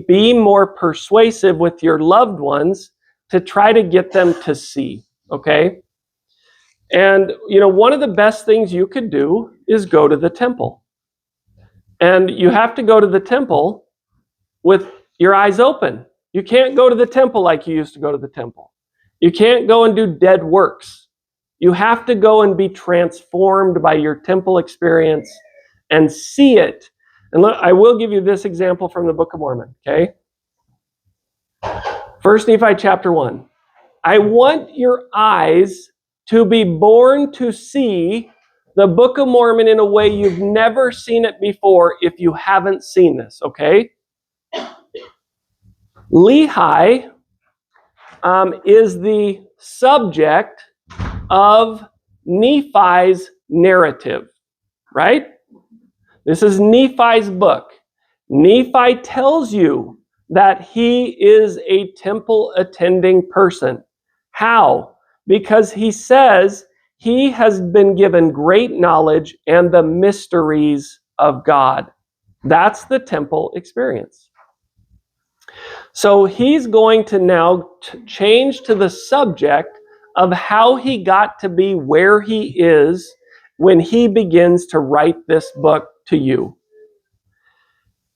be more persuasive with your loved ones to try to get them to see, okay? And, one of the best things you could do is go to the temple. And you have to go to the temple with your eyes open. You can't go to the temple like you used to go to the temple. You can't go and do dead works. You have to go and be transformed by your temple experience and see it. And look, I will give you this example from the Book of Mormon, okay? 1 Nephi chapter 1. I want your eyes to be born to see the Book of Mormon in a way you've never seen it before if you haven't seen this, okay? Lehi is the subject of Nephi's narrative, right? This is Nephi's book. Nephi tells you that he is a temple attending person. How? Because he says he has been given great knowledge and the mysteries of God. That's the temple experience. So he's going to now change to the subject of how he got to be where he is when he begins to write this book to you.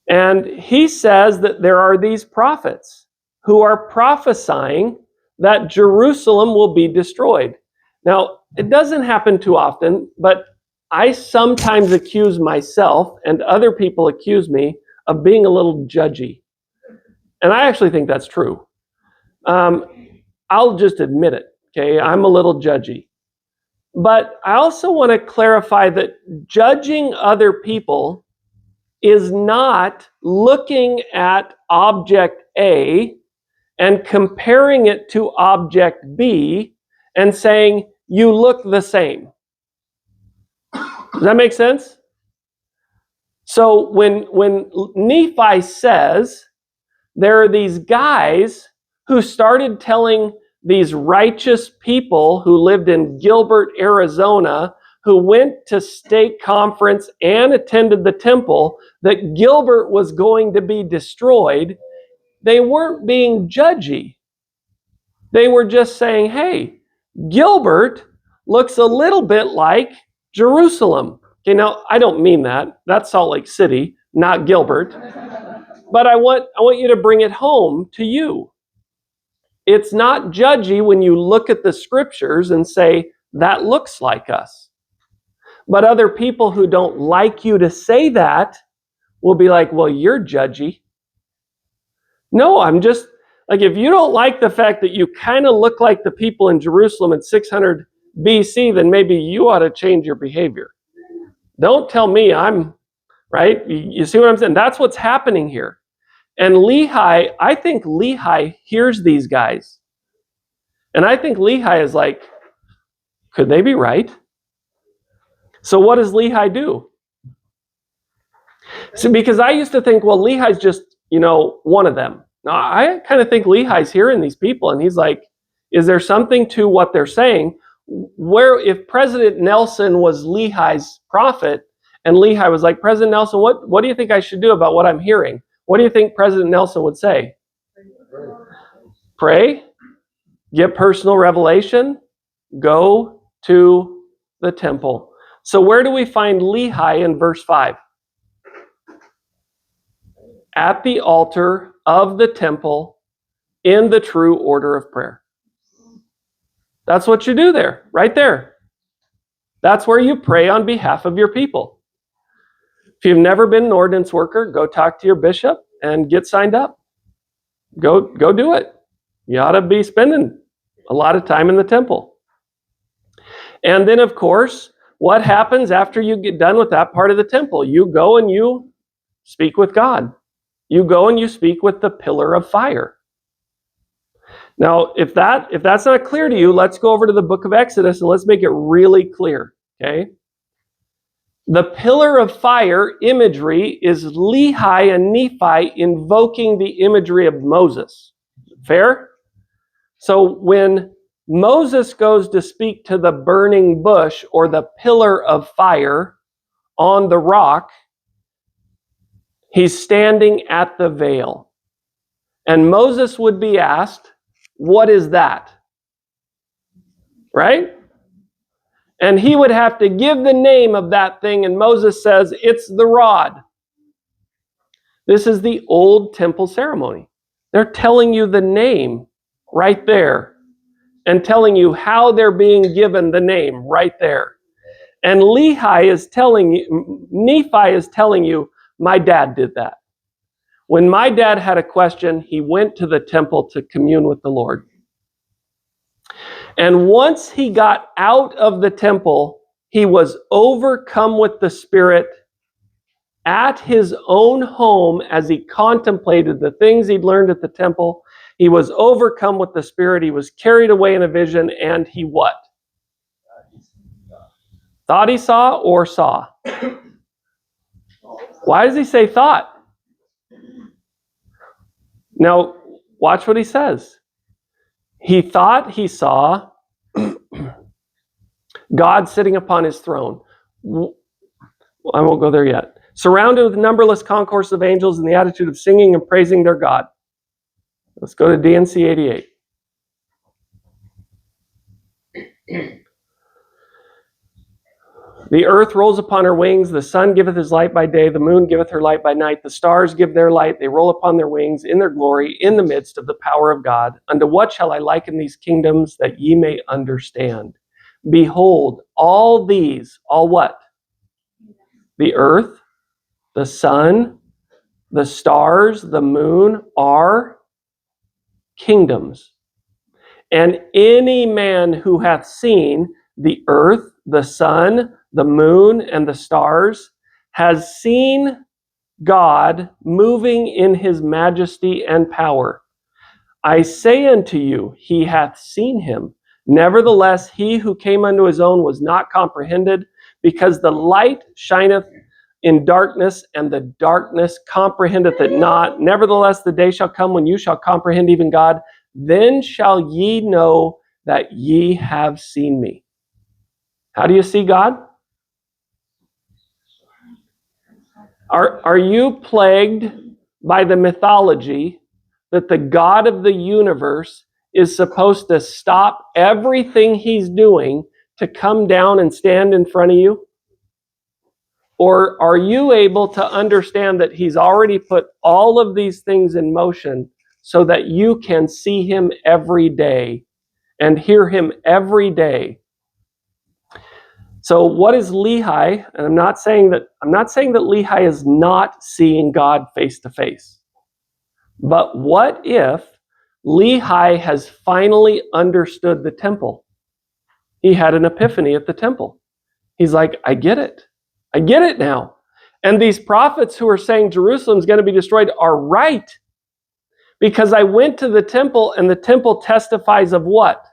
And he says that there are these prophets who are prophesying that Jerusalem will be destroyed. Now, it doesn't happen too often, but I sometimes accuse myself, and other people accuse me, of being a little judgy. And I actually think that's true. I'll just admit it, okay? I'm a little judgy. But I also want to clarify that judging other people is not looking at object A and comparing it to object B and saying, you look the same. Does that make sense? So when Nephi says there are these guys who started telling these righteous people who lived in Gilbert, Arizona, who went to state conference and attended the temple, that Gilbert was going to be destroyed, they weren't being judgy. They were just saying, hey, Gilbert looks a little bit like Jerusalem. Okay, now, I don't mean that. That's Salt Lake City, not Gilbert. But I want you to bring it home to you. It's not judgy when you look at the scriptures and say, that looks like us. But other people who don't like you to say that will be like, well, you're judgy. No, I'm just, like, if you don't like the fact that you kind of look like the people in Jerusalem in 600 BC, then maybe you ought to change your behavior. Don't tell me I'm, right? You see what I'm saying? That's what's happening here. And Lehi, I think Lehi hears these guys. And I think Lehi is like, could they be right? So what does Lehi do? So because I used to think, well, Lehi's just, one of them. Now, I kind of think Lehi's hearing these people, and he's like, is there something to what they're saying? Where if President Nelson was Lehi's prophet, and Lehi was like, President Nelson, what do you think I should do about what I'm hearing? What do you think President Nelson would say? Pray, get personal revelation, go to the temple. So where do we find Lehi in verse 5? At the altar of the temple in the true order of prayer. That's what you do there, right there. That's where you pray on behalf of your people. If you've never been an ordinance worker, go talk to your bishop and get signed up. Go do it. You ought to be spending a lot of time in the temple. And then, of course, what happens after you get done with that part of the temple? You go and you speak with God. You go and you speak with the pillar of fire. Now, if that's not clear to you, let's go over to the book of Exodus and let's make it really clear, okay? The pillar of fire imagery is Lehi and Nephi invoking the imagery of Moses. Fair? So when Moses goes to speak to the burning bush or the pillar of fire on the rock, he's standing at the veil. And Moses would be asked, what is that? Right? And he would have to give the name of that thing, and Moses says, it's the rod. This is the old temple ceremony. They're telling you the name right there, and telling you how they're being given the name right there. And Nephi is telling you, my dad did that. When my dad had a question, he went to the temple to commune with the Lord. And once he got out of the temple, he was overcome with the Spirit at his own home as he contemplated the things he'd learned at the temple. He was overcome with the Spirit. He was carried away in a vision, and he what? Thought he saw or saw? Why does he say thought? Now, watch what he says. He thought he saw God sitting upon his throne. I won't go there yet. Surrounded with numberless concourse of angels in the attitude of singing and praising their God. Let's go to DNC 88. The earth rolls upon her wings, the sun giveth his light by day, the moon giveth her light by night, the stars give their light, they roll upon their wings in their glory, in the midst of the power of God. Unto what shall I liken these kingdoms, that ye may understand? Behold, all these, all what? The earth, the sun, the stars, the moon are kingdoms. And any man who hath seen the earth, the sun, the moon, and the stars has seen God moving in his majesty and power. I say unto you, he hath seen him. Nevertheless, he who came unto his own was not comprehended, because the light shineth in darkness, and the darkness comprehendeth it not. Nevertheless, the day shall come when you shall comprehend even God. Then shall ye know that ye have seen me. How do you see God? Are you plagued by the mythology that the God of the universe is supposed to stop everything he's doing to come down and stand in front of you? Or are you able to understand that he's already put all of these things in motion so that you can see him every day and hear him every day? So what is Lehi? And I'm not saying that Lehi is not seeing God face to face. But what if Lehi has finally understood the temple? He had an epiphany at the temple. He's like, I get it. I get it now. And these prophets who are saying Jerusalem's going to be destroyed are right. Because I went to the temple, and the temple testifies of what?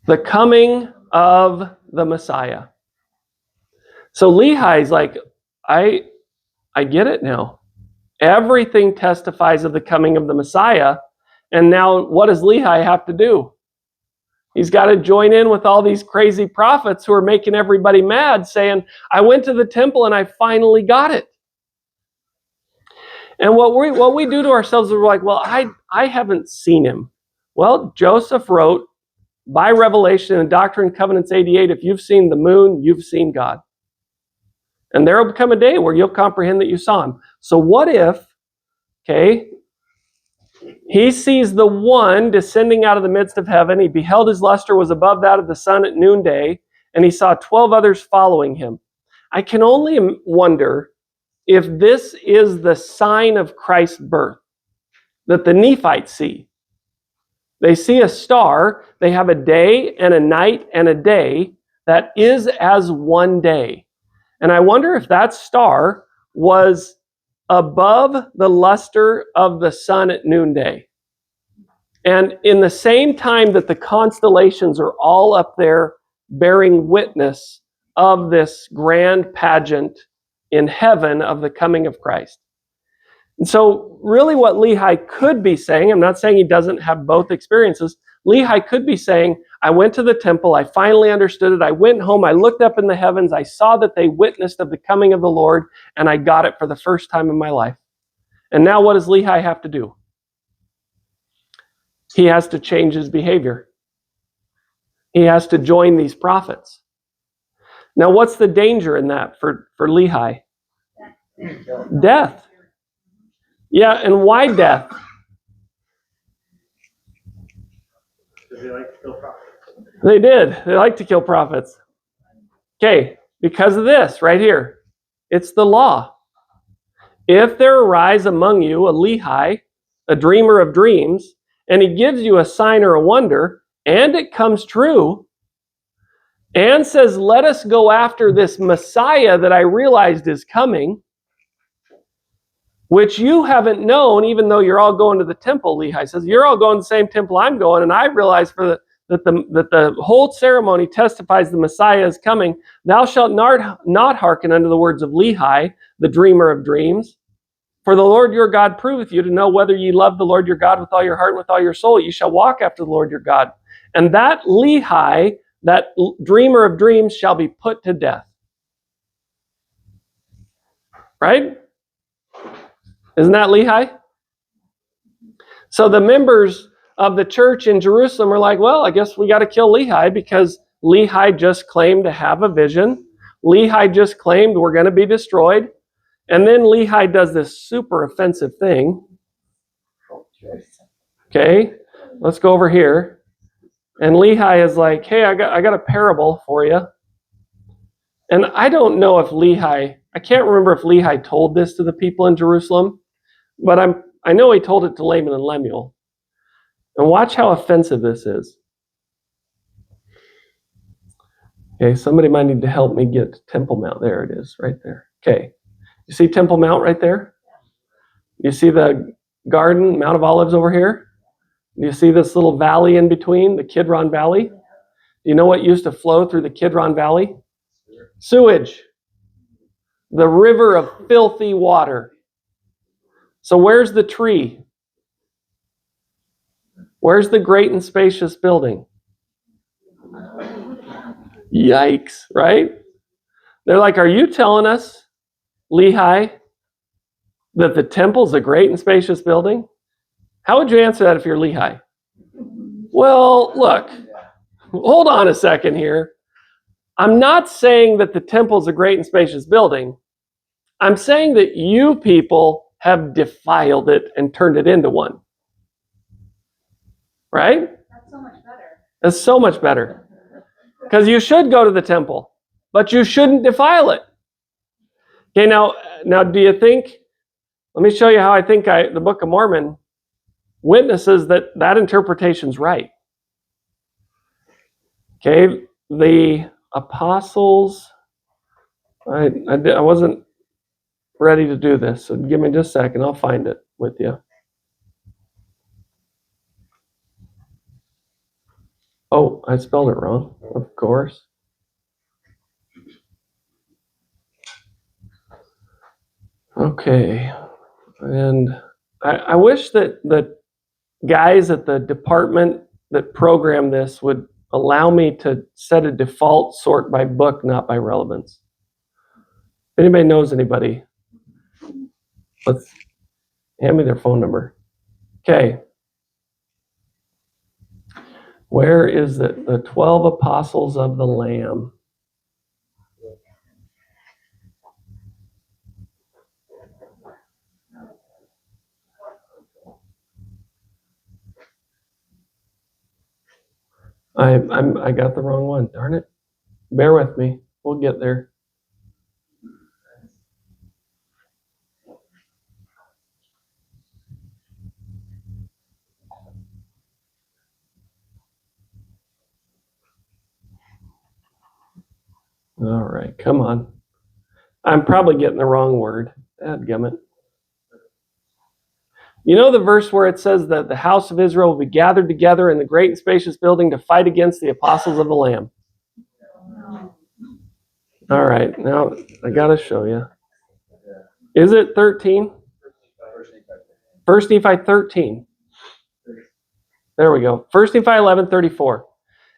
The coming of the Messiah. So Lehi's like, I get it now. Everything testifies of the coming of the Messiah. And now what does Lehi have to do? He's got to join in with all these crazy prophets who are making everybody mad, saying, I went to the temple and I finally got it. And what we do to ourselves is we're like, well, I haven't seen him. Well, Joseph wrote, by revelation in Doctrine and Covenants 88, if you've seen the moon, you've seen God. And there will come a day where you'll comprehend that you saw him. So what if, he sees the one descending out of the midst of heaven. He beheld his luster was above that of the sun at noonday, and he saw 12 others following him. I can only wonder if this is the sign of Christ's birth that the Nephites see. They see a star, they have a day and a night and a day that is as one day. And I wonder if that star was above the luster of the sun at noonday. And in the same time that the constellations are all up there bearing witness of this grand pageant in heaven of the coming of Christ. And so really what Lehi could be saying, I'm not saying he doesn't have both experiences. Lehi could be saying, I went to the temple, I finally understood it, I went home, I looked up in the heavens, I saw that they witnessed of the coming of the Lord, and I got it for the first time in my life. And now what does Lehi have to do? He has to change his behavior. He has to join these prophets. Now what's the danger in that for Lehi? Death. Yeah, and why death? They like to kill prophets. They did. They like to kill prophets. Okay, because of this right here. It's the law. If there arise among you a Lehi, a dreamer of dreams, and he gives you a sign or a wonder, and it comes true, and says, let us go after this Messiah that I realized is coming, which you haven't known, even though you're all going to the temple, Lehi says. You're all going to the same temple I'm going, and I realize that the whole ceremony testifies the Messiah is coming. Thou shalt not hearken unto the words of Lehi, the dreamer of dreams. For the Lord your God proveth you to know whether ye love the Lord your God with all your heart and with all your soul. You shall walk after the Lord your God. And that Lehi, that dreamer of dreams, shall be put to death. Right? Isn't that Lehi? So the members of the church in Jerusalem are like, well, I guess we got to kill Lehi because Lehi just claimed to have a vision. Lehi just claimed we're going to be destroyed. And then Lehi does this super offensive thing. Okay, let's go over here. And Lehi is like, hey, I got a parable for you. And I don't know if I can't remember if Lehi told this to the people in Jerusalem, but I know he told it to Laman and Lemuel. And watch how offensive this is. Okay, somebody might need to help me get to Temple Mount. There it is, right there. Okay, you see Temple Mount right there? You see the garden, Mount of Olives over here? You see this little valley in between, the Kidron Valley? Do you know what used to flow through the Kidron Valley? Sewage. The river of filthy water. So where's the tree? Where's the great and spacious building? Yikes, right? They're like, are you telling us, Lehi, that the temple's a great and spacious building? How would you answer that if you're Lehi? Well, look, hold on a second here. I'm not saying that the temple's a great and spacious building. I'm saying that you people have defiled it and turned it into one. Right? That's so much better. That's so much better. Because you should go to the temple, but you shouldn't defile it. Okay, now do you think, let me show you how I think the Book of Mormon witnesses that interpretation's right. Okay, the apostles, I wasn't ready to do this, so give me just a second, I'll find it with you. Oh, I spelled it wrong, of course. Okay, and I wish that the guys at the department that programmed this would allow me to set a default sort by book, not by relevance. If anybody knows anybody, let's hand me their phone number. Okay. Where is it? The 12 apostles of the Lamb. I got the wrong one. Darn it. Bear with me. We'll get there. All right, come on. I'm probably getting the wrong word. Dadgummit. You know the verse where it says that the house of Israel will be gathered together in the great and spacious building to fight against the apostles of the Lamb? All right, now I got to show you. Is it 13? 1 Nephi 13. There we go. 1 Nephi 11:34.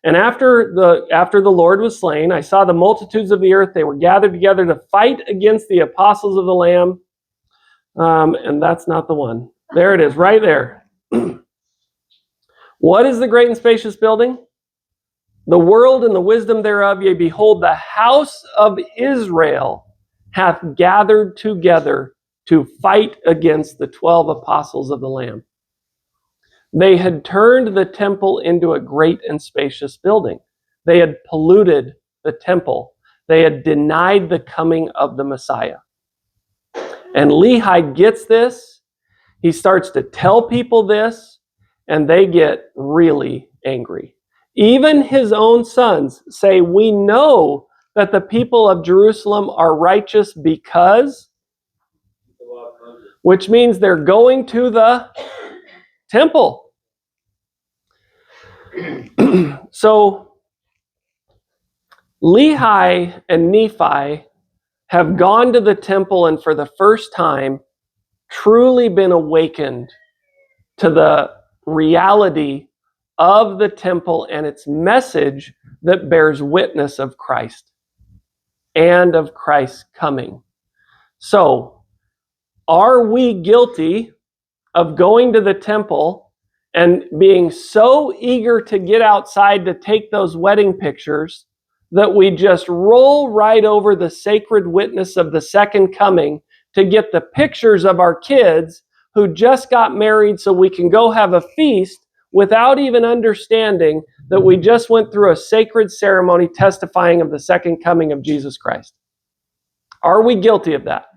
And after the Lord was slain, I saw the multitudes of the earth. They were gathered together to fight against the apostles of the Lamb. And that's not the one. There it is, right there. What is the great and spacious building? The world and the wisdom thereof, yea, behold, the house of Israel hath gathered together to fight against the 12 apostles of the Lamb. They had turned the temple into a great and spacious building. They had polluted the temple. They had denied the coming of the Messiah. And Lehi gets this. He starts to tell people this, and they get really angry. Even his own sons say, we know that the people of Jerusalem are righteous because, which means they're going to the temple. So Lehi and Nephi have gone to the temple and for the first time truly been awakened to the reality of the temple and its message that bears witness of Christ and of Christ's coming. So, are we guilty of going to the temple and being so eager to get outside to take those wedding pictures that we just roll right over the sacred witness of the second coming to get the pictures of our kids who just got married so we can go have a feast without even understanding that we just went through a sacred ceremony testifying of the second coming of Jesus Christ? Are we guilty of that?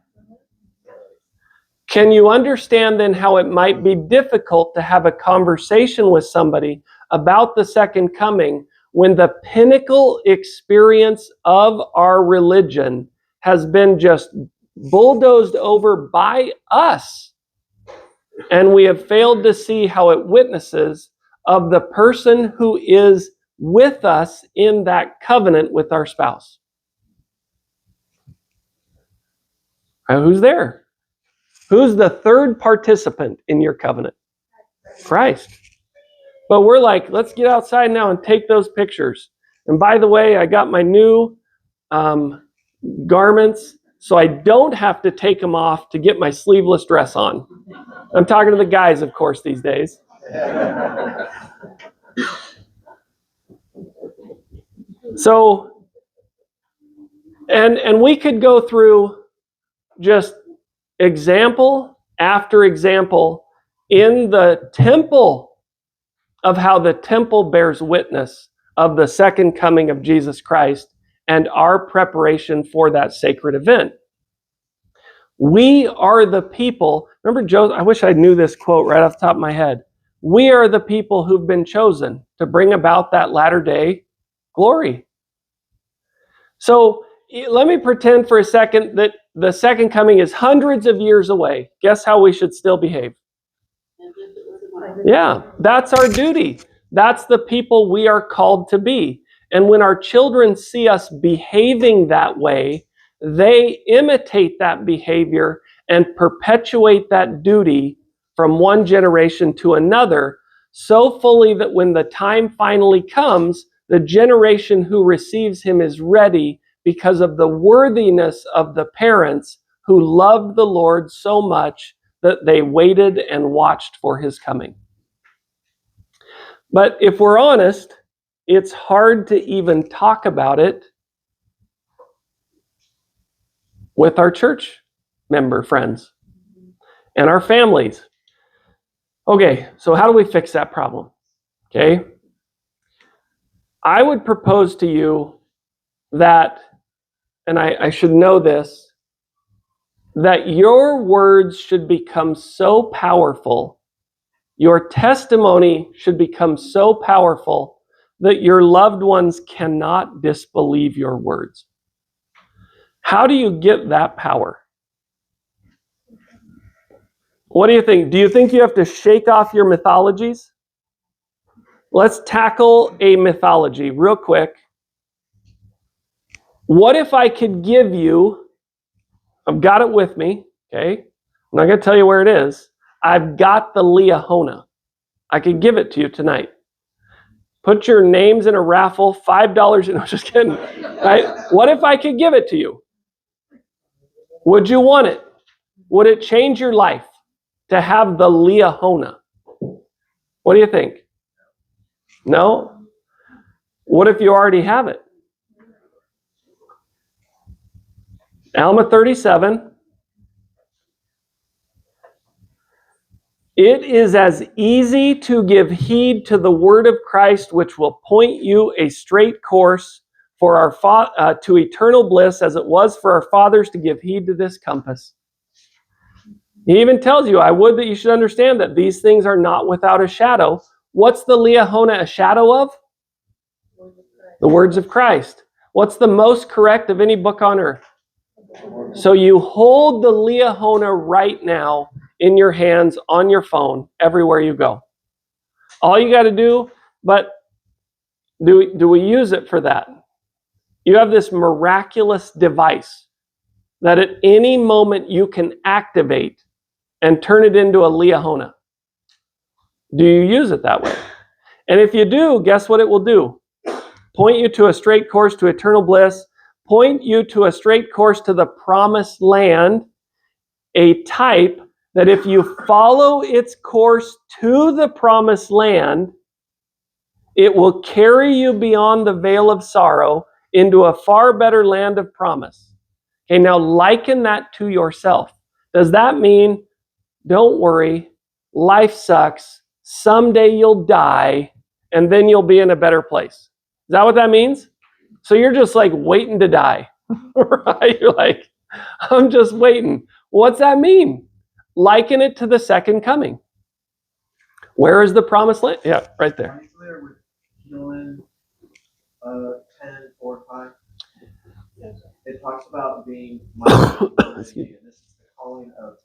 Can you understand then how it might be difficult to have a conversation with somebody about the second coming when the pinnacle experience of our religion has been just bulldozed over by us, and we have failed to see how it witnesses of the person who is with us in that covenant with our spouse? Who's there? Who's the third participant in your covenant? Christ. But we're like, let's get outside now and take those pictures. And by the way, I got my new garments, so I don't have to take them off to get my sleeveless dress on. I'm talking to the guys, of course, these days. So, and we could go through just example after example in the temple of how the temple bears witness of the second coming of Jesus Christ and our preparation for that sacred event. We are the people, remember Joseph, I wish I knew this quote right off the top of my head. We are the people who've been chosen to bring about that latter day glory. So let me pretend for a second that the second coming is hundreds of years away. Guess how we should still behave? Yeah, that's our duty. That's the people we are called to be. And when our children see us behaving that way, they imitate that behavior and perpetuate that duty from one generation to another so fully that when the time finally comes, the generation who receives him is ready because of the worthiness of the parents who loved the Lord so much that they waited and watched for his coming. But if we're honest, it's hard to even talk about it with our church member friends and our families. Okay, so how do we fix that problem? Okay, I would propose to you that, and I should know this, that your words should become so powerful, your testimony should become so powerful that your loved ones cannot disbelieve your words. How do you get that power? What do you think? Do you think you have to shake off your mythologies? Let's tackle a mythology real quick. What if I could give you, I've got it with me, okay? I'm not going to tell you where it is. I've got the Liahona. I could give it to you tonight. Put your names in a raffle, $5. No, just kidding. Right? What if I could give it to you? Would you want it? Would it change your life to have the Liahona? What do you think? No? What if you already have it? Alma 37. It is as easy to give heed to the word of Christ, which will point you a straight course for our to eternal bliss, as it was for our fathers to give heed to this compass. He even tells you, I would that you should understand that these things are not without a shadow. What's the Liahona a shadow of? The words of Christ. What's the most correct of any book on earth? So you hold the Liahona right now in your hands, on your phone, everywhere you go. All you got to do, but do we use it for that? You have this miraculous device that at any moment you can activate and turn it into a Liahona. Do you use it that way? And if you do, guess what it will do? Point you to a straight course to eternal bliss, point you to a straight course to the promised land, a type that if you follow its course to the promised land, it will carry you beyond the veil of sorrow into a far better land of promise. Okay, now liken that to yourself. Does that mean, don't worry, life sucks, someday you'll die, and then you'll be in a better place? Is that what that means? So you're just like waiting to die, right? You're like, I'm just waiting. What's that mean? Liken it to the second coming. Where is the promised land? Yeah, right there. Are you familiar with John 10, 4, 5? It talks about being mighty, and this is the calling of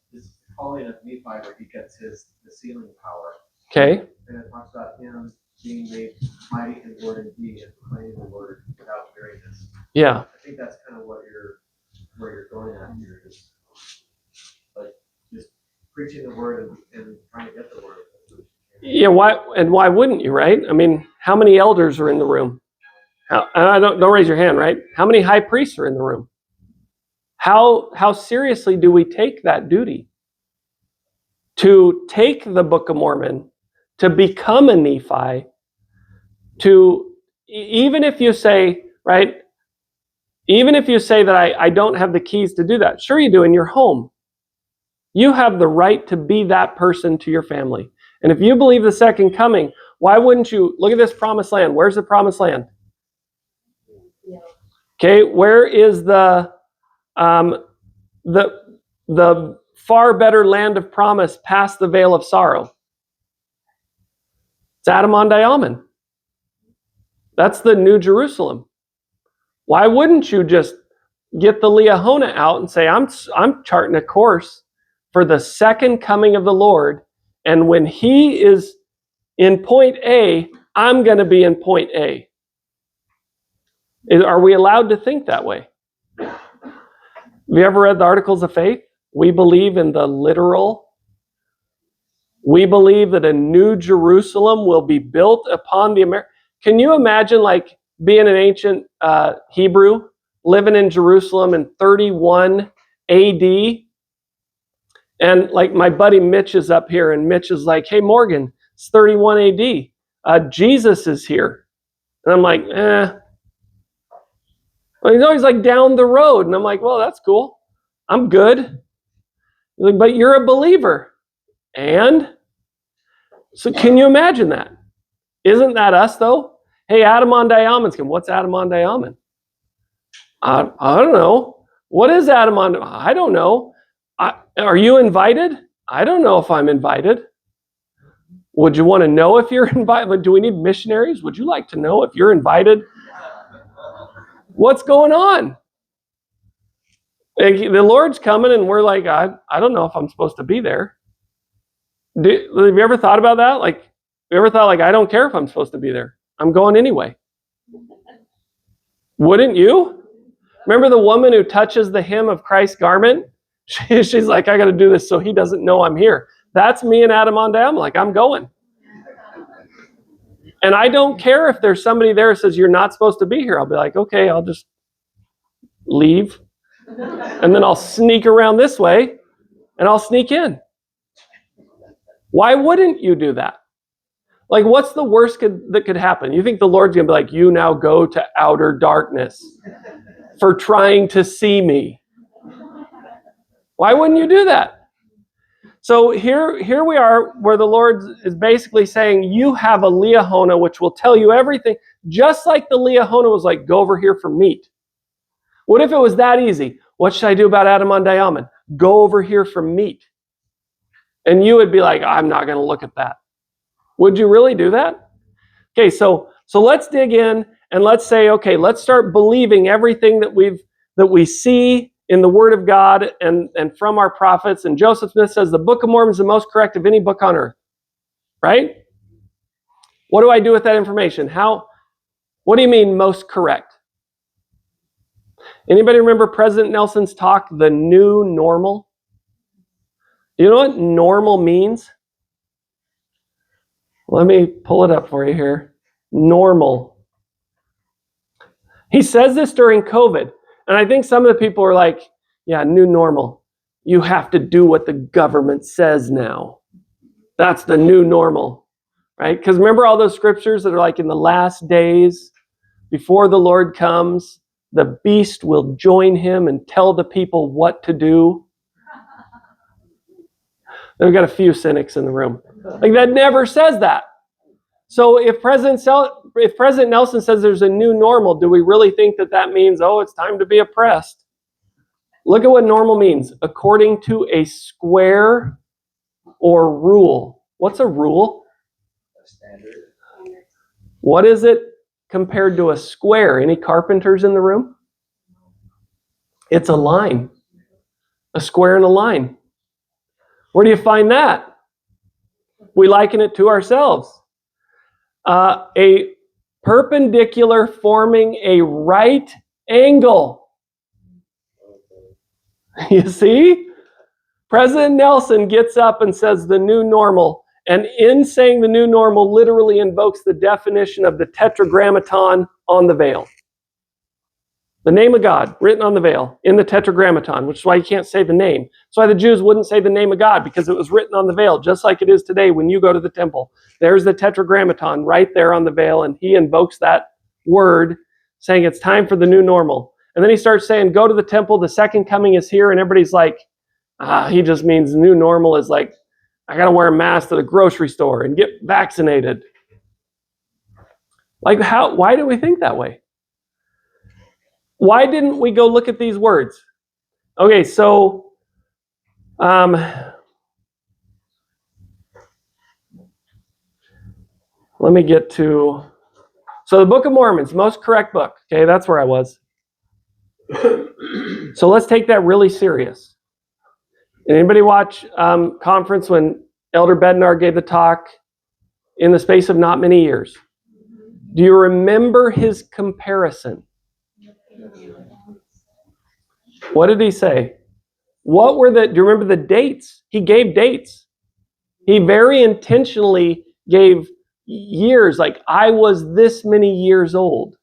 Nephite, where he gets the sealing power. Okay. And it talks about him being made mighty in word and deed and proclaiming the word without weariness. Yeah. I think that's kind of where you're going at here, is like just preaching the word and trying to get the word. Yeah. Why wouldn't you, right? I mean, how many elders are in the room? Don't raise your hand, right? How many high priests are in the room? How seriously do we take that duty? To take the Book of Mormon, to become a Nephi, to, even if you say, right, even if you say that I don't have the keys to do that, sure you do in your home. You have the right to be that person to your family. And if you believe the second coming, why wouldn't you look at this promised land? Where's the promised land? Okay, where is the far better land of promise past the veil of sorrow? It's Adam-on-Diamond. That's the New Jerusalem. Why wouldn't you just get the Liahona out and say, I'm charting a course for the second coming of the Lord, and when he is in point A, I'm going to be in point A. Are we allowed to think that way? Have you ever read the Articles of Faith? We believe in the literal. We believe that a new Jerusalem will be built upon the American. Can you imagine like being an ancient Hebrew, living in Jerusalem in 31 AD? And like my buddy Mitch is up here, and Mitch is like, hey, Morgan, it's 31 AD. Jesus is here. And I'm like, Well, he's always like down the road. And I'm like, well, that's cool. I'm good. He's like, but you're a believer. And? So can you imagine that? Isn't that us, though? Hey, Adam-on-Diamond. What's Adam-on-Diamond? I don't know. What is Adam-on-Diamond? I don't know. Are you invited? I don't know if I'm invited. Would you want to know if you're invited? Do we need missionaries? Would you like to know if you're invited? What's going on? The Lord's coming, and we're like, I don't know if I'm supposed to be there. Have you ever thought about that? Like, have you ever thought, like, I don't care if I'm supposed to be there. I'm going anyway. Wouldn't you? Remember the woman who touches the hem of Christ's garment? She's like, I got to do this so he doesn't know I'm here. That's me and Adam on down. Like, I'm going. And I don't care if there's somebody there who says, you're not supposed to be here. I'll be like, okay, I'll just leave. And then I'll sneak around this way and I'll sneak in. Why wouldn't you do that? Like, what's the worst that could happen? You think the Lord's going to be like, you now go to outer darkness for trying to see me? Why wouldn't you do that? So here we are where the Lord is basically saying, you have a Liahona which will tell you everything, just like the Liahona was like, go over here for meat. What if it was that easy? What should I do about Adam on Diamond? Go over here for meat. And you would be like, I'm not going to look at that. Would you really do that? Okay, so let's dig in and let's say, okay, let's start believing everything that we see in the Word of God and from our prophets. And Joseph Smith says the Book of Mormon is the most correct of any book on earth. Right? What do I do with that information? What do you mean most correct? Anybody remember President Nelson's talk, The New Normal? You know what normal means? Let me pull it up for you here. Normal. He says this during COVID. And I think some of the people are like, yeah, new normal. You have to do what the government says now. That's the new normal, right? Because remember all those scriptures that are like in the last days, before the Lord comes, the beast will join him and tell the people what to do. We've got a few cynics in the room. Like, that never says that. So if President Nelson says there's a new normal, do we really think that means, oh, it's time to be oppressed? Look at what normal means. According to a square or rule. What's a rule? A standard. What is it compared to a square? Any carpenters in the room? It's a line. A square and a line. Where do you find that? We liken it to ourselves. A perpendicular forming a right angle. You see? President Nelson gets up and says the new normal. And in saying the new normal, literally invokes the definition of the tetragrammaton on the veil. The name of God written on the veil in the tetragrammaton, which is why you can't say the name. That's why the Jews wouldn't say the name of God, because it was written on the veil, just like it is today when you go to the temple. There's the tetragrammaton right there on the veil, and he invokes that word, saying it's time for the new normal. And then he starts saying, go to the temple, the second coming is here, and everybody's like, he just means new normal is like, I got to wear a mask to the grocery store and get vaccinated. Like, why do we think that way? Why didn't we go look at these words? Okay, so let me get to, so the Book of Mormon's most correct book. Okay, that's where I was. So let's take that really serious. Anybody watch conference when Elder Bednar gave the talk in the space of not many years? Do you remember his comparison? What did he say? Do you remember the dates? He gave dates. He very intentionally gave years, like I was this many years old.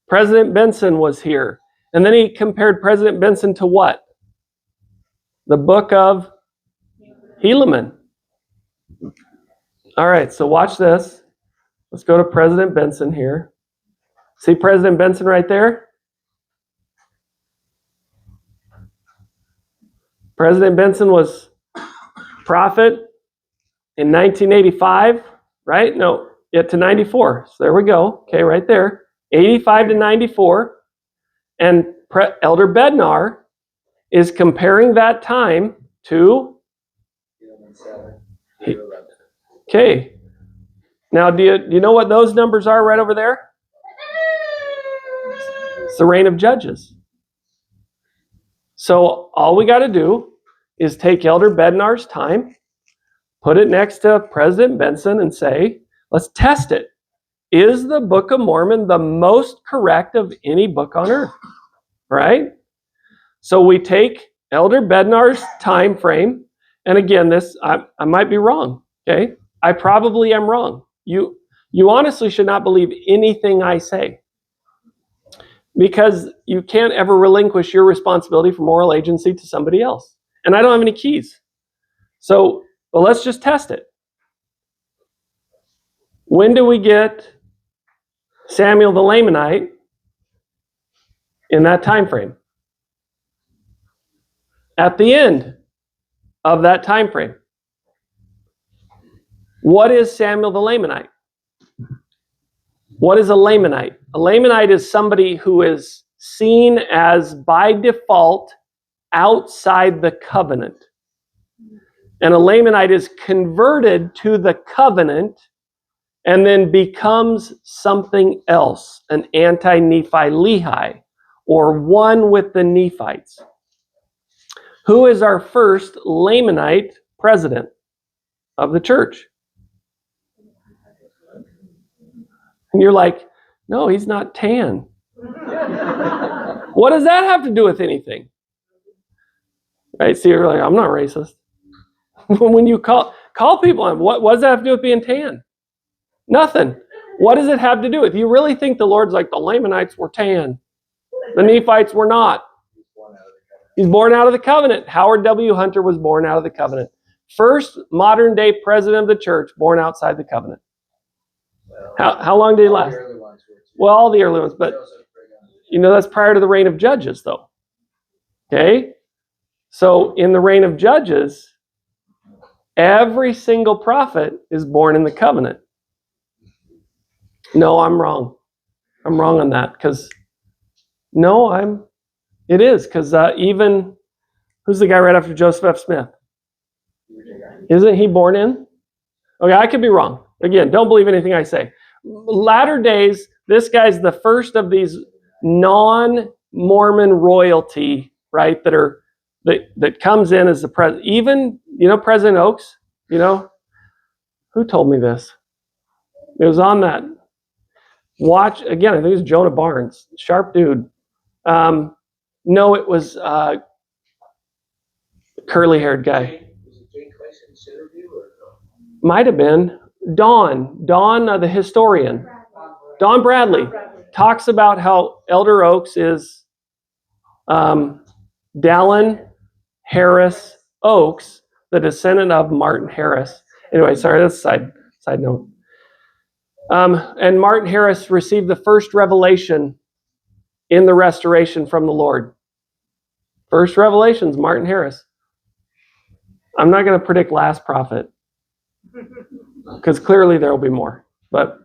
President Benson was here. And then he compared President Benson to what? The book of Helaman. All right, so watch this. Let's go to President Benson here. See President Benson right there? President Benson was prophet in 1985, right? No, to 94. So there we go. Okay, right there. 85 to 94. And Elder Bednar is comparing that time to... Okay. Now, do you know what those numbers are right over there? It's the reign of judges. So all we got to do is take Elder Bednar's time, put it next to President Benson and say, let's test it. Is the Book of Mormon the most correct of any book on earth? Right? So we take Elder Bednar's time frame and again, I might be wrong, okay? I probably am wrong. You honestly should not believe anything I say, because you can't ever relinquish your responsibility for moral agency to somebody else. And I don't have any keys. So, well, let's just test it. When do we get Samuel the Lamanite in that time frame? At the end of that time frame. What is Samuel the Lamanite? What is a Lamanite? A Lamanite is somebody who is seen as, by default, outside the covenant. And a Lamanite is converted to the covenant and then becomes something else, an anti-Nephi Lehi, or one with the Nephites. Who is our first Lamanite president of the church? And you're like, no, he's not tan. What does that have to do with anything? Right? See, you're like, I'm not racist. When you call people on, what does that have to do with being tan? Nothing. What does it have to do with? You really think the Lord's like, the Lamanites were tan, the Nephites were not? He's born out of the covenant. Howard W. Hunter was born out of the covenant. First modern day president of the church, born outside the covenant. How long did he last? Well, all the early ones, but that's prior to the reign of Judges, though. Okay? So in the reign of Judges, every single prophet is born in the covenant. No, I'm wrong. I'm wrong on that, because it is, because even, who's the guy right after Joseph F. Smith? Isn't he born in? Okay, I could be wrong. Again, don't believe anything I say. Latter days, this guy's the first of these non-Mormon royalty, right, that comes in as the president. Even, President Oaks, who told me this? It was on that watch, again, I think it was Jonah Barnes, sharp dude. No, it was curly-haired guy. Was it Jane Clason's interview or no? Might have been. Don, the historian. Don Bradley talks about how Elder Oaks is Dallin Harris Oaks, the descendant of Martin Harris. Anyway, sorry, that's a side note. And Martin Harris received the first revelation in the restoration from the Lord. First revelations, Martin Harris. I'm not going to predict last prophet, because clearly there will be more. But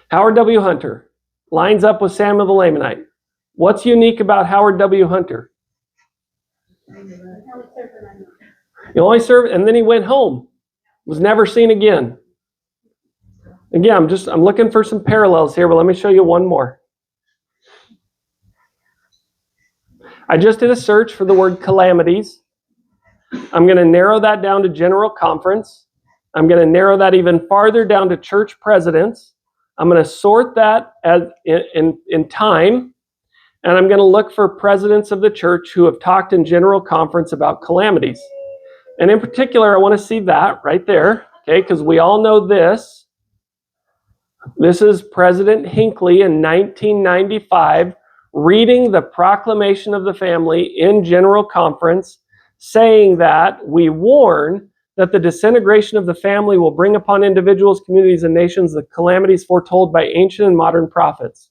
Howard W. Hunter lines up with Samuel the Lamanite. What's unique about Howard W. Hunter? He only served, and then he went home. Was never seen again. Again, I'm looking for some parallels here, but let me show you one more. I just did a search for the word calamities. I'm going to narrow that down to General Conference. I'm going to narrow that even farther down to church presidents. I'm going to sort that in time, and I'm going to look for presidents of the church who have talked in General Conference about calamities. And in particular, I want to see that right there, okay, because we all know this. This is President Hinckley in 1995 reading the Proclamation of the Family in General Conference, saying that we warn that the disintegration of the family will bring upon individuals, communities, and nations the calamities foretold by ancient and modern prophets.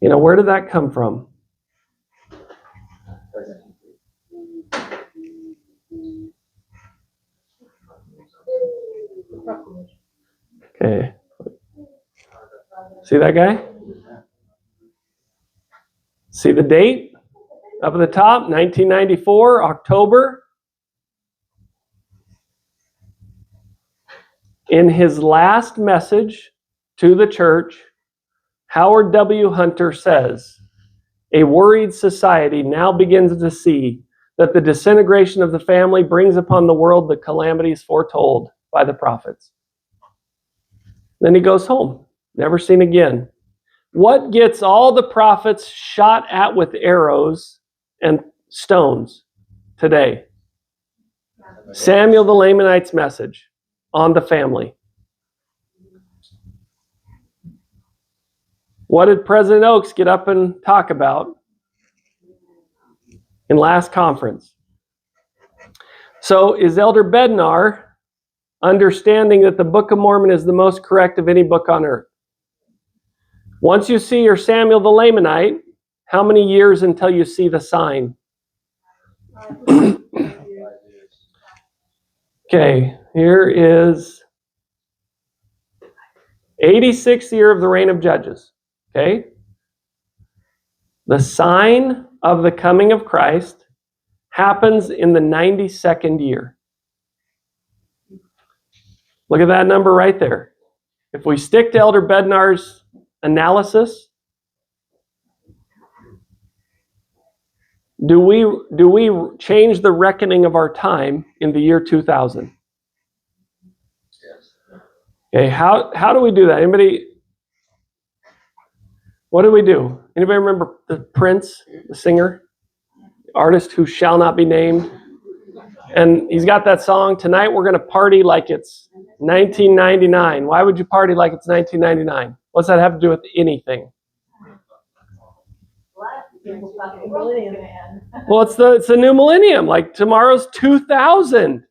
Where did that come from? Okay. See that guy? See the date up at the top, 1994, October. In his last message to the church, Howard W. Hunter says, a worried society now begins to see that the disintegration of the family brings upon the world the calamities foretold by the prophets. Then he goes home, never seen again. What gets all the prophets shot at with arrows and stones today? Samuel the Lamanite's message on the family. What did President Oaks get up and talk about in last conference? So is Elder Bednar understanding that the Book of Mormon is the most correct of any book on earth? Once you see your Samuel the Lamanite, how many years until you see the sign? Okay, here is 86th year of the reign of Judges. Okay? The sign of the coming of Christ happens in the 92nd year. Look at that number right there. If we stick to Elder Bednar's analysis, do we change the reckoning of our time in the year 2000? Okay, how do we do that? Anybody? What do we do? Anybody remember the Prince, the singer, the artist who shall not be named? And he's got that song, "Tonight we're going to party like it's 1999." Why would you party like it's 1999? What's that have to do with anything? Well, it's the new millennium. Like tomorrow's 2000.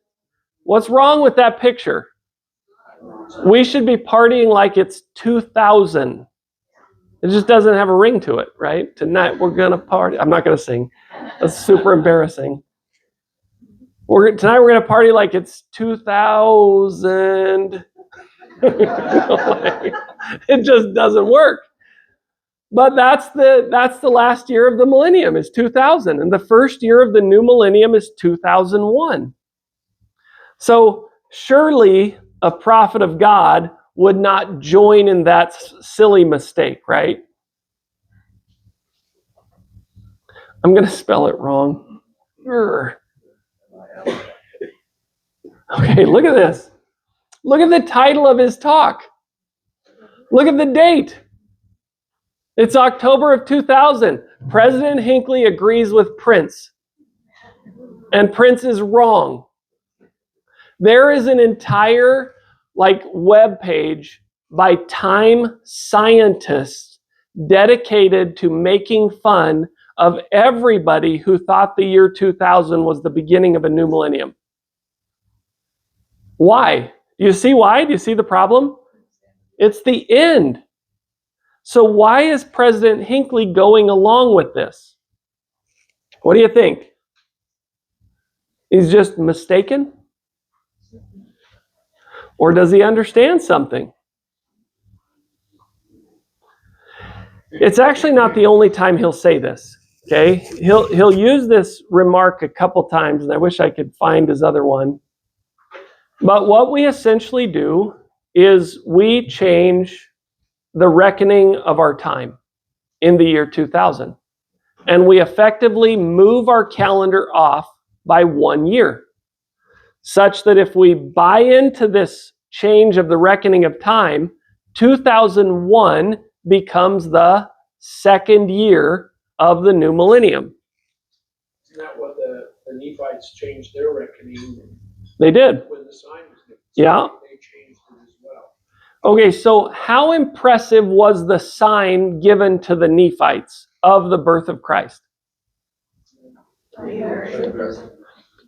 What's wrong with that picture? We should be partying like it's 2000. It just doesn't have a ring to it, right? Tonight we're going to party. I'm not going to sing. That's super embarrassing. Tonight we're going to party like it's 2000. It just doesn't work. But that's the last year of the millennium is 2000, and the first year of the new millennium is 2001. So surely a prophet of God would not join in that silly mistake, right? I'm going to spell it wrong. Okay, look at this. Look at the title of his talk. Look at the date. It's October of 2000. President Hinckley agrees with Prince. And Prince is wrong. There is an entire web page by Time scientists dedicated to making fun of everybody who thought the year 2000 was the beginning of a new millennium. Why? Do you see why? Do you see the problem? It's the end. So why is President Hinckley going along with this? What do you think? He's just mistaken? Or does he understand something? It's actually not the only time he'll say this. Okay? He'll use this remark a couple times, and I wish I could find his other one. But what we essentially do is we change the reckoning of our time in the year 2000. And we effectively move our calendar off by 1 year. Such that if we buy into this change of the reckoning of time, 2001 becomes the second year of the new millennium. Isn't that what the Nephites changed their reckoning? They did. When the sign was given. Yeah. They changed it as well. Okay, so how impressive was the sign given to the Nephites of the birth of Christ?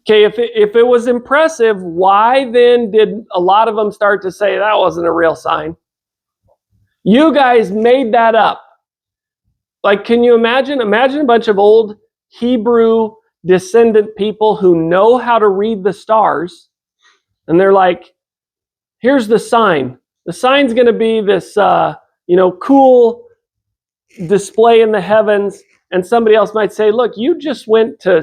Okay, if it was impressive, why then did a lot of them start to say that wasn't a real sign? You guys made that up. Like, can you imagine? Imagine a bunch of old Hebrew descendant people who know how to read the stars, and they're like, here's the sign. The sign's going to be this, cool display in the heavens, and somebody else might say, look, you just went to,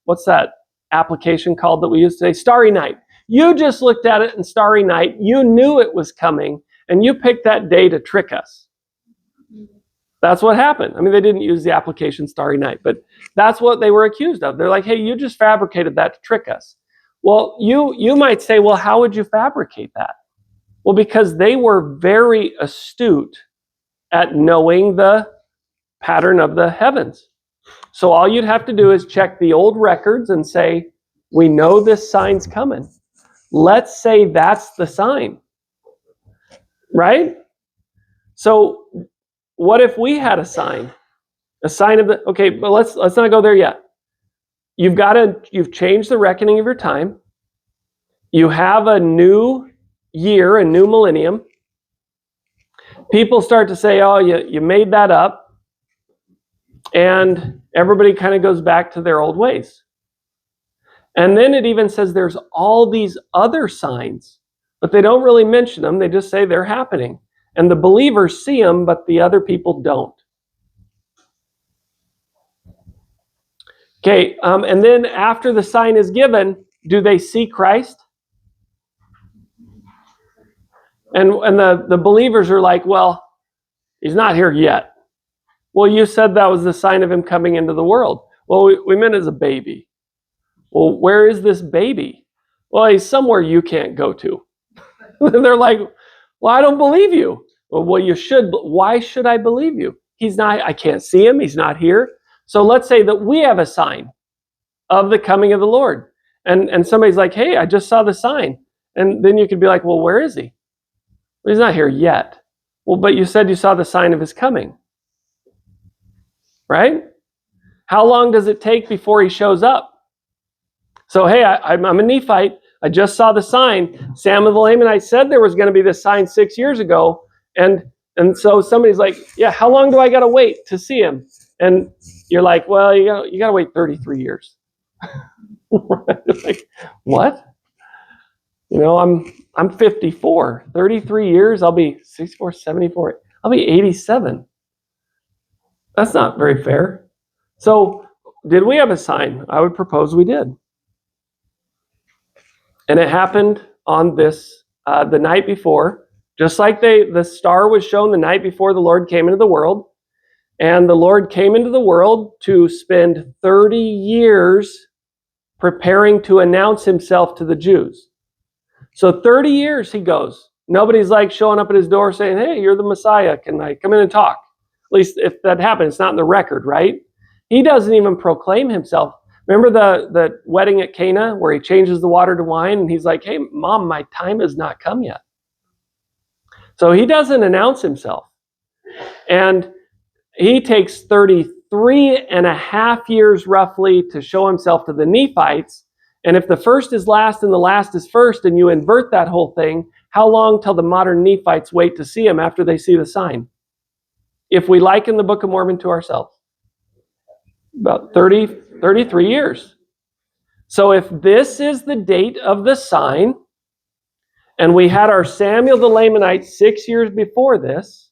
what's that application called that we use today? Starry Night. You just looked at it in Starry Night. You knew it was coming, and you picked that day to trick us. That's what happened. I mean, they didn't use the application Starry Night, but that's what they were accused of. They're like, hey, you just fabricated that to trick us. Well, you might say, well, how would you fabricate that? Well, because they were very astute at knowing the pattern of the heavens. So all you'd have to do is check the old records and say, we know this sign's coming. Let's say that's the sign. Right? So what if we had a sign? A sign of the, okay, but let's not go there yet. You've changed the reckoning of your time. You have a new year, a new millennium. People start to say, oh, you made that up. And everybody kind of goes back to their old ways. And then it even says there's all these other signs, but they don't really mention them. They just say they're happening. And the believers see them, but the other people don't. Okay, and then after the sign is given, do they see Christ? And the believers are like, well, he's not here yet. Well, you said that was the sign of him coming into the world. Well, we meant as a baby. Well, where is this baby? Well, he's somewhere you can't go to. And they're like, well, I don't believe you. Well, you should. Why should I believe you? He's not, I can't see him. He's not here. So let's say that we have a sign of the coming of the Lord. And somebody's like, hey, I just saw the sign. And then you could be like, well, where is he? Well, he's not here yet. Well, but you said you saw the sign of his coming. Right? How long does it take before he shows up? So, hey, I'm a Nephite. I just saw the sign. Samuel the Lamanite said there was going to be this sign 6 years ago. And so somebody's like, yeah, how long do I got to wait to see him? And you're like, well, you got to wait 33 years. Like, what? You know, I'm 54. 33 years, I'll be 64, 74. I'll be 87. That's not very fair. So, did we have a sign? I would propose we did. And it happened on this, the night before, just like the star was shown the night before the Lord came into the world. And the Lord came into the world to spend 30 years preparing to announce himself to the Jews. So 30 years he goes. Nobody's like showing up at his door saying, hey, you're the Messiah. Can I come in and talk? At least if that happened, it's not in the record, right? He doesn't even proclaim himself. Remember the wedding at Cana where he changes the water to wine and he's like, hey, Mom, my time has not come yet. So he doesn't announce himself. And he takes 33 and a half years roughly to show himself to the Nephites. And if the first is last and the last is first and you invert that whole thing, how long till the modern Nephites wait to see him after they see the sign? If we liken the Book of Mormon to ourselves. About 33 years. So if this is the date of the sign, and we had our Samuel the Lamanite 6 years before this,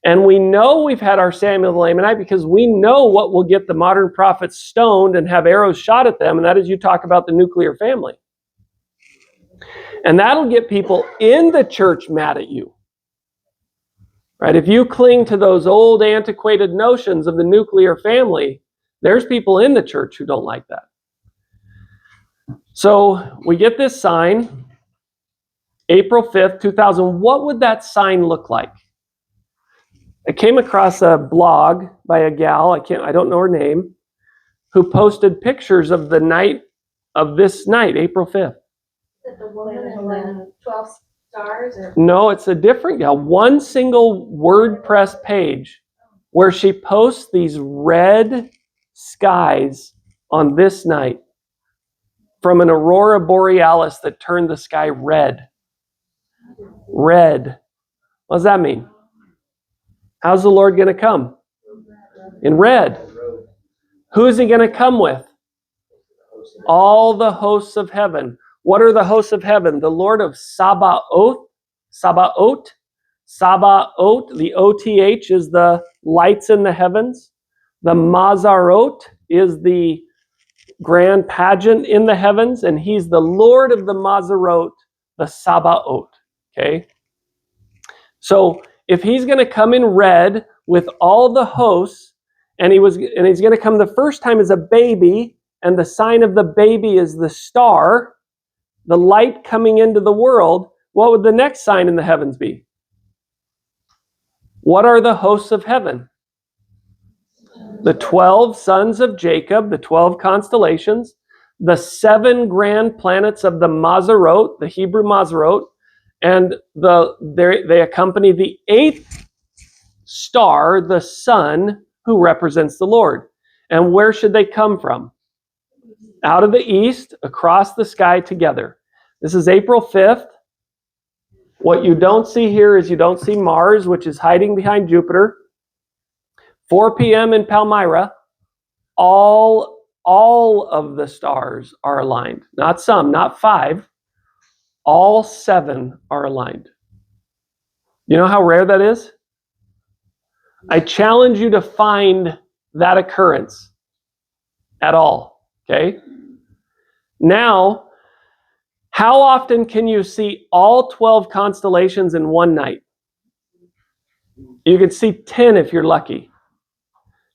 and we know we've had our Samuel the Lamanite because we know what will get the modern prophets stoned and have arrows shot at them, and that is you talk about the nuclear family. And that'll get people in the church mad at you. Right? If you cling to those old antiquated notions of the nuclear family, there's people in the church who don't like that. So we get this sign, April 5th, 2000. What would that sign look like? I came across a blog by a gal, I don't know her name, who posted pictures of the night of this night, April 5th. Is it the woman and the 12 stars? Or? No, it's a different gal. One single WordPress page where she posts these red skies on this night from an aurora borealis that turned the sky red. Red. What does that mean? How's the Lord going to come? In red. Who is he going to come with? All the hosts of heaven. What are the hosts of heaven? The Lord of Sabaoth. Sabaoth. Sabaoth. The OTH is the lights in the heavens. The Mazarot is the grand pageant in the heavens. And he's the Lord of the Mazarot, the Sabaoth. Okay? So if he's going to come in red with all the hosts, and he's going to come the first time as a baby, and the sign of the baby is the star, the light coming into the world, what would the next sign in the heavens be? What are the hosts of heaven? the 12 sons of Jacob, the 12 constellations, the 7 grand planets of the Mazarot, the Hebrew Mazarot, and they accompany the 8th star, the sun, who represents the Lord. And where should they come from? Out of the east, across the sky together. This is April 5th. What you don't see here is you don't see Mars, which is hiding behind Jupiter. 4 p.m. in Palmyra, all of the stars are aligned. Not some, not 5. All 7 are aligned. You know how rare that is? I challenge you to find that occurrence at all, okay? Now, how often can you see all 12 constellations in one night? You can see 10 if you're lucky.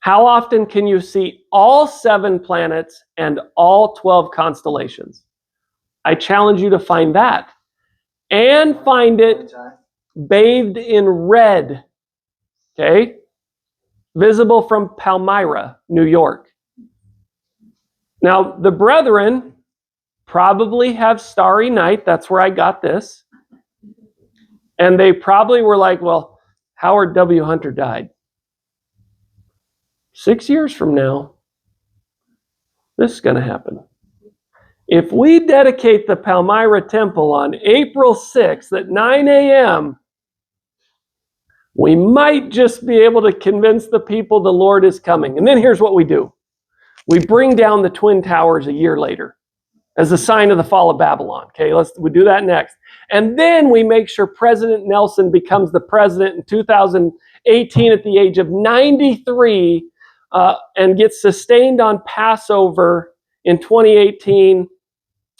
How often can you see all 7 planets and all 12 constellations? I challenge you to find that. And find it bathed in red, okay? Visible from Palmyra, New York. Now, the brethren probably have Starry Night. That's where I got this. And they probably were like, well, Howard W. Hunter died. 6 years from now, this is going to happen. If we dedicate the Palmyra Temple on April 6th at 9 a.m., we might just be able to convince the people the Lord is coming. And then here's what we do. We bring down the Twin Towers a year later as a sign of the fall of Babylon. Okay, we do that next. And then we make sure President Nelson becomes the president in 2018 at the age of 93 and gets sustained on Passover in 2018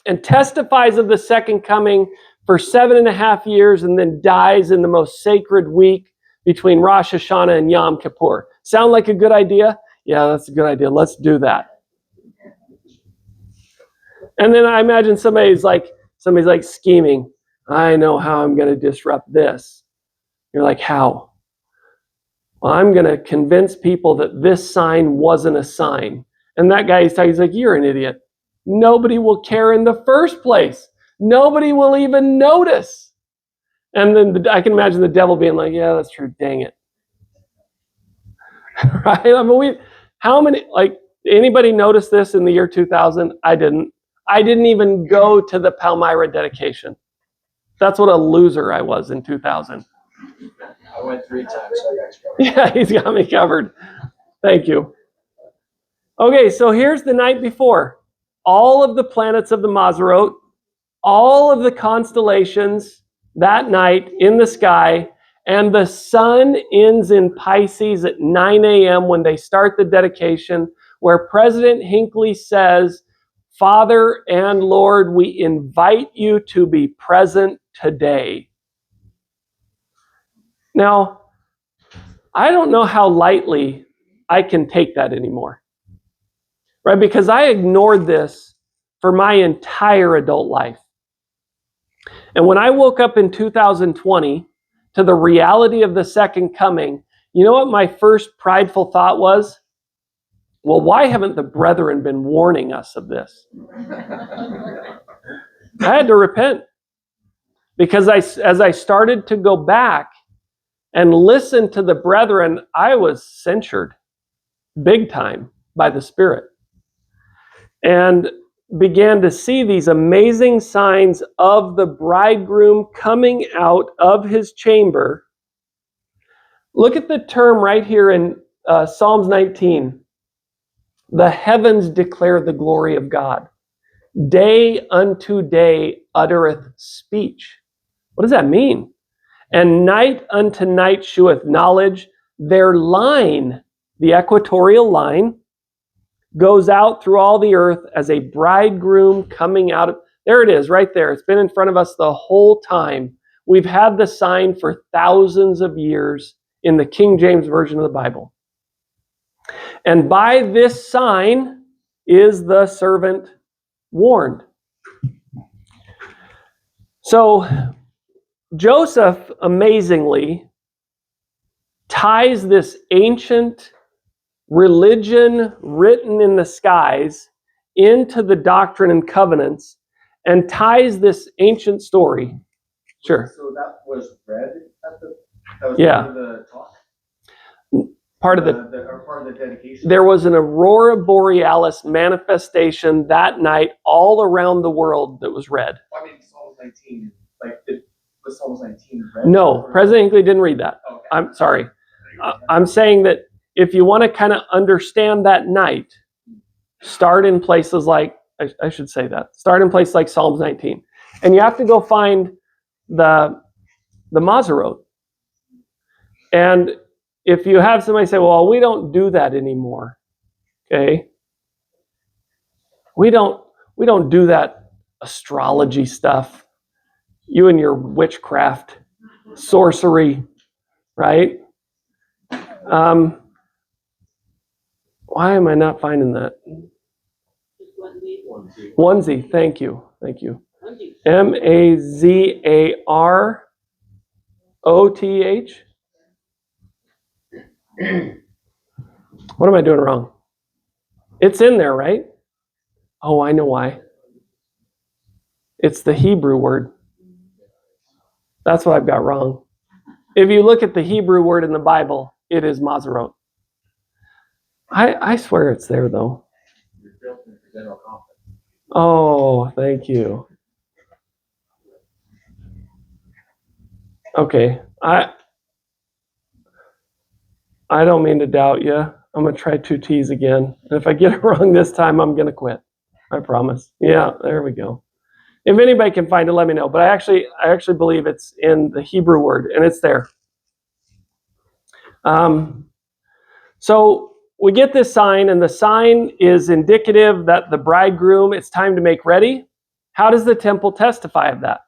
and testifies of the second coming for 7.5 years and then dies in the most sacred week between Rosh Hashanah and Yom Kippur. Sound like a good idea? Yeah, that's a good idea. Let's do that. And then I imagine somebody's like scheming. I know how I'm going to disrupt this. You're like, how? Well, I'm going to convince people that this sign wasn't a sign. And that guy he's like, you're an idiot. Nobody will care in the first place. Nobody will even notice. And then I can imagine the devil being like, yeah, that's true. Dang it. Right? I mean, anybody notice this in the year 2000? I didn't. I didn't even go to the Palmyra dedication. That's what a loser I was in 2000. I went 3 times, so I got you covered. Yeah, he's got me covered. Thank you. Okay, so here's the night before. All of the planets of the Mazarot, all of the constellations that night in the sky, and the sun ends in Pisces at 9 a.m. when they start the dedication, where President Hinckley says, Father and Lord, we invite you to be present today. Now, I don't know how lightly I can take that anymore, right? Because I ignored this for my entire adult life. And when I woke up in 2020 to the reality of the second coming, you know what my first prideful thought was? Well, why haven't the brethren been warning us of this? I had to repent because as I started to go back and listen to the brethren, I was censured big time by the Spirit and began to see these amazing signs of the bridegroom coming out of his chamber. Look at the term right here in Psalms 19. The heavens declare the glory of God. Day unto day uttereth speech. What does that mean? And night unto night sheweth knowledge. Their line, the equatorial line, goes out through all the earth as a bridegroom coming out of... There it is, right there. It's been in front of us the whole time. We've had the sign for thousands of years in the King James Version of the Bible. And by this sign is the servant warned. So Joseph, amazingly, ties this ancient religion written in the skies into the Doctrine and Covenants and ties this ancient story. Sure. So that was read at the, that was Yeah. part of the talk? Part of Or part of the dedication? There was an Aurora Borealis manifestation that night all around the world that was read. I mean, Psalms 19, like, was Psalms 19 read? No, President Hinckley didn't read that. Okay. I'm sorry. I'm saying that if you want to kind of understand that night, start in places like, I should say that, start in places like Psalms 19. And you have to go find the Mazarot. And if you have somebody say, well, we don't do that anymore, okay? We don't do that astrology stuff. You and your witchcraft, sorcery, right? Why am I not finding that? Onesie, thank you. Mazaroth. What am I doing wrong? It's in there, right? Oh, I know why. It's the Hebrew word. That's what I've got wrong. If you look at the Hebrew word in the Bible, it is Mazaroth. I swear it's there, though. Oh, thank you. Okay, I don't mean to doubt you. I'm going to try 2 T's again. And if I get it wrong this time, I'm going to quit. I promise. Yeah, there we go. If anybody can find it, let me know. But I actually believe it's in the Hebrew word, and it's there. So we get this sign, and the sign is indicative that the bridegroom, it's time to make ready. How does the temple testify of that?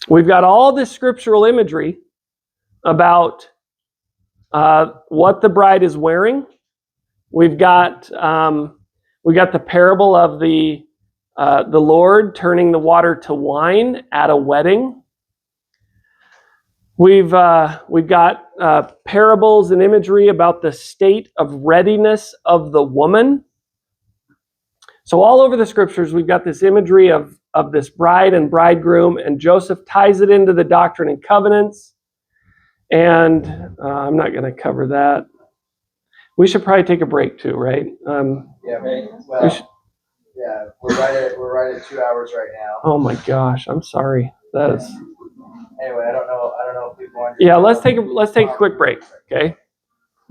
We've got all this scriptural imagery about what the bride is wearing. We've got the parable of the Lord turning the water to wine at a wedding. We've got parables and imagery about the state of readiness of the woman. So all over the scriptures, we've got this imagery of this bride and bridegroom, and Joseph ties it into the Doctrine and Covenants. And I'm not going to cover that. We should probably take a break too, right? Yeah, well, yeah, we're right at 2 hours right now. Oh my gosh, I'm sorry. That is. Anyway, I don't know if people want. Yeah, let's take a quick break. Okay,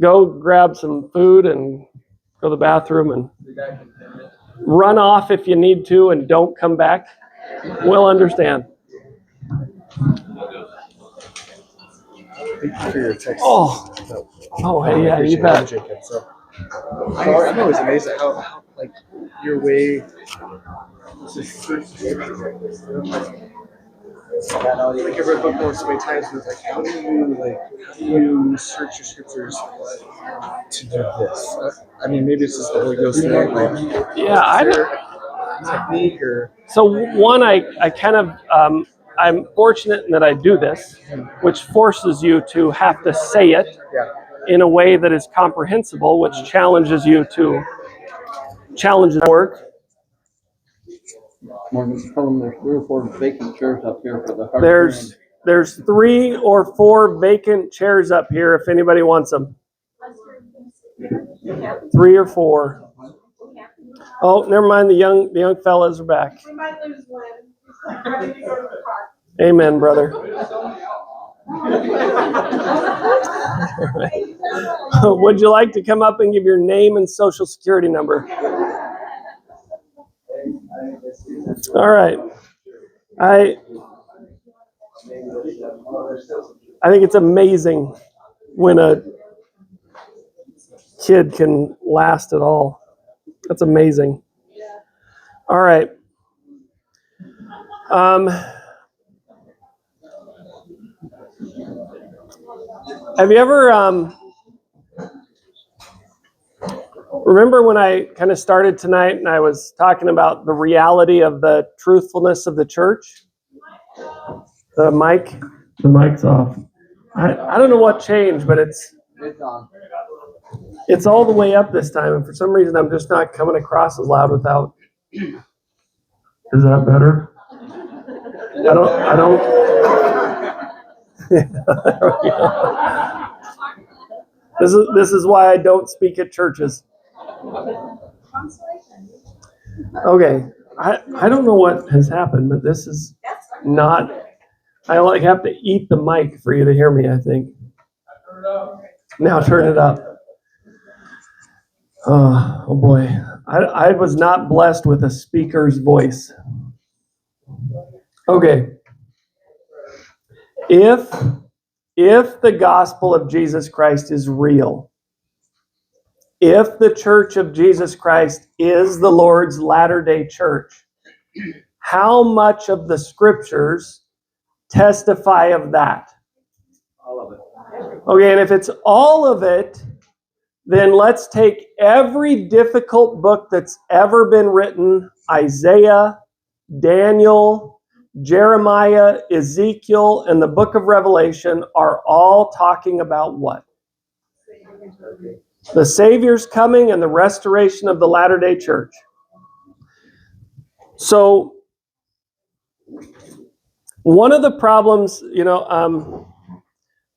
go grab some food and go to the bathroom and run off if you need to, and don't come back. We'll understand. Thank you for your text. Oh, hey, yeah, you bet. Jacob. So, I'm always amazed at how like your way. Like I've read book more so many times, but like, how do you search your scriptures to do this? I mean, maybe it's just the Holy Ghost thing. Like, Yeah, is there a technique or? So one, I kind of, I'm fortunate in that I do this, which forces you to have to say it in a way that is comprehensible, which challenges you to challenge the work. Morgan, tell them there's 3 or 4 vacant chairs up here for the There's 3 or 4 vacant chairs up here if anybody wants them. 3 or 4. Oh, never mind. The young fellas are back. We might lose one. He's ready to go to the park. Amen, brother. Would you like to come up and give your name and social security number? All right. I think it's amazing when a kid can last at all. That's amazing. All right. Have you ever remember when I kind of started tonight and I was talking about the reality of the truthfulness of the church? The mic's off. I don't know what changed, but it's It's on. It's all the way up this time, and for some reason I'm just not coming across as loud without. Is that better? I don't. There we go. This is why I don't speak at churches. Okay, I don't know what has happened, but this is not. I like have to eat the mic for you to hear me, I think. Now turn it up. Oh boy, I was not blessed with a speaker's voice. Okay, if the gospel of Jesus Christ is real, if the Church of Jesus Christ is the Lord's Latter-day Church, how much of the scriptures testify of that? All of it. Okay, and if it's all of it, then let's take every difficult book that's ever been written, Isaiah, Daniel, Jeremiah, Ezekiel, and the book of Revelation are all talking about what? The Savior's coming and the restoration of the Latter-day Church. So, one of the problems,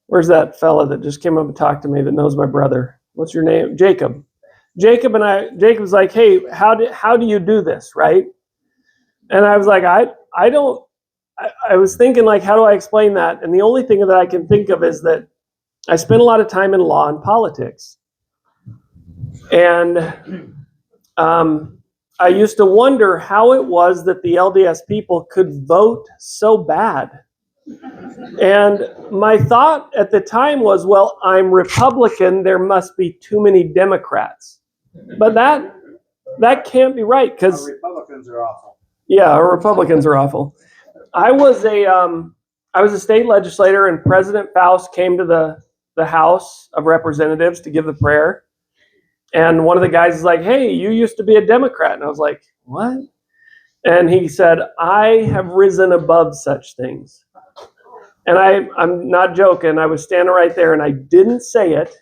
where's that fella that just came up and talked to me that knows my brother? What's your name? Jacob. Jacob's like, hey, how do you do this, right? And I was like, I was thinking, like, how do I explain that? And the only thing that I can think of is that I spent a lot of time in law and politics. And I used to wonder how it was that the LDS people could vote so bad. And my thought at the time was, well, I'm Republican, there must be too many Democrats. But that can't be right, because Republicans are awful. Yeah, our Republicans are awful. I was a state legislator, and President Faust came to the House of Representatives to give the prayer. And one of the guys is like, hey, you used to be a Democrat. And I was like, what? And he said, I have risen above such things. And I'm not joking. I was standing right there, and I didn't say it,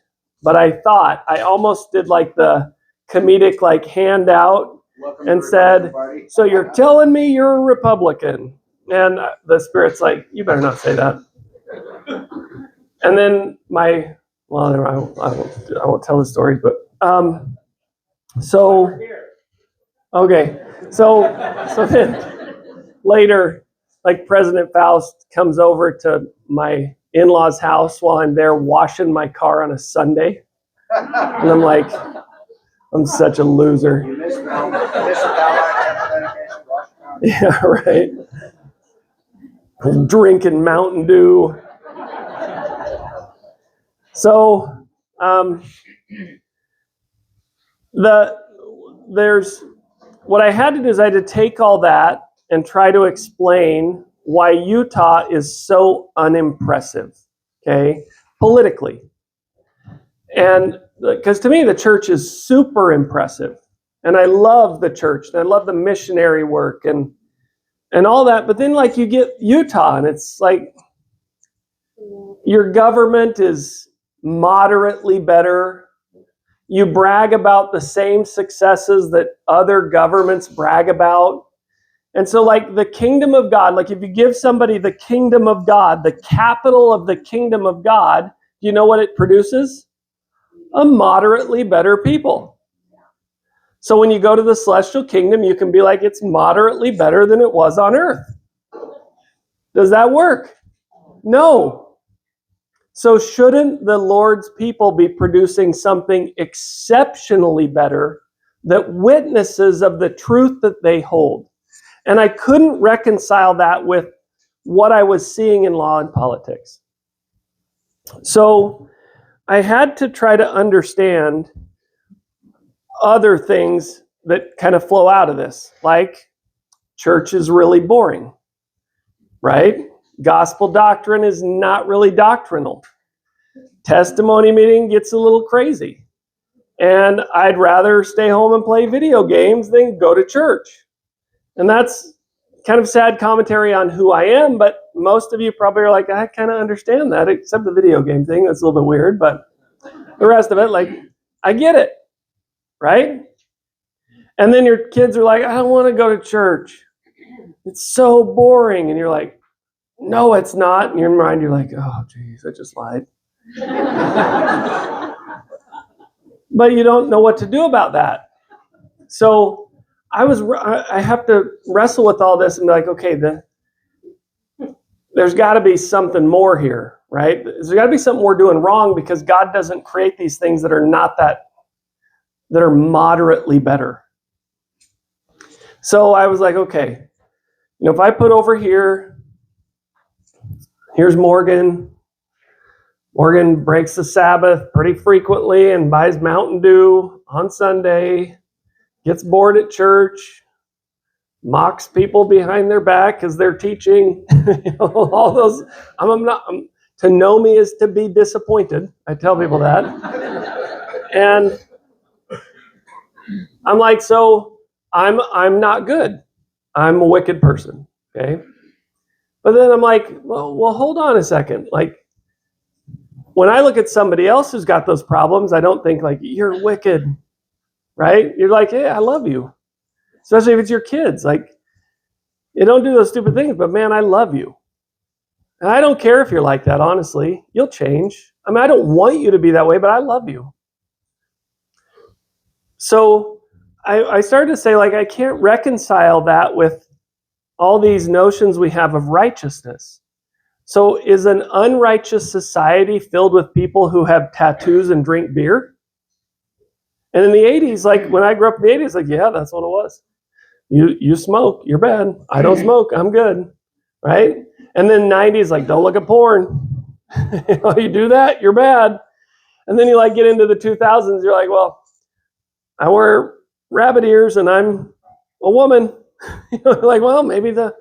but I thought, I almost did like the comedic like hand out and said, so you're telling me you're a Republican? And the Spirit's like, you better not say that. And then I won't tell the story, but so then later, like President Faust comes over to my in-laws' house while I'm there washing my car on a Sunday. And I'm like, I'm such a loser. You missed that. Yeah, right. Drinking Mountain Dew. So, what I had to do is I had to take all that and try to explain why Utah is so unimpressive, okay, politically. And because to me, the church is super impressive. And I love the church, and I love the missionary work and all that. But then, like, you get Utah, and it's like your government is moderately better. You brag about the same successes that other governments brag about. And so, like, the kingdom of God, like if you give somebody the kingdom of God, the capital of the kingdom of God, do you know what it produces? A moderately better people. So when you go to the celestial kingdom, you can be like, it's moderately better than it was on earth. Does that work? No. So shouldn't the Lord's people be producing something exceptionally better that witnesses of the truth that they hold? And I couldn't reconcile that with what I was seeing in law and politics. So I had to try to understand other things that kind of flow out of this, like church is really boring, right? Gospel doctrine is not really doctrinal. Testimony meeting gets a little crazy. And I'd rather stay home and play video games than go to church. And that's kind of sad commentary on who I am, but most of you probably are like, I kind of understand that, except the video game thing. That's a little bit weird, but the rest of it, like, I get it, right? And then your kids are like, I don't want to go to church. It's so boring. And you're like, no, it's not. In your mind, you're like, oh, geez, I just lied. But you don't know what to do about that. So I have to wrestle with all this and be like, okay, there's got to be something more here, right? There's got to be something we're doing wrong, because God doesn't create these things that are not that are moderately better. So I was like, okay, if I put over here, here's Morgan. Morgan breaks the Sabbath pretty frequently and buys Mountain Dew on Sunday, gets bored at church, mocks people behind their back because they're teaching. All those. To know me is to be disappointed. I tell people that. And I'm like, so I'm not good. I'm a wicked person. Okay. But then I'm like, well, hold on a second. Like, when I look at somebody else who's got those problems, I don't think like, you're wicked, right? You're like, hey, I love you. Especially if it's your kids. Like, you don't do those stupid things, but man, I love you. And I don't care if you're like that, honestly. You'll change. I mean, I don't want you to be that way, but I love you. So I started to say, like, I can't reconcile that with all these notions we have of righteousness. So is an unrighteous society filled with people who have tattoos and drink beer? And in the 80s, like when I grew up in the 80s, like, yeah, that's what it was. You smoke, you're bad. I don't smoke, I'm good, right? And then 90s, like, don't look at porn. You do that, you're bad. And then you like get into the 2000s, you're like, well, I wear rabbit ears and I'm a woman. Like, well, maybe the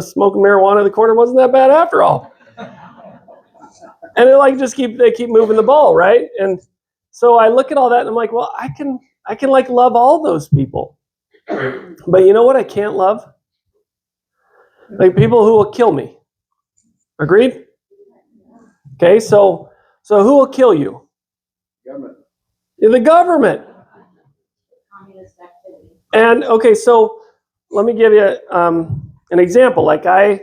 smoking marijuana in the corner wasn't that bad after all. And it like they keep moving the ball, right? And so I look at all that and I'm like, well, I can like love all those people. But you know what I can't love? Like people who will kill me. Agreed? Okay, so who will kill you? Government. The government. Communist activity. And okay, so let me give you an example. Like I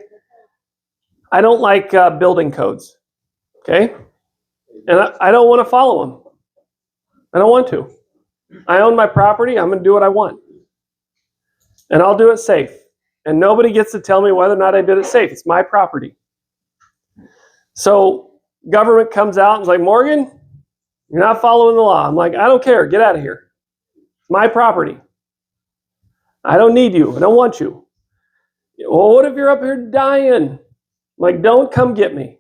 don't like building codes. Okay? And I don't want to follow them. I don't want to. I own my property. I'm going to do what I want. And I'll do it safe. And nobody gets to tell me whether or not I did it safe. It's my property. So government comes out and is like, Morgan, you're not following the law. I'm like, I don't care. Get out of here. It's my property. I don't need you. I don't want you. Well, what if you're up here dying? I'm like, don't come get me.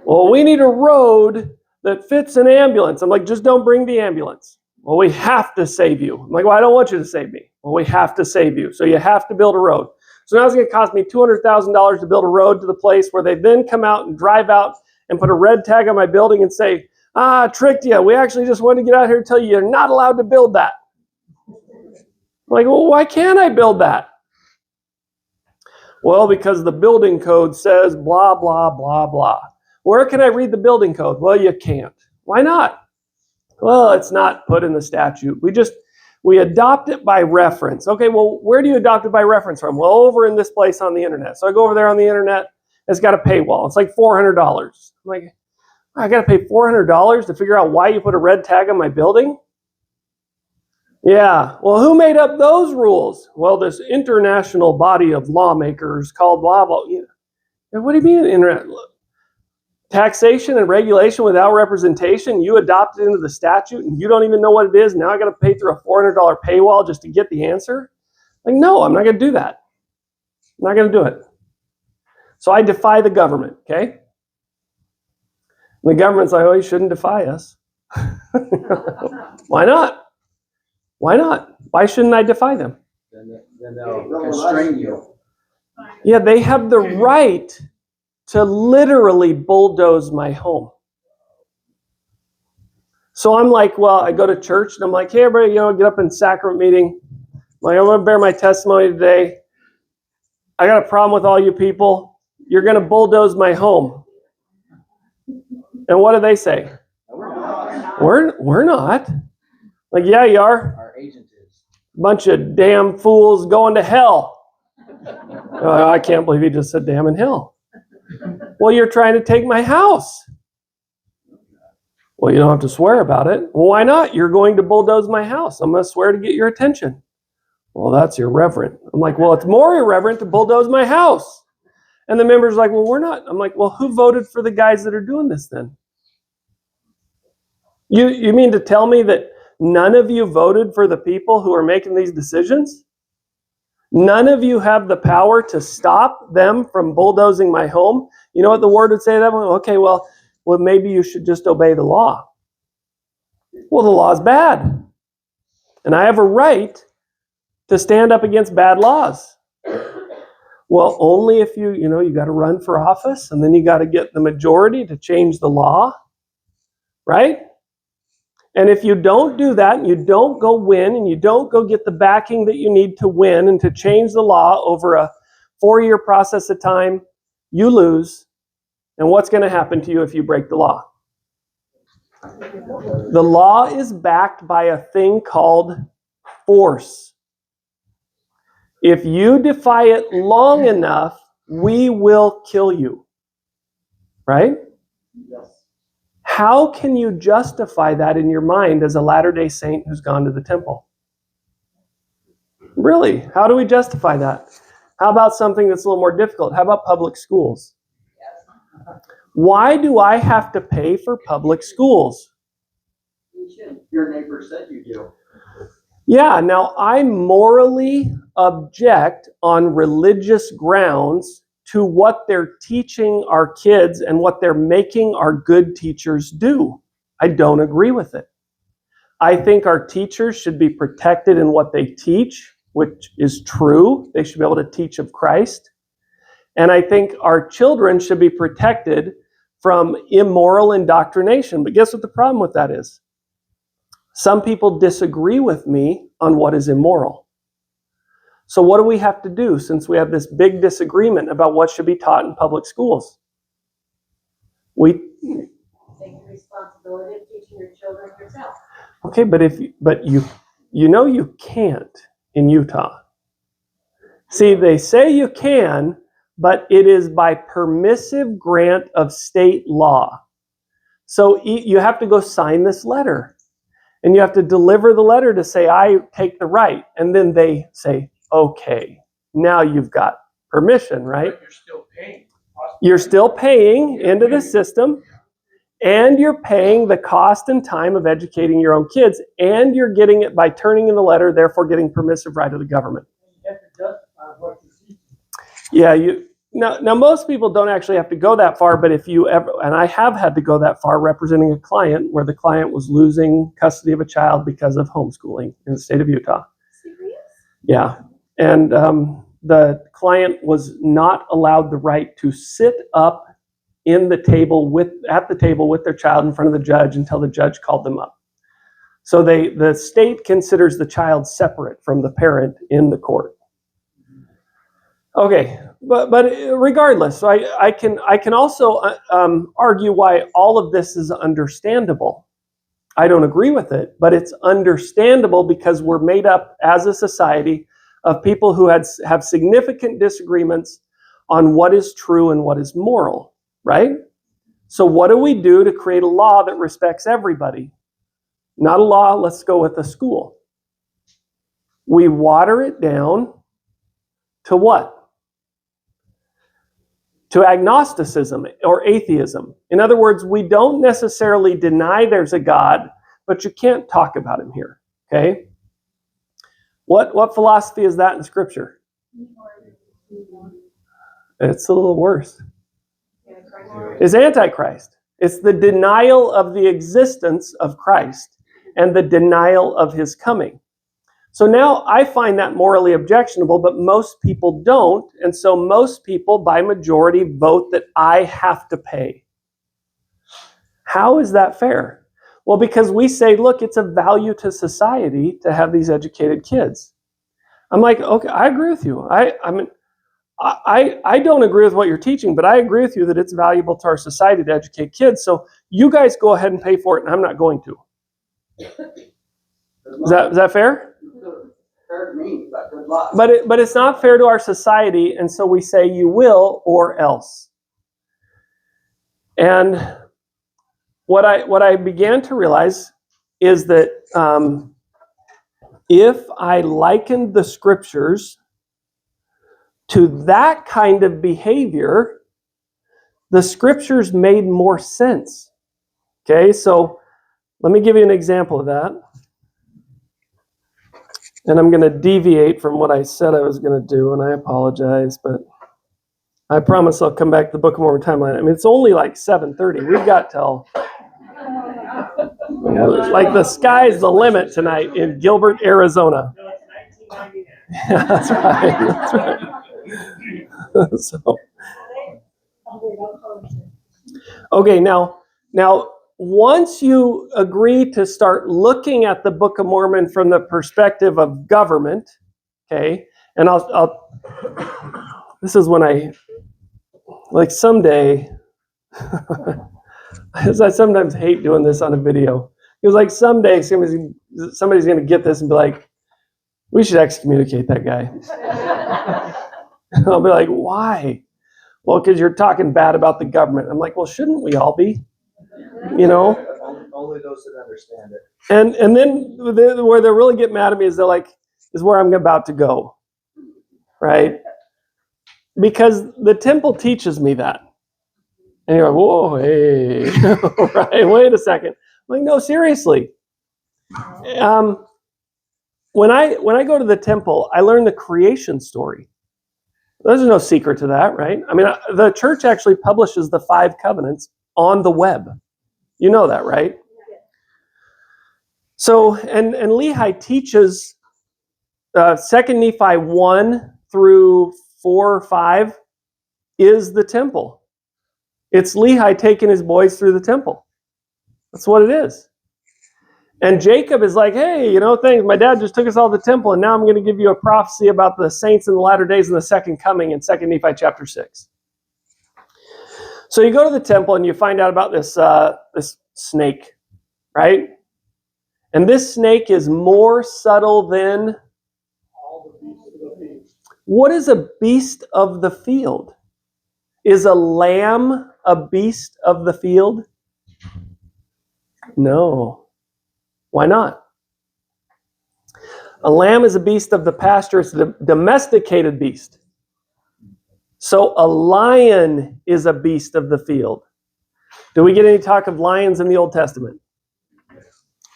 Well, we need a road that fits an ambulance. I'm like, just don't bring the ambulance. Well, we have to save you. I'm like, well, I don't want you to save me. Well, we have to save you. So you have to build a road. So now it's going to cost me $200,000 to build a road to the place where they then come out and drive out and put a red tag on my building and say, tricked you. We actually just wanted to get out here and tell you you're not allowed to build that. I'm like, well, why can't I build that? Well, because the building code says blah, blah, blah, blah. Where can I read the building code? Well, you can't. Why not? Well, it's not put in the statute. We adopt it by reference. Okay, well, where do you adopt it by reference from? Well, over in this place on the internet. So I go over there on the internet. It's got a paywall. It's like $400. I'm like, I got to pay $400 to figure out why you put a red tag on my building? Yeah. Well, who made up those rules? Well, this international body of lawmakers called blah, blah. What do you mean internet? Taxation and regulation without representation, you adopt it into the statute and you don't even know what it is. Now I got to pay through a $400 paywall just to get the answer? Like, no, I'm not going to do that. I'm not going to do it. So I defy the government, okay? And the government's like, oh, you shouldn't defy us. Why not? Why not? Why shouldn't I defy them? Then they'll constrain you. Yeah, they have the right to literally bulldoze my home. So I'm like, well, I go to church and I'm like, hey, everybody, get up in sacrament meeting. I'm like, I'm going to bear my testimony today. I got a problem with all you people. You're going to bulldoze my home. And what do they say? We're not. Like, yeah, you are. Our agent is. Bunch of damn fools going to hell. I can't believe he just said damn in hell. Well, you're trying to take my house. Well, you don't have to swear about it. Well, why not? You're going to bulldoze my house. I'm going to swear to get your attention. Well, that's irreverent. I'm like, well, it's more irreverent to bulldoze my house. And the member's like, well, we're not. I'm like, well, who voted for the guys that are doing this then? You mean to tell me that none of you voted for the people who are making these decisions? None of you have the power to stop them from bulldozing my home? You know what the word would say to that one? Okay, well, maybe you should just obey the law. Well, the law is bad. And I have a right to stand up against bad laws. Well, only if you got to run for office, and then you got to get the majority to change the law, right? And if you don't do that, and you don't go win, and you don't go get the backing that you need to win and to change the law over a 4-year process of time, you lose. And what's going to happen to you if you break the law? The law is backed by a thing called force. If you defy it long enough, we will kill you. Right? Yes. How can you justify that in your mind as a Latter-day Saint who's gone to the temple? Really? How do we justify that? How about something that's a little more difficult? How about public schools? Why do I have to pay for public schools? Your neighbor said you do. Yeah, now I morally object on religious grounds to what they're teaching our kids and what they're making our good teachers do. I don't agree with it. I think our teachers should be protected in what they teach, which is true. They should be able to teach of Christ. And I think our children should be protected from immoral indoctrination. But guess what the problem with that is? Some people disagree with me on what is immoral. So what do we have to do since we have this big disagreement about what should be taught in public schools? We Take the responsibility of teaching your children yourself. okay, but you can't in Utah. See, they say you can, but it is by permissive grant of state law. So you have to go sign this letter. And you have to deliver the letter to say, I take the right. And then they say, okay, now you've got permission, right? But you're still paying. You're still paying into the system, and you're paying the cost and time of educating your own kids, and you're getting it by turning in the letter, therefore getting permissive right of the government. You have to justify what you see. Yeah, now most people don't actually have to go that far, but if you ever, and I have had to go that far representing a client where the client was losing custody of a child because of homeschooling in the state of Utah. Serious? Yeah, and the client was not allowed the right to sit up at the table with their child in front of the judge until the judge called them up. So the state considers the child separate from the parent in the court. Okay, but regardless, so I can also argue why all of this is understandable. I don't agree with it, but it's understandable because we're made up as a society of people who have significant disagreements on what is true and what is moral, right? So what do we do to create a law that respects everybody? Not a law, let's go with a school. We water it down to what? To agnosticism or atheism. In other words, we don't necessarily deny there's a God, but you can't talk about him here, okay? What philosophy is that in Scripture? It's a little worse. It's Antichrist. It's the denial of the existence of Christ and the denial of his coming. So now I find that morally objectionable, but most people don't. And so most people, by majority, vote that I have to pay. How is that fair? Well, because we say, look, it's a value to society to have these educated kids. I'm like, okay, I agree with you. I don't agree with what you're teaching, but I agree with you that it's valuable to our society to educate kids. So you guys go ahead and pay for it, and I'm not going to. Is that fair? Fair to me, but good luck. But it's not fair to our society, and so we say you will or else. And what I began to realize is that if I likened the scriptures to that kind of behavior, the scriptures made more sense. Okay, so let me give you an example of that. And I'm going to deviate from what I said I was going to do, and I apologize, but I promise I'll come back to the Book of Mormon timeline. I mean, it's only like 7:30. We've got till like the sky's the limit tonight in Gilbert, Arizona. Yeah, that's right. That's right. So, okay, now, once you agree to start looking at the Book of Mormon from the perspective of government, okay, and I'll this is when I, like someday, I sometimes hate doing this on a video. Because like someday somebody's going to get this and be like, we should excommunicate that guy. And I'll be like, why? Well, because you're talking bad about the government. I'm like, well, shouldn't we all be? You know? Only those that understand it. And then where they really get mad at me is is where I'm about to go. Right? Because the temple teaches me that. And you're like, whoa, hey. Right, wait a second. I'm like, no, seriously. When I go to the temple, I learn the creation story. There's no secret to that, right? I mean, the church actually publishes the 5 covenants on the web. You know that, right? So, and Lehi teaches 2 Nephi 1 through 4 or 5 is the temple. It's Lehi taking his boys through the temple. That's what it is. And Jacob is like, hey, thanks. My dad just took us all to the temple, and now I'm going to give you a prophecy about the saints in the latter days and the second coming in 2 Nephi chapter 6. So you go to the temple and you find out about this snake, right? And this snake is more subtle than... What is a beast of the field? Is a lamb a beast of the field? No. Why not? A lamb is a beast of the pasture. It's a domesticated beast. So a lion is a beast of the field. Do we get any talk of lions in the Old Testament?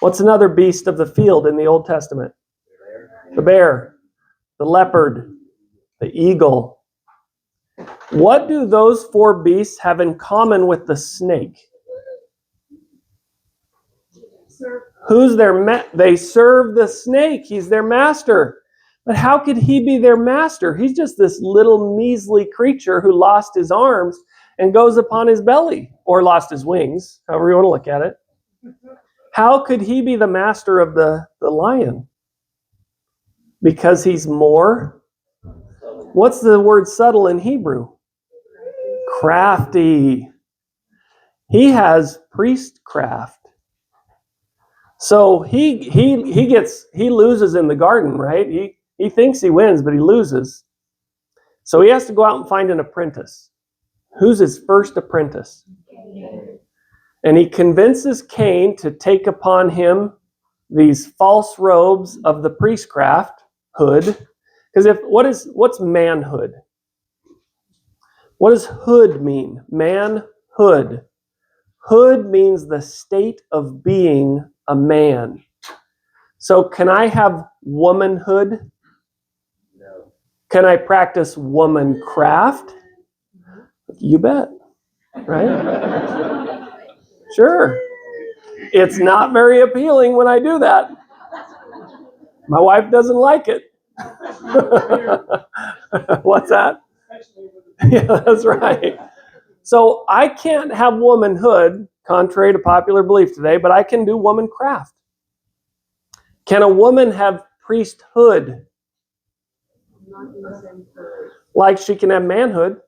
What's another beast of the field in the Old Testament? The bear, the leopard, the eagle. What do those 4 beasts have in common with the snake? Who's they serve the snake. He's their master. But how could he be their master? He's just this little measly creature who lost his arms and goes upon his belly, or lost his wings, however you want to look at it. How could he be the master of the lion? Because he's more... What's the word subtle in Hebrew? Crafty. He has priestcraft. So he loses in the garden, right? He thinks he wins, but he loses. So he has to go out and find an apprentice. Who's his first apprentice? And he convinces Cain to take upon him these false robes of the priestcraft, hood. Because what's manhood? What does hood mean? Manhood. Hood means the state of being a man. So can I have womanhood? No. Can I practice womancraft? You bet. Right? Sure. It's not very appealing when I do that. My wife doesn't like it. What's that? Yeah, that's right. So I can't have womanhood, contrary to popular belief today, but I can do womancraft. Can a woman have priesthood? Like she can have manhood.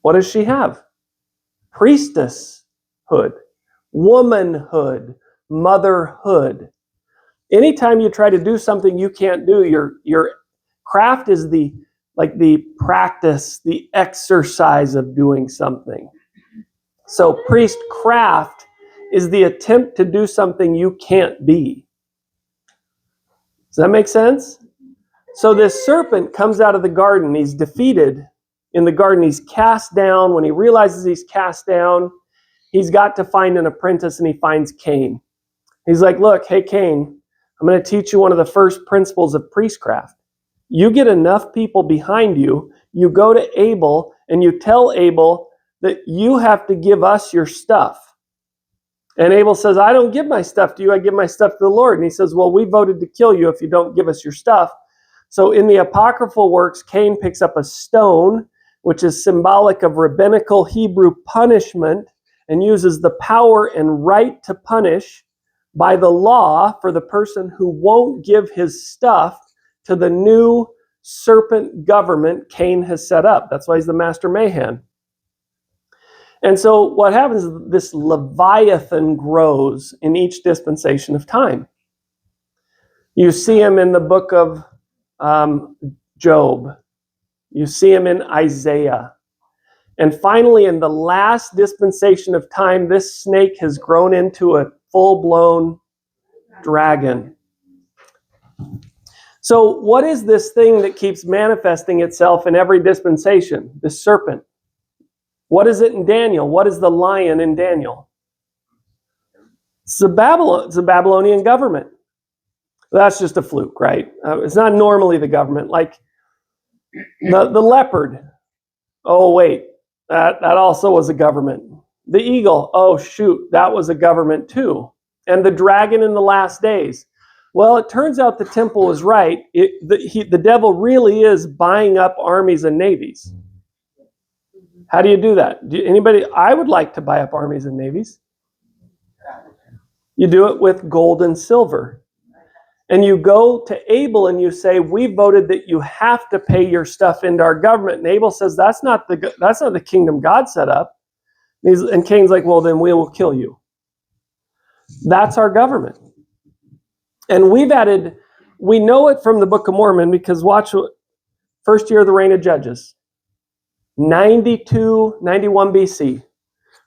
What does she have? Priestesshood. womanhood, motherhood. Anytime you try to do something you can't do, your craft is the practice, the exercise of doing something. So priestcraft is the attempt to do something you can't be. Does that make sense? So this serpent comes out of the garden. He's defeated in the garden. He's cast down. When he realizes he's cast down, he's got to find an apprentice, and he finds Cain. He's like, look, hey, Cain, I'm going to teach you one of the first principles of priestcraft. You get enough people behind you, you go to Abel, and you tell Abel that you have to give us your stuff. And Abel says, I don't give my stuff to you, I give my stuff to the Lord. And he says, well, we voted to kill you if you don't give us your stuff. So in the apocryphal works, Cain picks up a stone, which is symbolic of rabbinical Hebrew punishment, and uses the power and right to punish by the law for the person who won't give his stuff to the new serpent government Cain has set up. That's why he's the master Mahan. And so what happens is this Leviathan grows in each dispensation of time. You see him in the book of Job. You see him in Isaiah. And finally, in the last dispensation of time, this snake has grown into a full-blown dragon. So what is this thing that keeps manifesting itself in every dispensation? This serpent. What is it in Daniel? What is the lion in Daniel? It's the Babylonian government. That's just a fluke, right? It's not normally the government. Like the leopard. Oh, wait. That also was a government. The eagle. Oh, shoot. That was a government too. And the dragon in the last days. Well, it turns out the temple was right. The devil really is buying up armies and navies. How do you do that? Anybody? I would like to buy up armies and navies. You do it with gold and silver. And you go to Abel and you say, we voted that you have to pay your stuff into our government. And Abel says, that's not the kingdom God set up. And Cain's like, well, then we will kill you. That's our government. And we know it from the Book of Mormon, because watch first year of the reign of Judges. 92, 91 BC.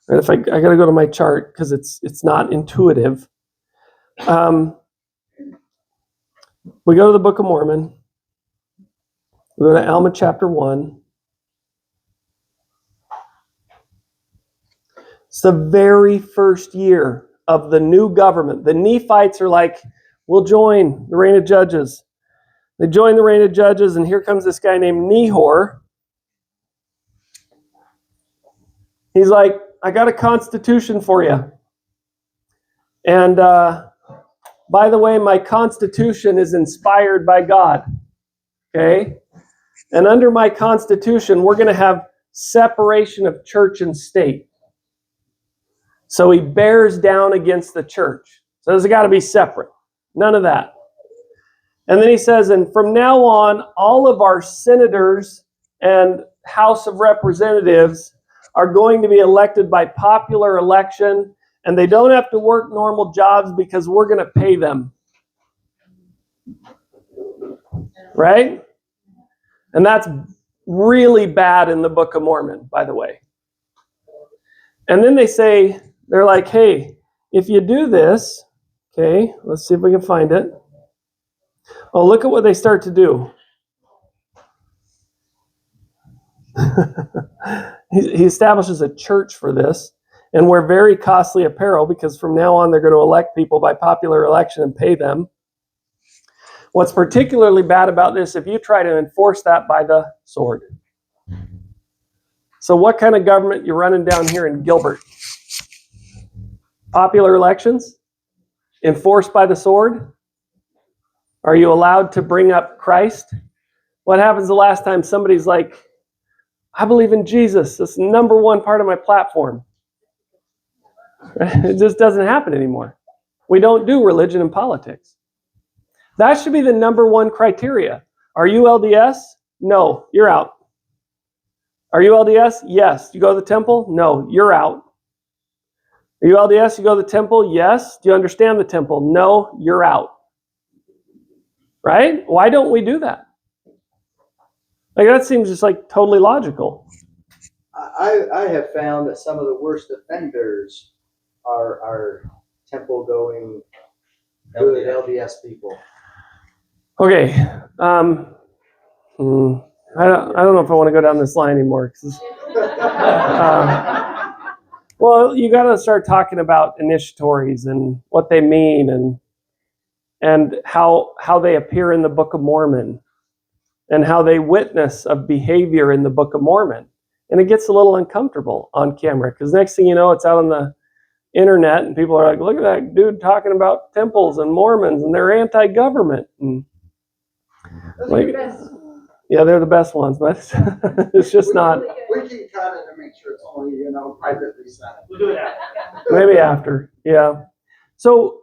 And if I got to go to my chart because it's not intuitive. We go to the Book of Mormon. We go to Alma chapter 1. It's the very first year of the new government. The Nephites are like, we'll join the reign of Judges. They join the reign of Judges, and here comes this guy named Nehor. He's like, I got a constitution for you. And by the way, my constitution is inspired by God. Okay? And under my constitution, we're going to have separation of church and state. So he bears down against the church. So there's got to be separate. None of that. And then he says, and from now on, all of our senators and House of Representatives are going to be elected by popular election, and they don't have to work normal jobs because we're going to pay them. Right? And that's really bad in the Book of Mormon, by the way. And then they're like, hey, if you do this, okay, let's see if we can find it. Oh, look at what they start to do. He establishes a church for this and wear very costly apparel, because from now on they're going to elect people by popular election and pay them. What's particularly bad about this, if you try to enforce that by the sword. So what kind of government you running down here in Gilbert? Popular elections? Enforced by the sword? Are you allowed to bring up Christ? What happens the last time somebody's like, I believe in Jesus. That's the number one part of my platform. It just doesn't happen anymore. We don't do religion and politics. That should be the number one criteria. Are you LDS? No, you're out. Are you LDS? Yes. You go to the temple? No, you're out. Are you LDS? You go to the temple? Yes. Do you understand the temple? No, you're out. Right? Why don't we do that? Like, that seems just like totally logical. I have found that some of the worst offenders are temple going good LDS people. Okay. I don't know if I want to go down this line anymore. Well, you got to start talking about initiatories and what they mean, and how they appear in the Book of Mormon, and how they witness of behavior in the Book of Mormon. And it gets a little uncomfortable on camera, because next thing you know, it's out on the internet, and people are like, look at that dude talking about temples and Mormons, and they're anti-government. And like, yeah, they're the best ones, but it's just not. We can cut it and make sure it's only, privately sent. We'll do it after. Maybe after, yeah. So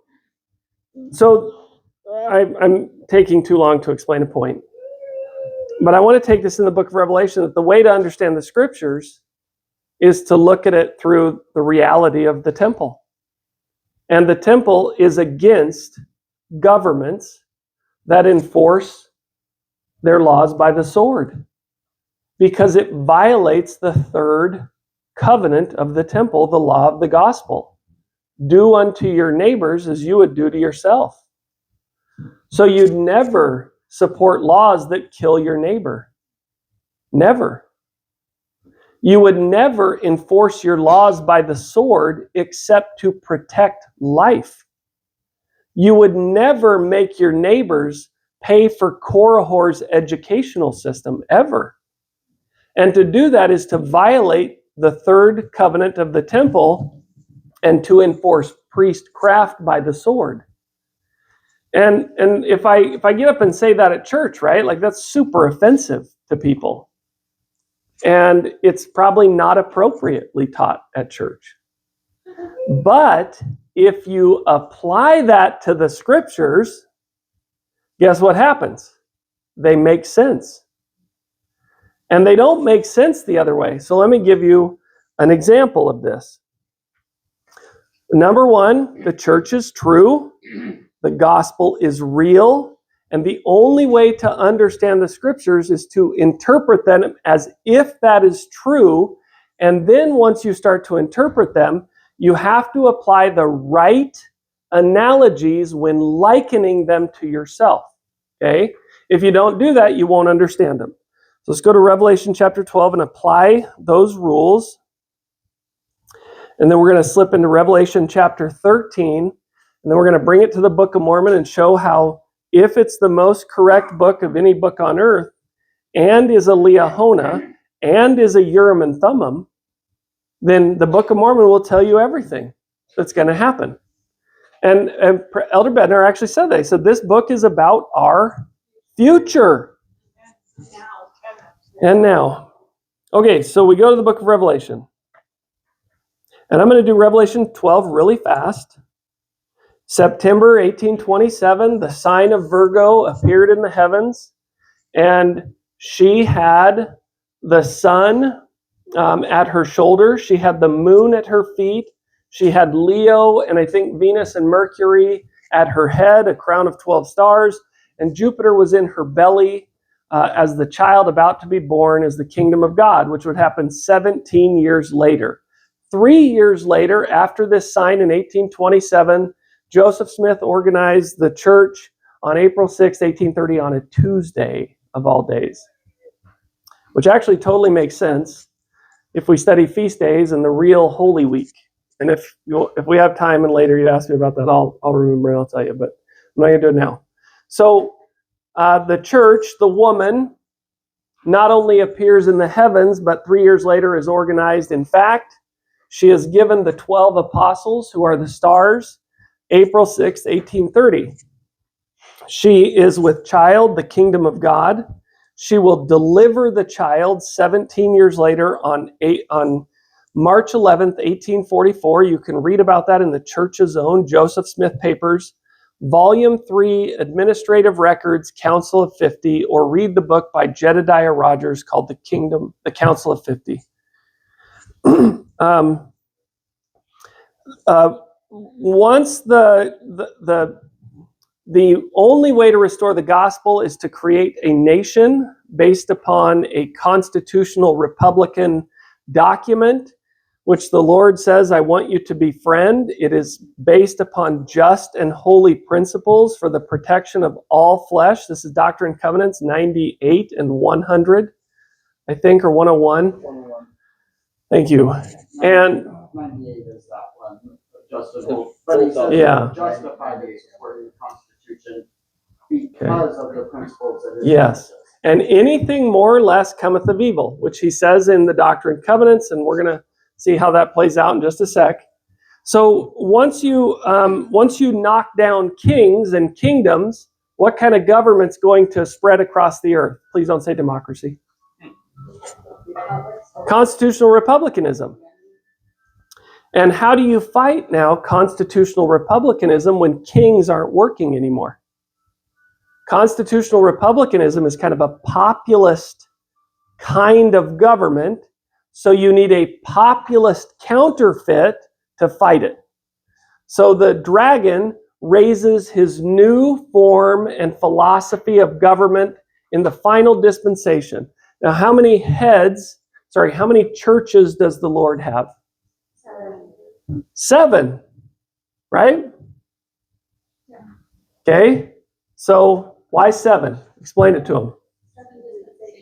I'm taking too long to explain a point. But I want to take this in the book of Revelation, that the way to understand the scriptures is to look at it through the reality of the temple. And the temple is against governments that enforce their laws by the sword, because it violates the third covenant of the temple, the law of the gospel. Do unto your neighbors as you would do to yourself. So you'd never support laws that kill your neighbor. Never. You would never enforce your laws by the sword except to protect life. You would never make your neighbors pay for Korihor's educational system, ever. And to do that is to violate the third covenant of the temple and to enforce priestcraft by the sword. And if I get up and say that at church, right, like, that's super offensive to people. And it's probably not appropriately taught at church. But if you apply that to the scriptures, guess what happens? They make sense. And they don't make sense the other way. So let me give you an example of this. Number one, the church is true. The gospel is real. And the only way to understand the scriptures is to interpret them as if that is true. And then once you start to interpret them, you have to apply the right analogies when likening them to yourself. Okay? If you don't do that, you won't understand them. So let's go to Revelation chapter 12 and apply those rules. And then we're going to slip into Revelation chapter 13. And then we're going to bring it to the Book of Mormon and show how, if it's the most correct book of any book on earth, and is a Liahona, and is a Urim and Thummim, then the Book of Mormon will tell you everything that's going to happen. And Elder Bednar actually said that. He said, this book is about our future. And now. Okay, so we go to the book of Revelation. And I'm going to do Revelation 12 really fast. September 1827, the sign of Virgo appeared in the heavens, and she had the sun at her shoulder. She had the moon at her feet. She had Leo, and I think Venus and Mercury at her head, a crown of 12 stars, and Jupiter was in her belly as the child about to be born as the kingdom of God, which would happen 17 years later. 3 years later, after this sign in 1827, Joseph Smith organized the church on April 6, 1830, on a Tuesday of all days, which actually totally makes sense if we study feast days and the real Holy Week. And if we have time and later you ask me about that, I'll remember and I'll tell you, but I'm not going to do it now. So the church, the woman, not only appears in the heavens, but 3 years later is organized. In fact, she is given the 12 apostles, who are the stars, April 6, 1830. She is with child, the kingdom of God. She will deliver the child 17 years later on March 11th, 1844. You can read about that in the church's own Joseph Smith Papers, Volume 3, Administrative Records, Council of 50, or read the book by Jedediah Rogers called The Council of 50. once the only way to restore the gospel is to create a nation based upon a constitutional republican document, which the Lord says, I want you to befriend. It is based upon just and holy principles for the protection of all flesh. This is Doctrine and Covenants 98 and 100, I think, or 101. 101. Thank you. And 98 is that one. But he says Yeah. justified is according to the Constitution Because of the principles that it Yes. teaches. And anything more or less cometh of evil, which he says in the Doctrine and Covenants, and we're going to see how that plays out in just a sec. So once you knock down kings and kingdoms, what kind of government's going to spread across the earth? Please don't say democracy. Constitutional republicanism. And how do you fight now constitutional republicanism when kings aren't working anymore? Constitutional republicanism is kind of a populist kind of government, so you need a populist counterfeit to fight it. So the dragon raises his new form and philosophy of government in the final dispensation. Now, how many churches does the Lord have? 7, right? Okay, so why 7? Explain it to him.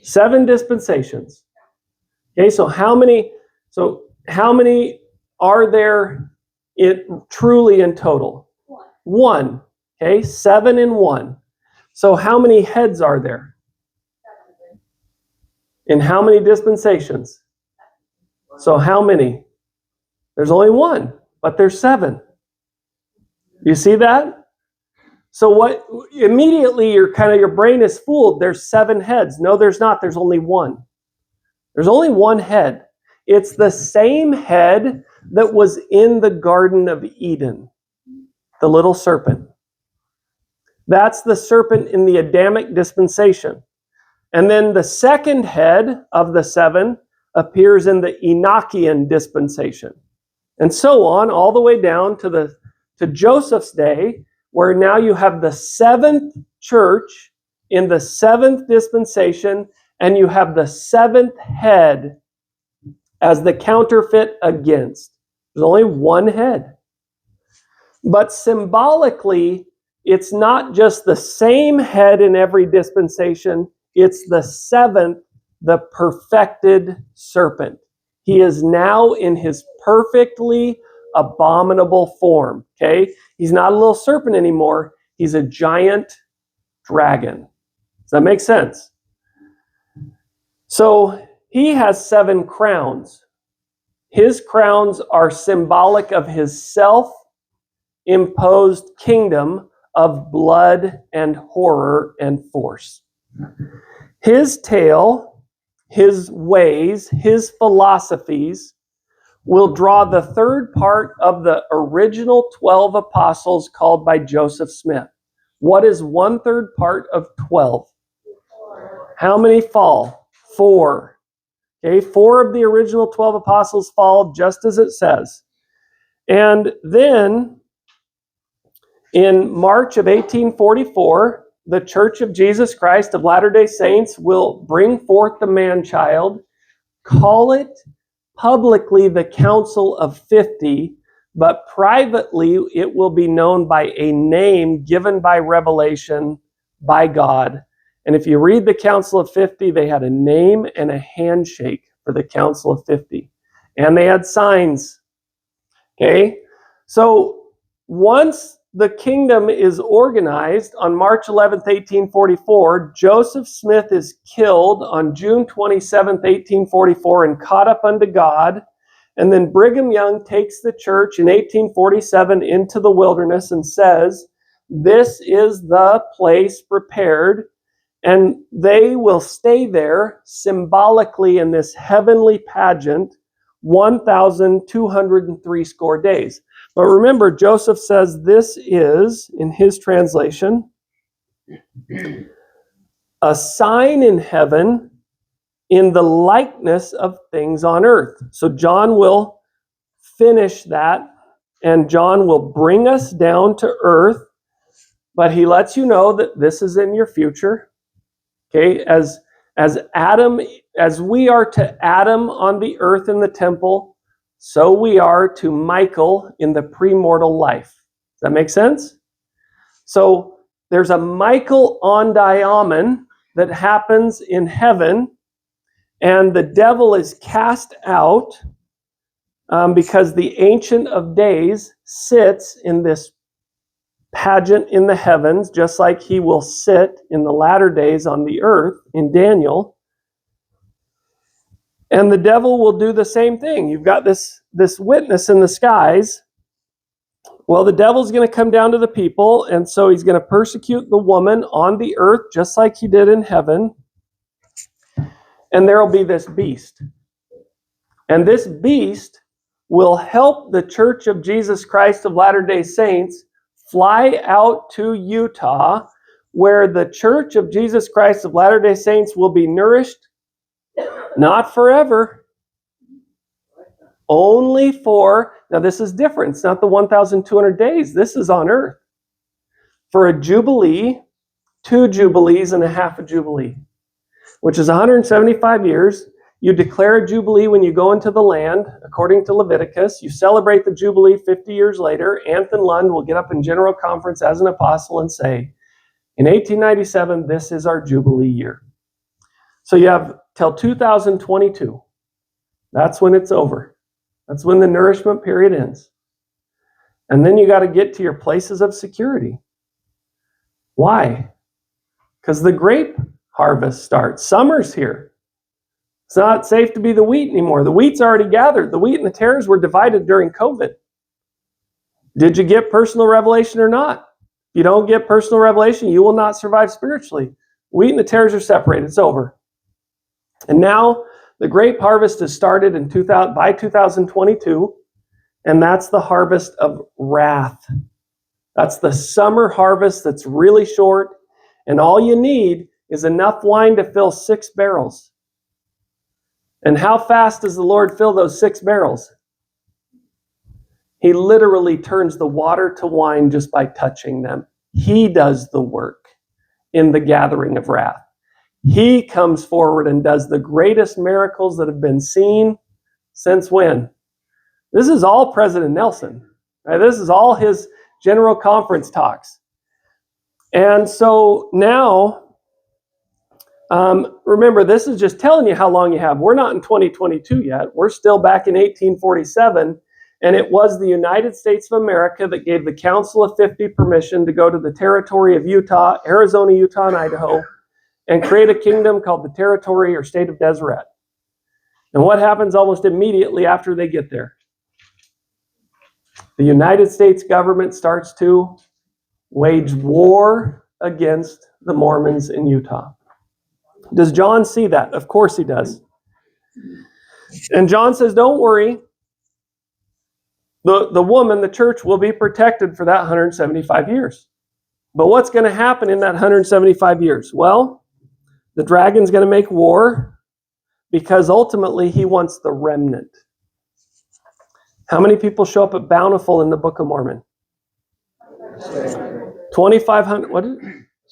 7 dispensations. Okay, so how many are there truly in total? 1. Okay, 7 and 1. So how many heads are there? In how many dispensations? So how many? There's only 1, but there's 7. You see that? So what immediately your brain is fooled. There's 7 heads. No, there's not. There's only 1. There's only 1 head. It's the same head that was in the Garden of Eden, the little serpent. That's the serpent in the Adamic dispensation. And then the second head of the 7 appears in the Enochian dispensation. And so on, all the way down to Joseph's day, where now you have the 7th church in the 7th dispensation, and you have the 7th head as the counterfeit against. There's only 1 head. But symbolically, it's not just the same head in every dispensation, it's the 7th, the perfected serpent. He is now in his perfectly abominable form, okay? He's not a little serpent anymore. He's a giant dragon. Does that make sense? So he has 7 crowns. His crowns are symbolic of his self-imposed kingdom of blood and horror and force. His tale, his ways, his philosophies will draw the third part of the original 12 apostles called by Joseph Smith. What is 1/3 part of 12? How many fall? 4. Okay, 4 of the original 12 apostles fall just as it says. And then in March of 1844, the Church of Jesus Christ of Latter-day Saints will bring forth the man-child, call it publicly the Council of 50, but privately it will be known by a name given by revelation by God. And if you read the Council of 50, they had a name and a handshake for the Council of 50. And they had signs. Okay? So once the kingdom is organized on March 11th, 1844, Joseph Smith is killed on June 27th, 1844, and caught up unto God. And then Brigham Young takes the church in 1847 into the wilderness and says, this is the place prepared. And they will stay there symbolically in this heavenly pageant 1,203 score days. But remember, Joseph says this is, in his translation, a sign in heaven in the likeness of things on earth. So John will finish that and John will bring us down to earth, but he lets you know that this is in your future. Okay, as Adam, as we are to Adam on the earth in the temple, so we are to Michael in the premortal life. Does that make sense? So there's a Michael on Diamond that happens in heaven, and the devil is cast out because the Ancient of Days sits in this pageant in the heavens, just like he will sit in the latter days on the earth in Daniel. And the devil will do the same thing. You've got this witness in the skies. Well, the devil's going to come down to the people, and so he's going to persecute the woman on the earth just like he did in heaven. And there will be this beast. And this beast will help the Church of Jesus Christ of Latter-day Saints fly out to Utah, where the Church of Jesus Christ of Latter-day Saints will be nourished, not forever, only for, now this is different, it's not the 1,200 days, this is on earth, for a jubilee, 2 jubilees and a half a jubilee, which is 175 years. You declare a jubilee when you go into the land, according to Leviticus. You celebrate the jubilee 50 years later. Anthony Lund will get up in general conference as an apostle and say, in 1897, this is our jubilee year. So you have till 2022. That's when it's over. That's when the nourishment period ends. And then you got to get to your places of security. Why? Because the grape harvest starts. Summer's here. It's not safe to be the wheat anymore. The wheat's already gathered. The wheat and the tares were divided during COVID. Did you get personal revelation or not? If you don't get personal revelation, you will not survive spiritually. Wheat and the tares are separated. It's over. And now the grape harvest has started by 2022, and that's the harvest of wrath. That's the summer harvest that's really short, and all you need is enough wine to fill 6 barrels. And how fast does the Lord fill those 6 barrels? He literally turns the water to wine just by touching them. He does the work in the gathering of wrath. He comes forward and does the greatest miracles that have been seen since when? This is all President Nelson. Right? This is all his general conference talks. And so now, remember, this is just telling you how long you have. We're not in 2022 yet. We're still back in 1847. And it was the United States of America that gave the Council of 50 permission to go to the territory of Utah, Arizona, Utah, and Idaho, and create a kingdom called the territory or state of Deseret. And what happens almost immediately after they get there? The United States government starts to wage war against the Mormons in Utah. Does John see that? Of course he does. And John says, don't worry. The woman, the church, will be protected for that 175 years. But what's going to happen in that 175 years? Well, the dragon's going to make war because ultimately he wants the remnant. How many people show up at Bountiful in the Book of Mormon? 2,500. What is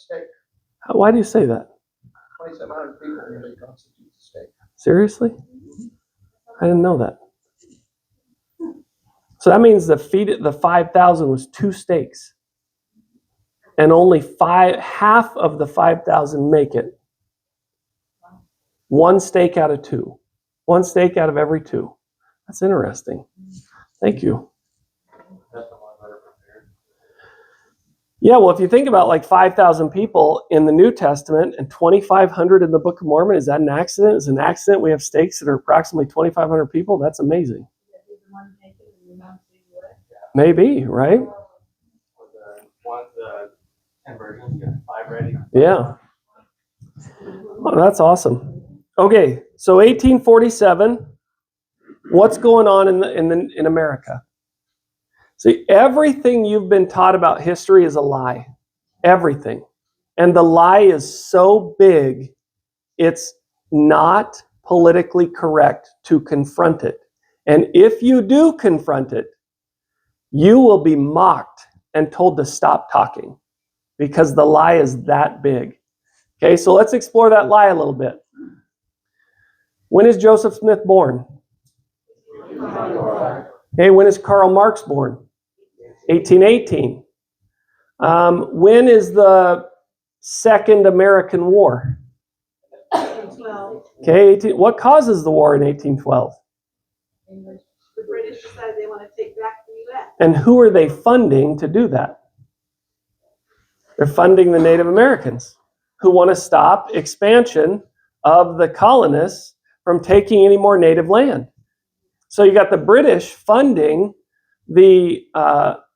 it? Why do you say that? 2,700 people really constitute the state. Seriously? I didn't know that. So that means the 5,000 was 2 stakes. And only half of the 5,000 make it. 1 stake out of 2. 1 stake out of every 2. That's interesting. Thank you. Yeah, well, if you think about like 5,000 people in the New Testament and 2,500 in the Book of Mormon, is that an accident? Is it an accident we have stakes that are approximately 2,500 people? That's amazing. Maybe, right? The conversions get 5 ready. Yeah. Oh, that's awesome. Okay, so 1847. What's going on in America? See, everything you've been taught about history is a lie. Everything. And the lie is so big, it's not politically correct to confront it. And if you do confront it, you will be mocked and told to stop talking because the lie is that big. Okay, so let's explore that lie a little bit. When is Joseph Smith born? Okay, when is Karl Marx born? 1818. When is the Second American War? 12. Okay, what causes the war in 1812? The British decided they want to take back the U.S. And who are they funding to do that? They're funding the Native Americans who want to stop expansion of the colonists from taking any more native land. So you got the British funding the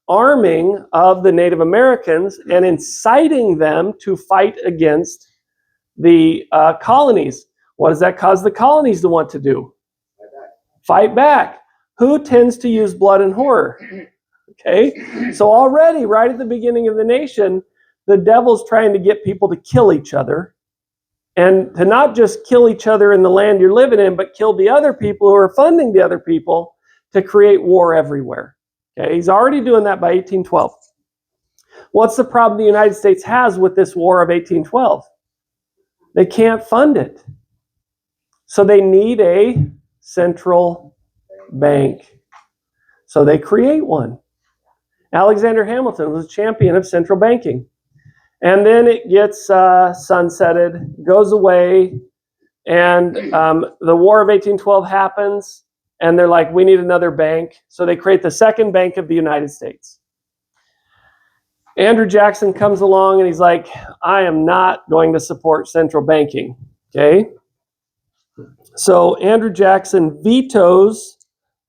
arming of the Native Americans and inciting them to fight against the colonies. What does that cause the colonies to want to do? Fight back. Who tends to use blood and horror? Okay, so already right at the beginning of the nation, the devil's trying to get people to kill each other, and to not just kill each other in the land you're living in, but kill the other people who are funding the other people to create war everywhere. Okay, he's already doing that by 1812. What's the problem the United States has with this war of 1812? They can't fund it. So they need a central bank. So they create one. Alexander Hamilton was a champion of central banking. And then it gets sunsetted, goes away, and the War of 1812 happens, and they're like, we need another bank. So they create the Second Bank of the United States. Andrew Jackson comes along and he's like, I am not going to support central banking. Okay? So Andrew Jackson vetoes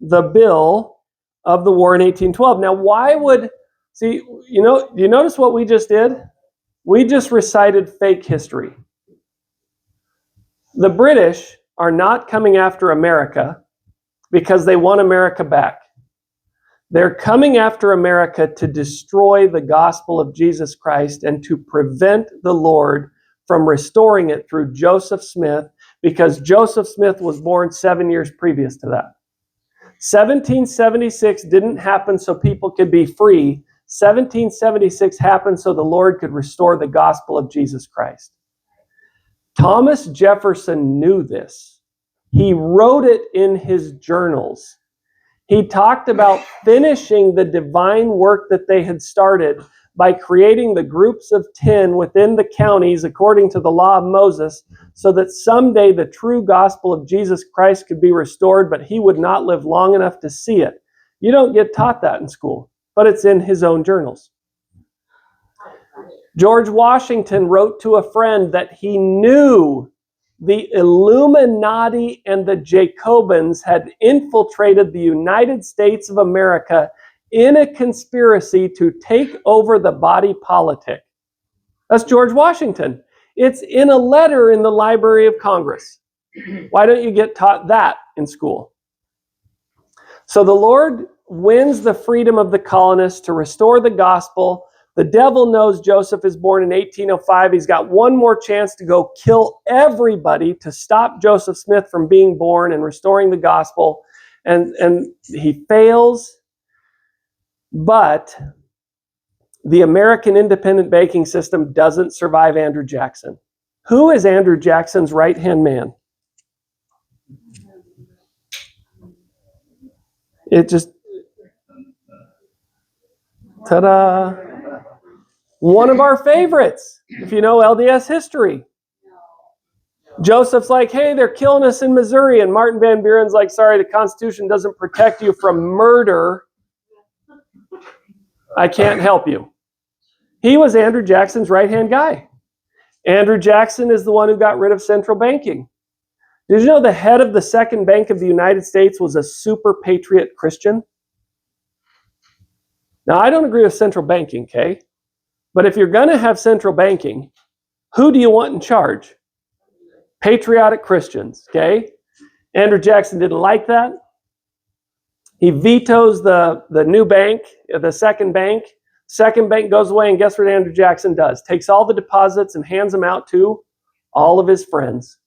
the bill of the war in 1812. Now, why would, do you notice what we just did? We just recited fake history. The British are not coming after America because they want America back. They're coming after America to destroy the gospel of Jesus Christ and to prevent the Lord from restoring it through Joseph Smith, because Joseph Smith was born 7 years previous to that. 1776 didn't happen so people could be free. 1776 happened so the Lord could restore the gospel of Jesus Christ. Thomas Jefferson knew this. He wrote it in his journals. He talked about finishing the divine work that they had started by creating the groups of 10 within the counties according to the law of Moses, so that someday the true gospel of Jesus Christ could be restored, but he would not live long enough to see it. You don't get taught that in school, but it's in his own journals. George Washington wrote to a friend that he knew the Illuminati and the Jacobins had infiltrated the United States of America in a conspiracy to take over the body politic. That's George Washington. It's in a letter in the Library of Congress. Why don't you get taught that in school? So the Lord wins the freedom of the colonists to restore the gospel. The devil knows Joseph is born in 1805. He's got one more chance to go kill everybody to stop Joseph Smith from being born and restoring the gospel. And he fails. But the American independent banking system doesn't survive Andrew Jackson. Who is Andrew Jackson's right-hand man? It just, ta-da. One of our favorites, if you know LDS history. Joseph's like, hey, they're killing us in Missouri. And Martin Van Buren's like, sorry, the Constitution doesn't protect you from murder. I can't help you. He was Andrew Jackson's right-hand guy. Andrew Jackson is the one who got rid of central banking. Did you know the head of the Second Bank of the United States was a super patriot Christian? Now, I don't agree with central banking, okay? But if you're going to have central banking, who do you want in charge? Patriotic Christians, okay? Andrew Jackson didn't like that. He vetoes the new bank, the second bank. Second bank goes away, and guess what Andrew Jackson does? Takes all the deposits and hands them out to all of his friends.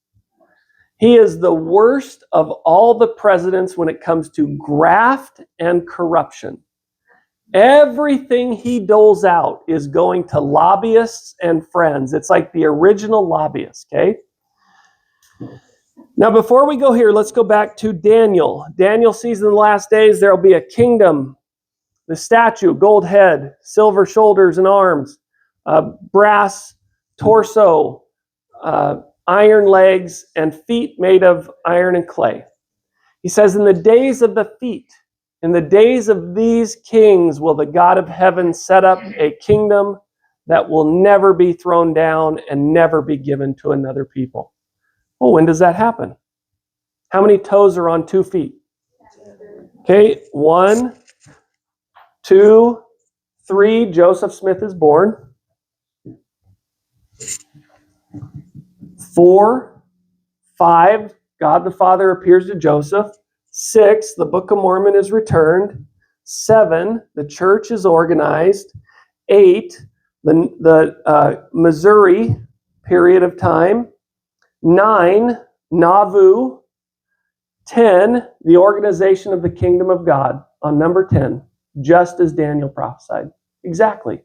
He is the worst of all the presidents when it comes to graft and corruption. Everything he doles out is going to lobbyists and friends. It's like the original lobbyists, okay? Now, before we go here, let's go back to Daniel. Daniel sees in the last days there will be a kingdom, the statue, gold head, silver shoulders and arms, brass torso, iron legs, and feet made of iron and clay. He says, in the days of the feet, in the days of these kings will the God of heaven set up a kingdom that will never be thrown down and never be given to another people. Well, when does that happen? How many toes are on 2 feet? Okay, 1, 2, 3, Joseph Smith is born. 4, 5, God the Father appears to Joseph. 6, the Book of Mormon is returned. 7, the church is organized. 8, the Missouri period of time. 9, Nauvoo. 10, the organization of the kingdom of God on number 10, just as Daniel prophesied. Exactly.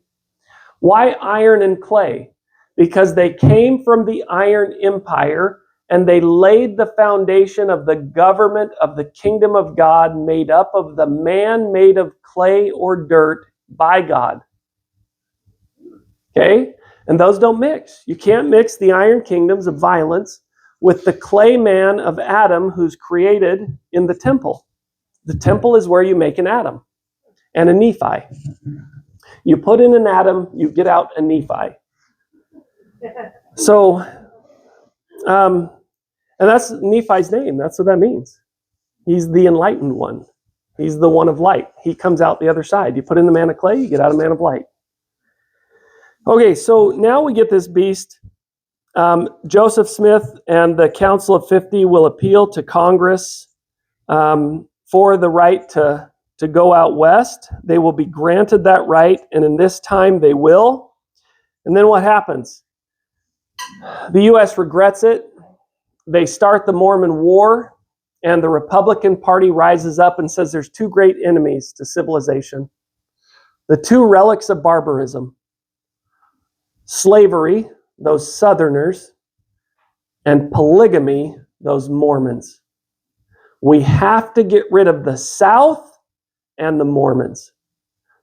Why iron and clay? Because they came from the Iron Empire and they laid the foundation of the government of the kingdom of God made up of the man made of clay or dirt by God. Okay? And those don't mix. You can't mix the iron kingdoms of violence with the clay man of Adam who's created in the temple. The temple is where you make an Adam and a Nephi. You put in an Adam, you get out a Nephi. So, and that's Nephi's name. That's what that means. He's the enlightened one. He's the one of light. He comes out the other side. You put in the man of clay, you get out a man of light. Okay, so now we get this beast. Joseph Smith and the Council of 50 will appeal to Congress for the right to go out west. They will be granted that right, and in this time they will. And then what happens? The U.S. regrets it. They start the Mormon War, and the Republican Party rises up and says there's 2 great enemies to civilization. The 2 relics of barbarism. Slavery, those Southerners, and polygamy, those Mormons. We have to get rid of the South and the Mormons.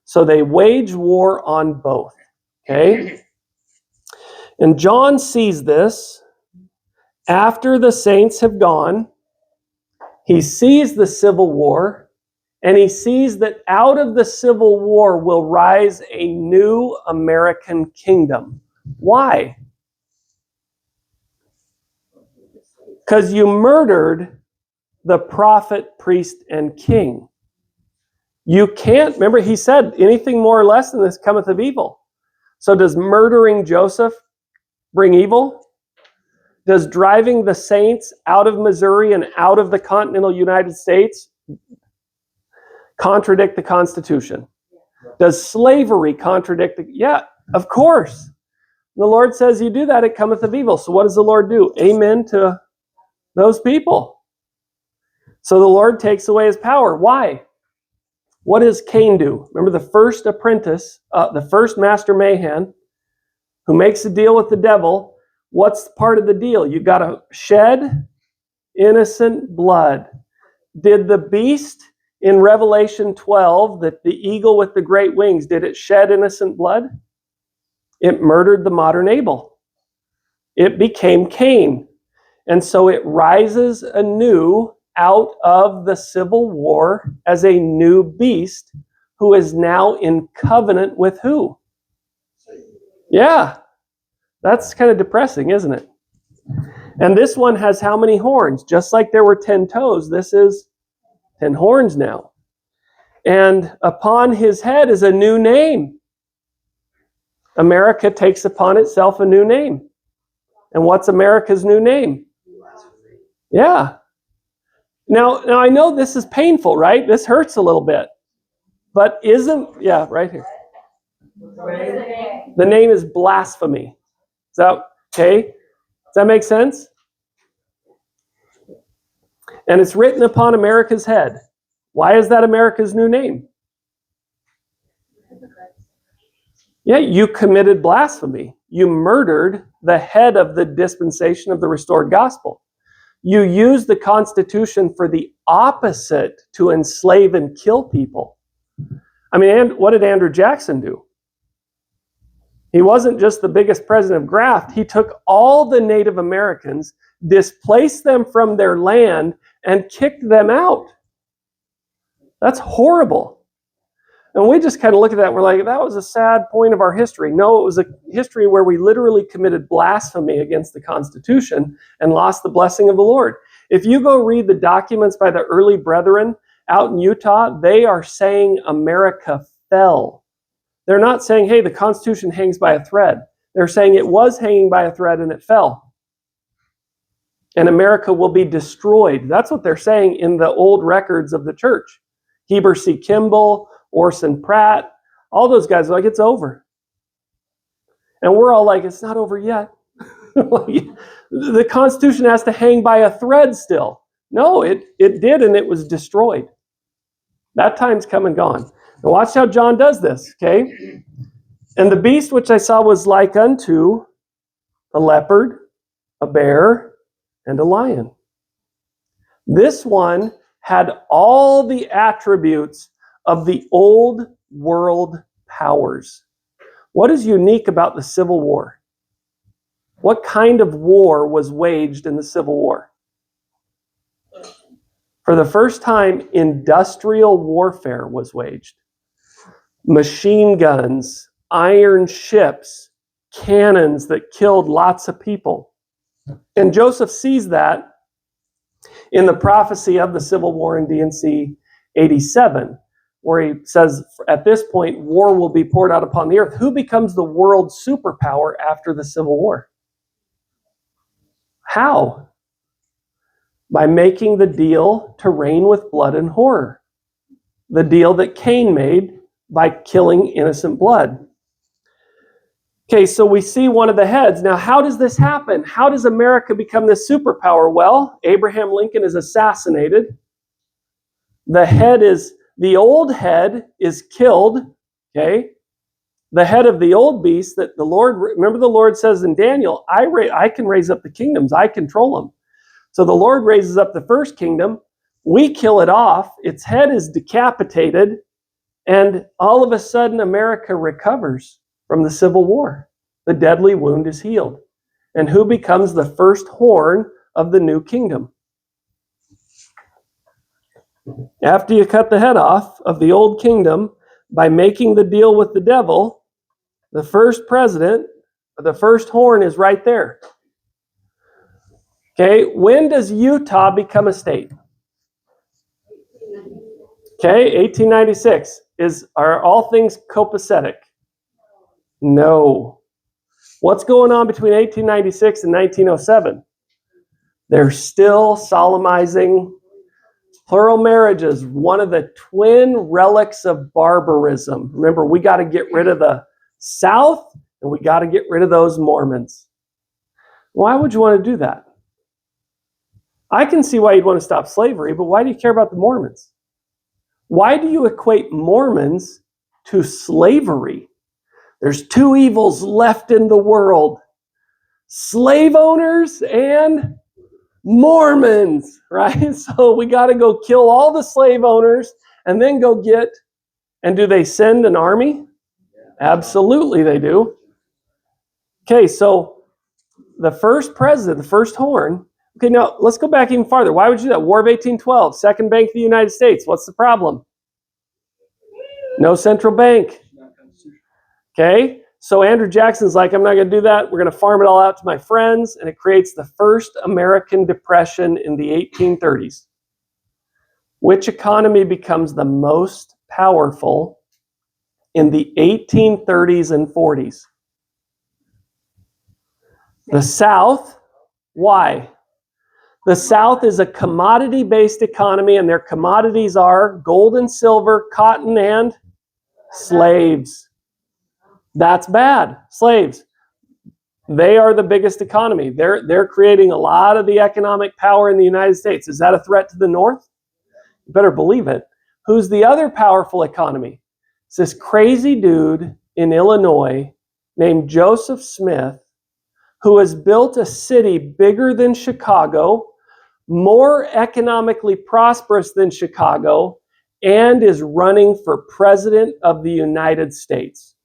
So they wage war on both. Okay? And John sees this after the saints have gone. He sees the Civil War, and he sees that out of the Civil War will rise a new American kingdom. Why? Because you murdered the prophet, priest, and king. You can't, remember he said, anything more or less than this cometh of evil. So does murdering Joseph bring evil? Does driving the saints out of Missouri and out of the continental United States contradict the Constitution? Does slavery contradict yeah, of course. The Lord says you do that, it cometh of evil. So what does the Lord do? Amen to those people. So the Lord takes away his power. Why? What does Cain do? Remember the first apprentice, the first master Mahan, who makes a deal with the devil. What's part of the deal? You got to shed innocent blood. Did the beast in Revelation 12, that the eagle with the great wings, did it shed innocent blood? It murdered the modern Abel. It became Cain. And so it rises anew out of the Civil War as a new beast who is now in covenant with who? Yeah. That's kind of depressing, isn't it? And this one has how many horns? Just like there were 10 toes, this is 10 horns now. And upon his head is a new name. America takes upon itself a new name. And what's America's new name? Yeah. Now I know this is painful, right? This hurts a little bit. But yeah, right here. The name is blasphemy. Is that okay? Does that make sense? And it's written upon America's head. Why is that America's new name? Yeah, you committed blasphemy. You murdered the head of the dispensation of the restored gospel. You used the Constitution for the opposite, to enslave and kill people. I mean, and what did Andrew Jackson do? He wasn't just the biggest president of graft. He took all the Native Americans, displaced them from their land, and kicked them out. That's horrible. And we just kind of look at that and we're like, that was a sad point of our history. No, it was a history where we literally committed blasphemy against the Constitution and lost the blessing of the Lord. If you go read the documents by the early brethren out in Utah, they are saying America fell. They're not saying, hey, the Constitution hangs by a thread. They're saying it was hanging by a thread and it fell. And America will be destroyed. That's what they're saying in the old records of the church. Heber C. Kimball, Orson Pratt, all those guys are like, it's over. And we're all like, it's not over yet. The Constitution has to hang by a thread still. No, it did, and it was destroyed. That time's come and gone. Now watch how John does this, okay? And the beast which I saw was like unto a leopard, a bear, and a lion. This one had all the attributes of the old world powers. What is unique about the Civil War? What kind of war was waged in the Civil War? For the first time, industrial warfare was waged. Machine guns, iron ships, cannons that killed lots of people. And Joseph sees that in the prophecy of the Civil War in D&C 87. Where he says, at this point, war will be poured out upon the earth. Who becomes the world superpower after the Civil War? How? By making the deal to reign with blood and horror. The deal that Cain made by killing innocent blood. Okay, so we see one of the heads. Now, how does this happen? How does America become this superpower? Well, Abraham Lincoln is assassinated. The old head is killed, okay? The head of the old beast that the Lord, remember the Lord says in Daniel, I can raise up the kingdoms, I control them. So the Lord raises up the first kingdom, we kill it off, its head is decapitated, and all of a sudden America recovers from the Civil War. The deadly wound is healed. And who becomes the first horn of the new kingdom? After you cut the head off of the old kingdom by making the deal with the devil, the first president, the first horn is right there. Okay, when does Utah become a state? Okay, 1896. Are all things copacetic? No. What's going on between 1896 and 1907? They're still solemnizing plural marriages, one of the twin relics of barbarism. Remember, we got to get rid of the South, and we got to get rid of those Mormons. Why would you want to do that? I can see why you'd want to stop slavery, but why do you care about the Mormons? Why do you equate Mormons to slavery? There's two evils left in the world: slave owners and Mormons, right? So we got to go kill all the slave owners and then go get, and do they send an army? Absolutely they do. Okay, so the first president, the first horn. Okay, now let's go back even farther. Why would you do that? War of 1812, Second Bank of the United States. What's the problem? No central bank. Okay, so Andrew Jackson's like, I'm not going to do that. We're going to farm it all out to my friends. And it creates the first American Depression in the 1830s. Which economy becomes the most powerful in the 1830s and 40s? The South. Why? The South is a commodity-based economy, and their commodities are gold and silver, cotton, and slaves. That's bad. Slaves. They are the biggest economy. They're creating a lot of the economic power in the United States. Is that a threat to the North? You better believe it. Who's the other powerful economy? It's this crazy dude in Illinois named Joseph Smith, who has built a city bigger than Chicago, more economically prosperous than Chicago, and is running for president of the United States.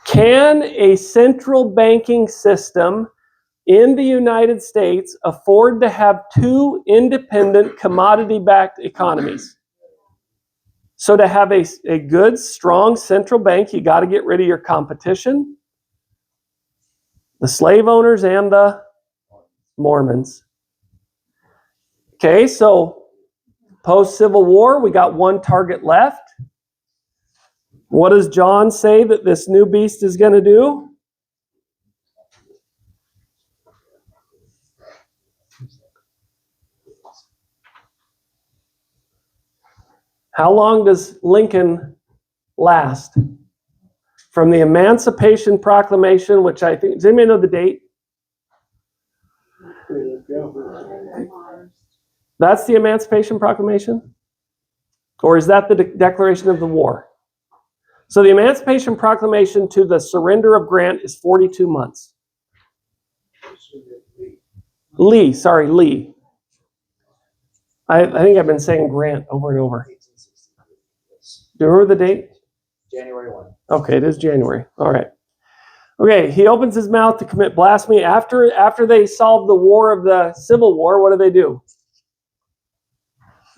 Can a central banking system in the United States afford to have two independent commodity-backed economies? So to have a good, strong central bank, you got to get rid of your competition, the slave owners and the Mormons. Okay, so post-Civil War, we got one target left. What does John say that this new beast is going to do? How long does Lincoln last? From the Emancipation Proclamation, which I think, does anybody know the date? That's the Emancipation Proclamation? Or is that the declaration of the war? So the Emancipation Proclamation to the surrender of Grant is 42 months. Lee. I think I've been saying Grant over and over. Do you remember the date? January 1. Okay, it is January. All right. Okay, he opens his mouth to commit blasphemy. After they solve the war of the Civil War, what do?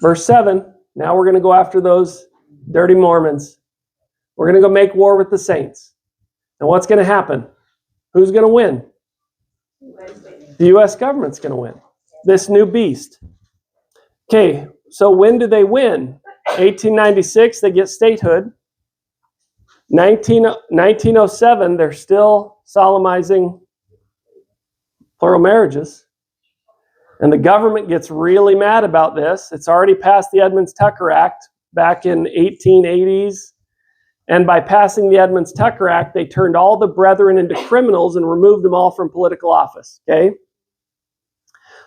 Verse 7, now we're going to go after those dirty Mormons. We're going to go make war with the saints. And what's going to happen? Who's going to win? The U.S. government's going to win. This new beast. Okay, so when do they win? 1896, they get statehood. 1907, they're still solemnizing plural marriages. And the government gets really mad about this. It's already passed the Edmunds-Tucker Act back in 1880s. And by passing the Edmunds-Tucker Act, they turned all the brethren into criminals and removed them all from political office. Okay?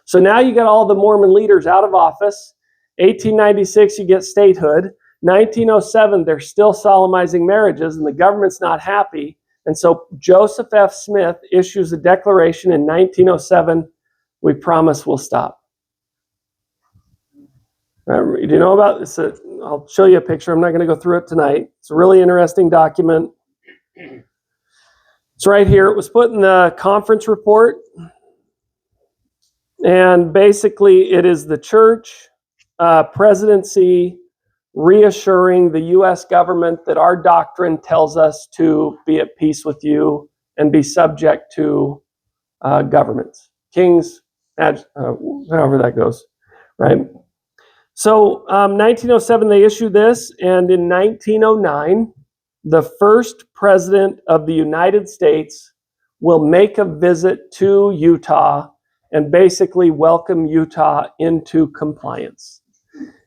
So now you got all the Mormon leaders out of office. 1896, you get statehood. 1907, they're still solemnizing marriages, and the government's not happy. And so Joseph F. Smith issues a declaration in 1907, we promise we'll stop. Do you know about this? I'll show you a picture. I'm not going to go through it tonight. It's a really interesting document. It's right here. It was put in the conference report. And basically, it is the church presidency reassuring the U.S. government that our doctrine tells us to be at peace with you and be subject to governments, kings, however that goes, right? So 1907, they issued this, and in 1909, the first president of the United States will make a visit to Utah and basically welcome Utah into compliance.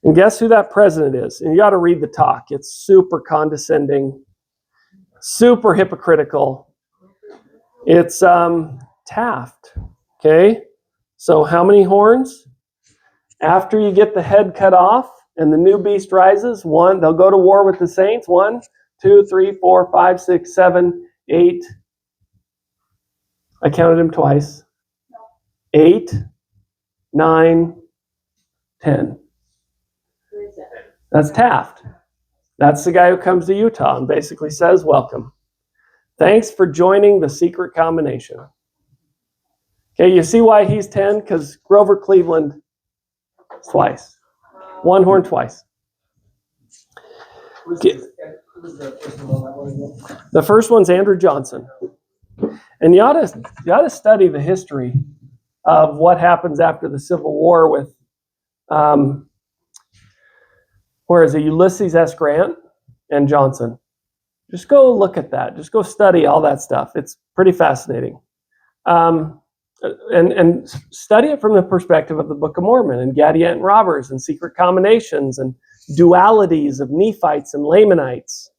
And guess who that president is? And you got to read the talk. It's super condescending, super hypocritical. It's Taft. Okay? So how many horns? After you get the head cut off and the new beast rises, they'll go to war with the saints. 1, 2, 3, 4, 5, 6, 7, 8. I counted him twice. 8, 9, 10. That's Taft. That's the guy who comes to Utah and basically says, welcome. Thanks for joining the secret combination. Okay, you see why he's 10? Because Grover Cleveland twice. One horn twice. The first one's Andrew Johnson. And you ought to study the history of what happens after the Civil War with Ulysses S. Grant and Johnson. Just go look at that. Just go study all that stuff. It's pretty fascinating. And study it from the perspective of the Book of Mormon and Gadianton robbers and secret combinations and dualities of Nephites and Lamanites.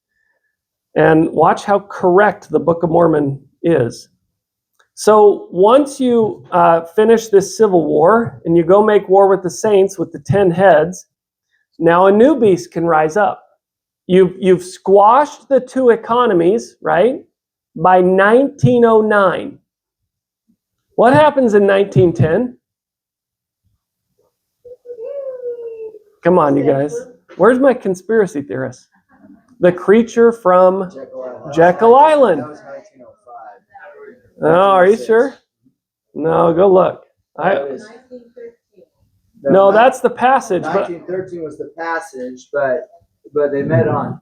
And watch how correct the Book of Mormon is. So once you finish this Civil War and you go make war with the saints with the 10 heads, now a new beast can rise up. You've squashed the two economies, right? By 1909. What happens in 1910? Come on, you guys. Where's my conspiracy theorist? The creature from Jekyll Island. That was 1905. Oh, are you sure? No, go look. No, that's the passage. But 1913 was the passage, but they met on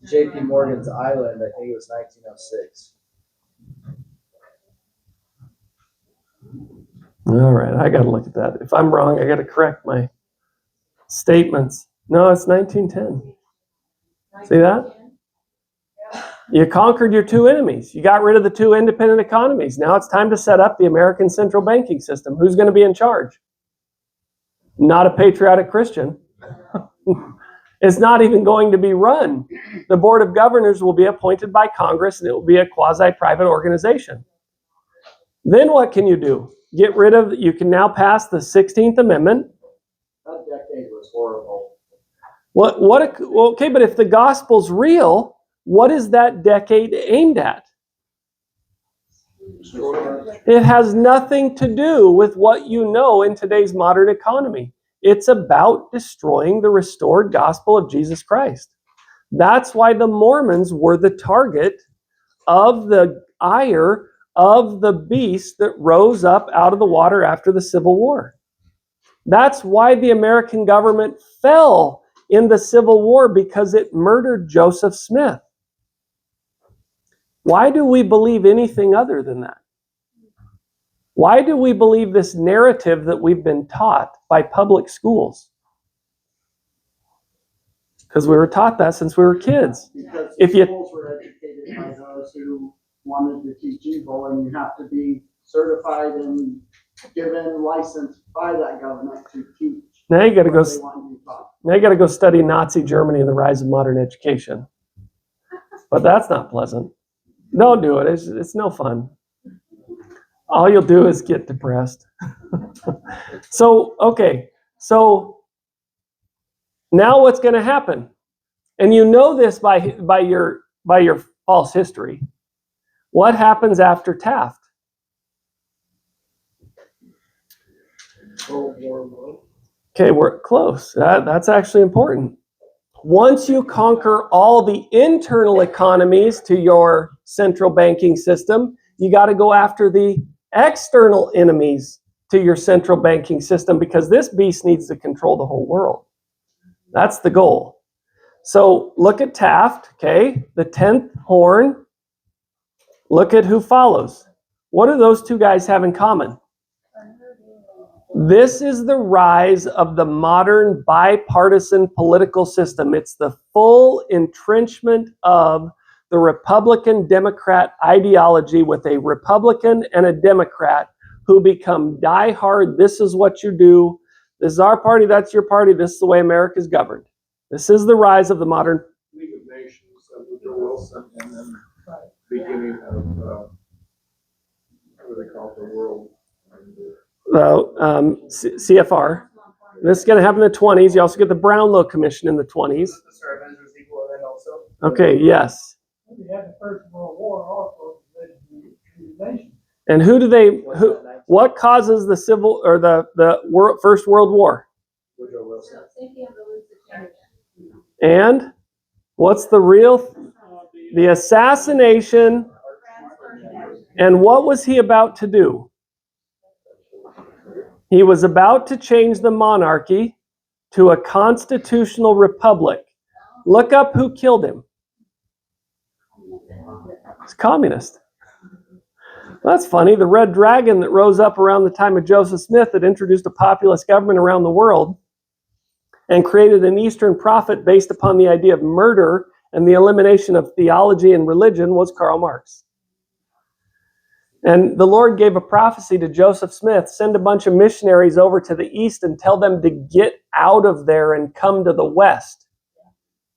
J.P. Morgan's Island. I think it was 1906. all right, I got to look at that. If I'm wrong, I got to correct my statements. No, it's 1910. See that? You conquered your two enemies. You got rid of the two independent economies. Now it's time to set up the American central banking system. Who's going to be in charge? Not a patriotic Christian. It's not even going to be run. The board of governors will be appointed by Congress, and it will be a quasi-private organization. Then what can you do? Get rid of, you can now pass the 16th Amendment. That decade was horrible. Okay, but if the gospel's real, what is that decade aimed at? It has nothing to do with what you know in today's modern economy. It's about destroying the restored gospel of Jesus Christ. That's why the Mormons were the target of the ire of the beast that rose up out of the water after the Civil War. That's why the American government fell in the Civil War, because it murdered Joseph Smith. Why do we believe anything other than that? Why do we believe this narrative that we've been taught by public schools? Because we were taught that since we were kids. Because If you- schools were educated by those who wanted to teach evil, and you have to be certified and given license by that government to teach. Now you got to go. what they want you to taught. Now you got to go study Nazi Germany and the rise of modern education. But that's not pleasant. Don't do it. It's no fun. All you'll do is get depressed. So now what's going to happen? And you know this by your false history. What happens after Taft? World War I. Okay, we're close. That's actually important. Once you conquer all the internal economies to your central banking system, you got to go after the external enemies to your central banking system, because this beast needs to control the whole world. That's the goal. So look at Taft, okay? The 10th horn. Look at who follows. What do those two guys have in common? This is the rise of the modern bipartisan political system. It's the full entrenchment of the Republican-Democrat ideology, with a Republican and a Democrat who become diehard. This is what you do. This is our party. That's your party. This is the way America is governed. This is the rise of the modern League of Nations, Woodrow Wilson, and then beginning of, what do they call it, the world? CFR. This is going to happen in the 20s. You also get the Brownlow Commission in the 20s. Okay, yes. We had the First World War also. And what causes the civil or the First World War? Woodrow Wilson. And what's the assassination, and what was he about to do? He was about to change the monarchy to a constitutional republic. Look up who killed him. It's communist. That's funny. The Red Dragon that rose up around the time of Joseph Smith that introduced a populist government around the world and created an Eastern prophet based upon the idea of murder and the elimination of theology and religion was Karl Marx. And the Lord gave a prophecy to Joseph Smith: send a bunch of missionaries over to the East and tell them to get out of there and come to the West.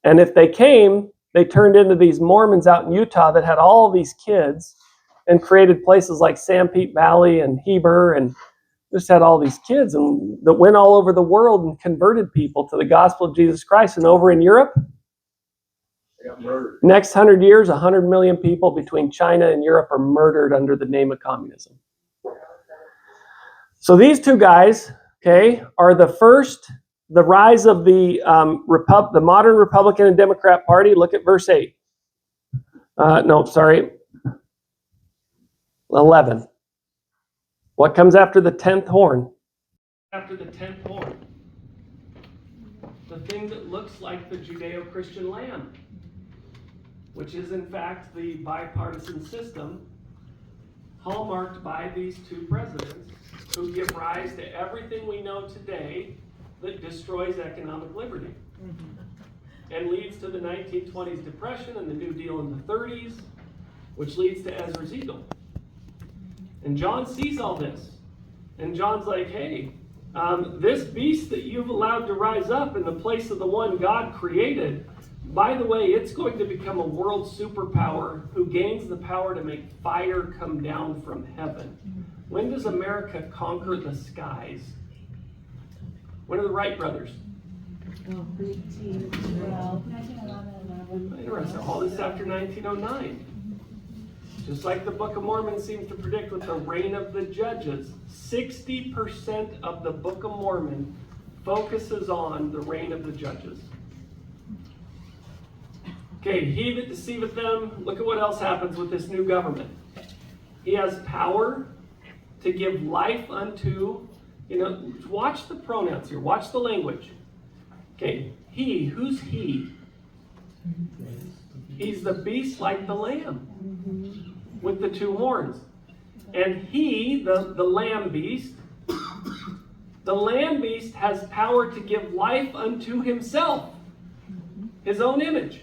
And if they came, they turned into these Mormons out in Utah that had all these kids and created places like Sanpete Valley and Heber and just had all these kids and that went all over the world and converted people to the gospel of Jesus Christ. And over in Europe, They got murdered. next 100 years, 100 million people between China and Europe are murdered under the name of communism. So these two guys, okay, are the rise of the modern Republican and Democrat Party. Look at verse 8. 11. What comes after the 10th horn? After the 10th horn. The thing that looks like the Judeo-Christian lamb, which is in fact the bipartisan system hallmarked by these two presidents who give rise to everything we know today that destroys economic liberty and leads to the 1920s depression and the New Deal in the 30s, which leads to Ezra's eagle. And John sees all this. And John's like, hey, this beast that you've allowed to rise up in the place of the one God created, by the way, it's going to become a world superpower who gains the power to make fire come down from heaven. When does America conquer the skies? When are the Wright brothers? 1911. Interesting. All this after 1909. Just like the Book of Mormon seems to predict with the reign of the judges, 60% of the Book of Mormon focuses on the reign of the judges. Okay, he that deceiveth them, look at what else happens with this new government. He has power to give life unto, watch the pronouns here, watch the language. Okay, he, who's he? He's the beast like the lamb with the two horns. And he, the lamb beast, the lamb beast has power to give life unto himself, his own image.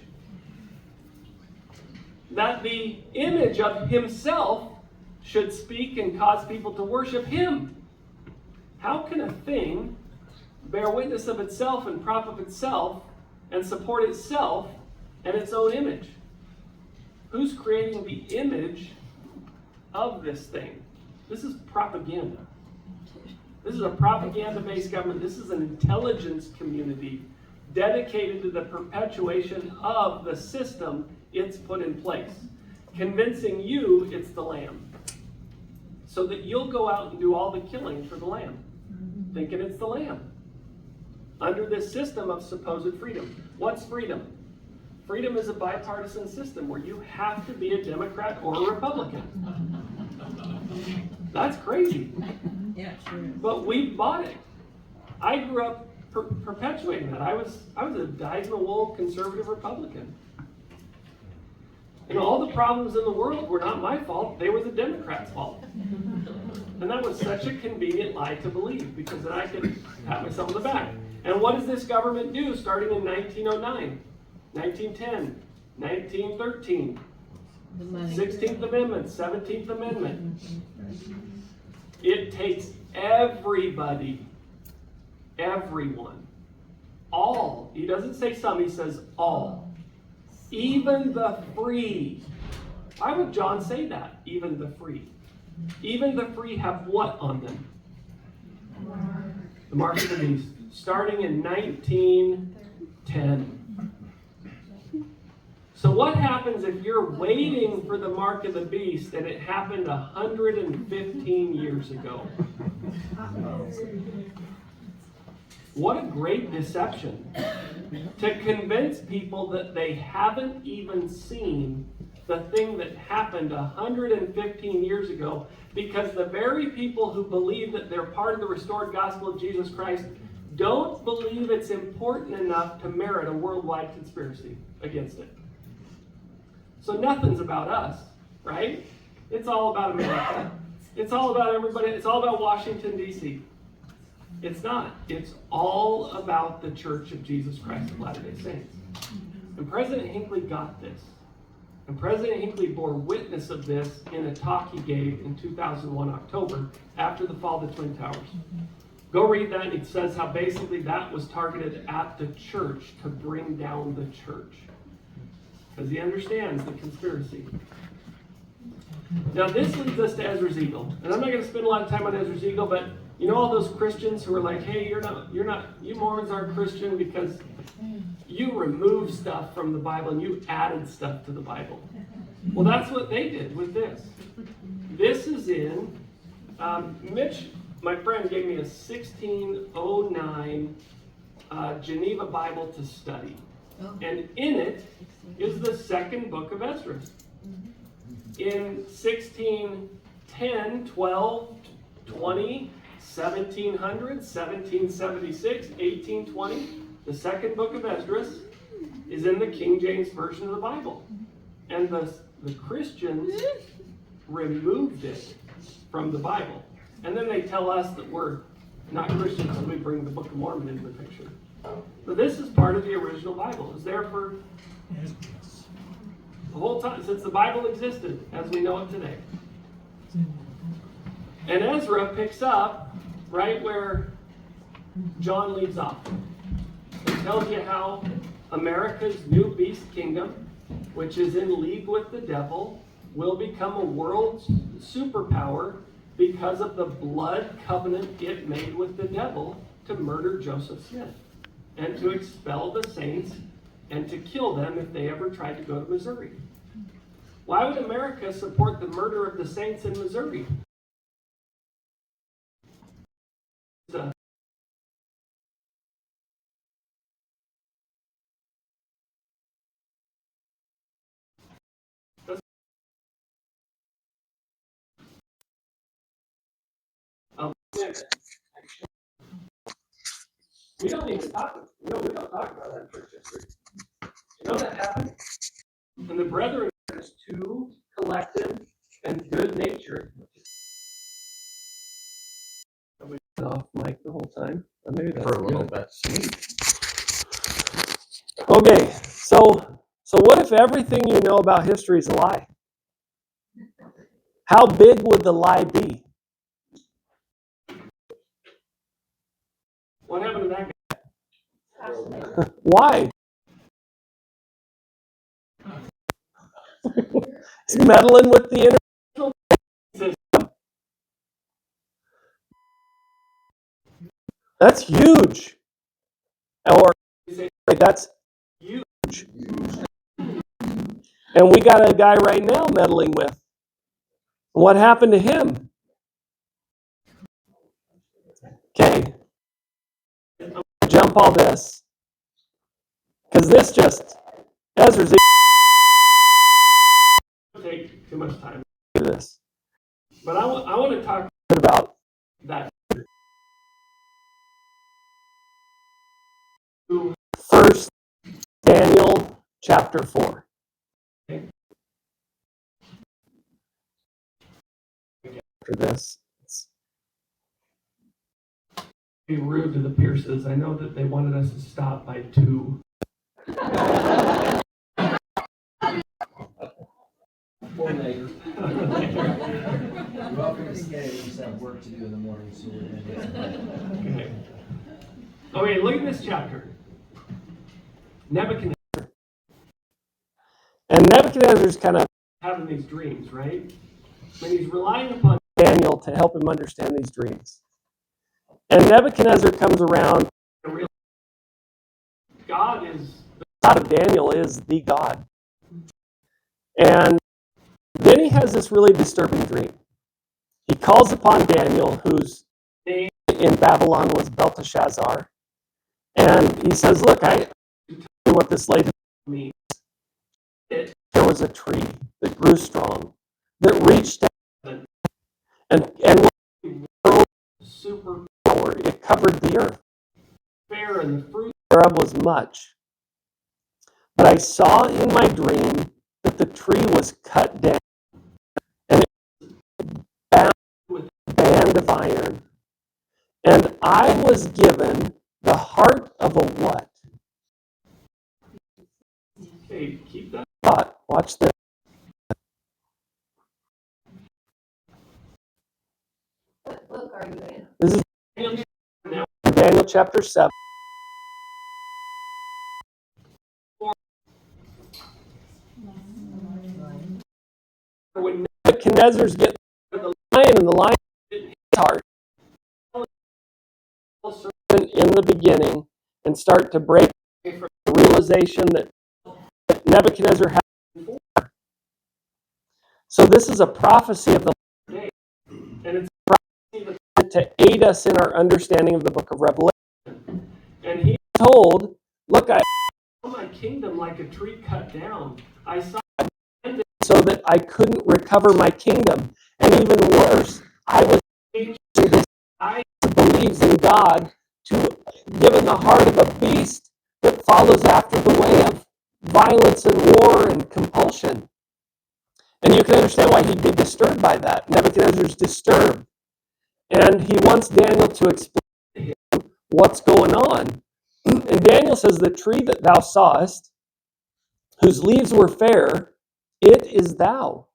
That the image of himself should speak and cause people to worship him. How can a thing bear witness of itself and prop of itself and support itself and its own image? Who's creating the image of this thing? This is propaganda. This is a propaganda-based government. This is an intelligence community dedicated to the perpetuation of the system it's put in place, convincing you it's the lamb, so that you'll go out and do all the killing for the lamb, thinking it's the lamb, under this system of supposed freedom. What's freedom? Freedom is a bipartisan system where you have to be a Democrat or a Republican. That's crazy. Yeah, sure. But we bought it. I grew up perpetuating that. I was a dyed-in-the-wool conservative Republican. And all the problems in the world were not my fault. They were the Democrats' fault. And that was such a convenient lie to believe, because then I could pat myself on the back. And what does this government do starting in 1909, 1910, 1913, 16th Amendment, 17th Amendment? It takes everybody, everyone, all. He doesn't say some, he says all. Even the free. Why would John say that? Even the free. Even the free have what on them? The mark of the beast. Starting in 1910. So what happens if you're waiting for the mark of the beast and it happened 115 years ago? What a great deception to convince people that they haven't even seen the thing that happened 115 years ago, because the very people who believe that they're part of the restored gospel of Jesus Christ don't believe it's important enough to merit a worldwide conspiracy against it. So nothing's about us, right? It's all about America. It's all about everybody. It's all about Washington, D.C. It's not. It's all about the Church of Jesus Christ of Latter-day Saints. And President Hinckley got this. And President Hinckley bore witness of this in a talk he gave in 2001 October after the fall of the Twin Towers. Go read that, and it says how basically that was targeted at the church to bring down the church. Because he understands the conspiracy. Now this leads us to Ezra's eagle. And I'm not going to spend a lot of time on Ezra's eagle, but You know all those Christians who are like, hey, you Mormons aren't Christian because you removed stuff from the Bible and you added stuff to the Bible. Well, that's what they did with this. This is in, Mitch, my friend, gave me a 1609 Geneva Bible to study. And in it is the second book of Ezra. In 1610, 12, 20, 1700, 1776, 1820, the second book of Ezra is in the King James Version of the Bible. And the Christians removed it from the Bible. And then they tell us that we're not Christians when we bring the Book of Mormon into the picture. But this is part of the original Bible. It was there for the whole time, since the Bible existed as we know it today. And Ezra picks up right where John leaves off. It tells you how America's new beast kingdom, which is in league with the devil, will become a world superpower because of the blood covenant it made with the devil to murder Joseph Smith and to expel the saints and to kill them if they ever tried to go to Missouri. Why would America support the murder of the saints in Missouri? We don't even talk. We don't talk about that in church history. You know that happened? And the brethren are just too collected and good natured. I've been off mic the whole time. Or maybe that's For a little good. bit. Okay, so what if everything you know about history is a lie? How big would the lie be? What happened to that guy? Why? He's meddling with the international system. That's huge. Or that's huge. And we got a guy right now meddling with. What happened to him? Okay. Jump all this. Because this just, Ezra's take too much time to do this. But I want to talk about that. First Daniel chapter 4. Okay. After this, be rude to the Pierces. I know that they wanted us to stop by 2. Or later. You're welcome to stay. We just have work to do in the morning, so we're gonna get some. Okay. Okay, look at this chapter. Nebuchadnezzar. And Nebuchadnezzar's kind of having these dreams, right? And he's relying upon Daniel to help him understand these dreams. And Nebuchadnezzar comes around and realizes the God of Daniel is the God. And then he has this really disturbing dream. He calls upon Daniel, whose name in Babylon was Belteshazzar, and he says, look, I tell you what this lady means. There was a tree that grew strong, that reached out, and world superpower. It covered the earth. Fair, and the fruit thereof was much. But I saw in my dream that the tree was cut down, and it was bound with a band of iron. And I was given the heart of a what? Okay, keep that thought. Watch this. What book are you in? This is Daniel chapter 7. When Nebuchadnezzar's getting the lion and the lion hit his heart, the beginning and start to break away from the realization that Nebuchadnezzar had before. So this is a prophecy of the latter day, and it's a prophecy that's to aid us in our understanding of the book of Revelation. And he told, look, I saw my kingdom like a tree cut down. I saw it so that I couldn't recover my kingdom. And even worse, I was changed to this guy who believes in God to given the heart of a beast that follows after the way of violence and war and compulsion. And you can understand why he'd be disturbed by that. Nebuchadnezzar's disturbed. And he wants Daniel to explain to him what's going on. And Daniel says, the tree that thou sawest, whose leaves were fair, it is thou.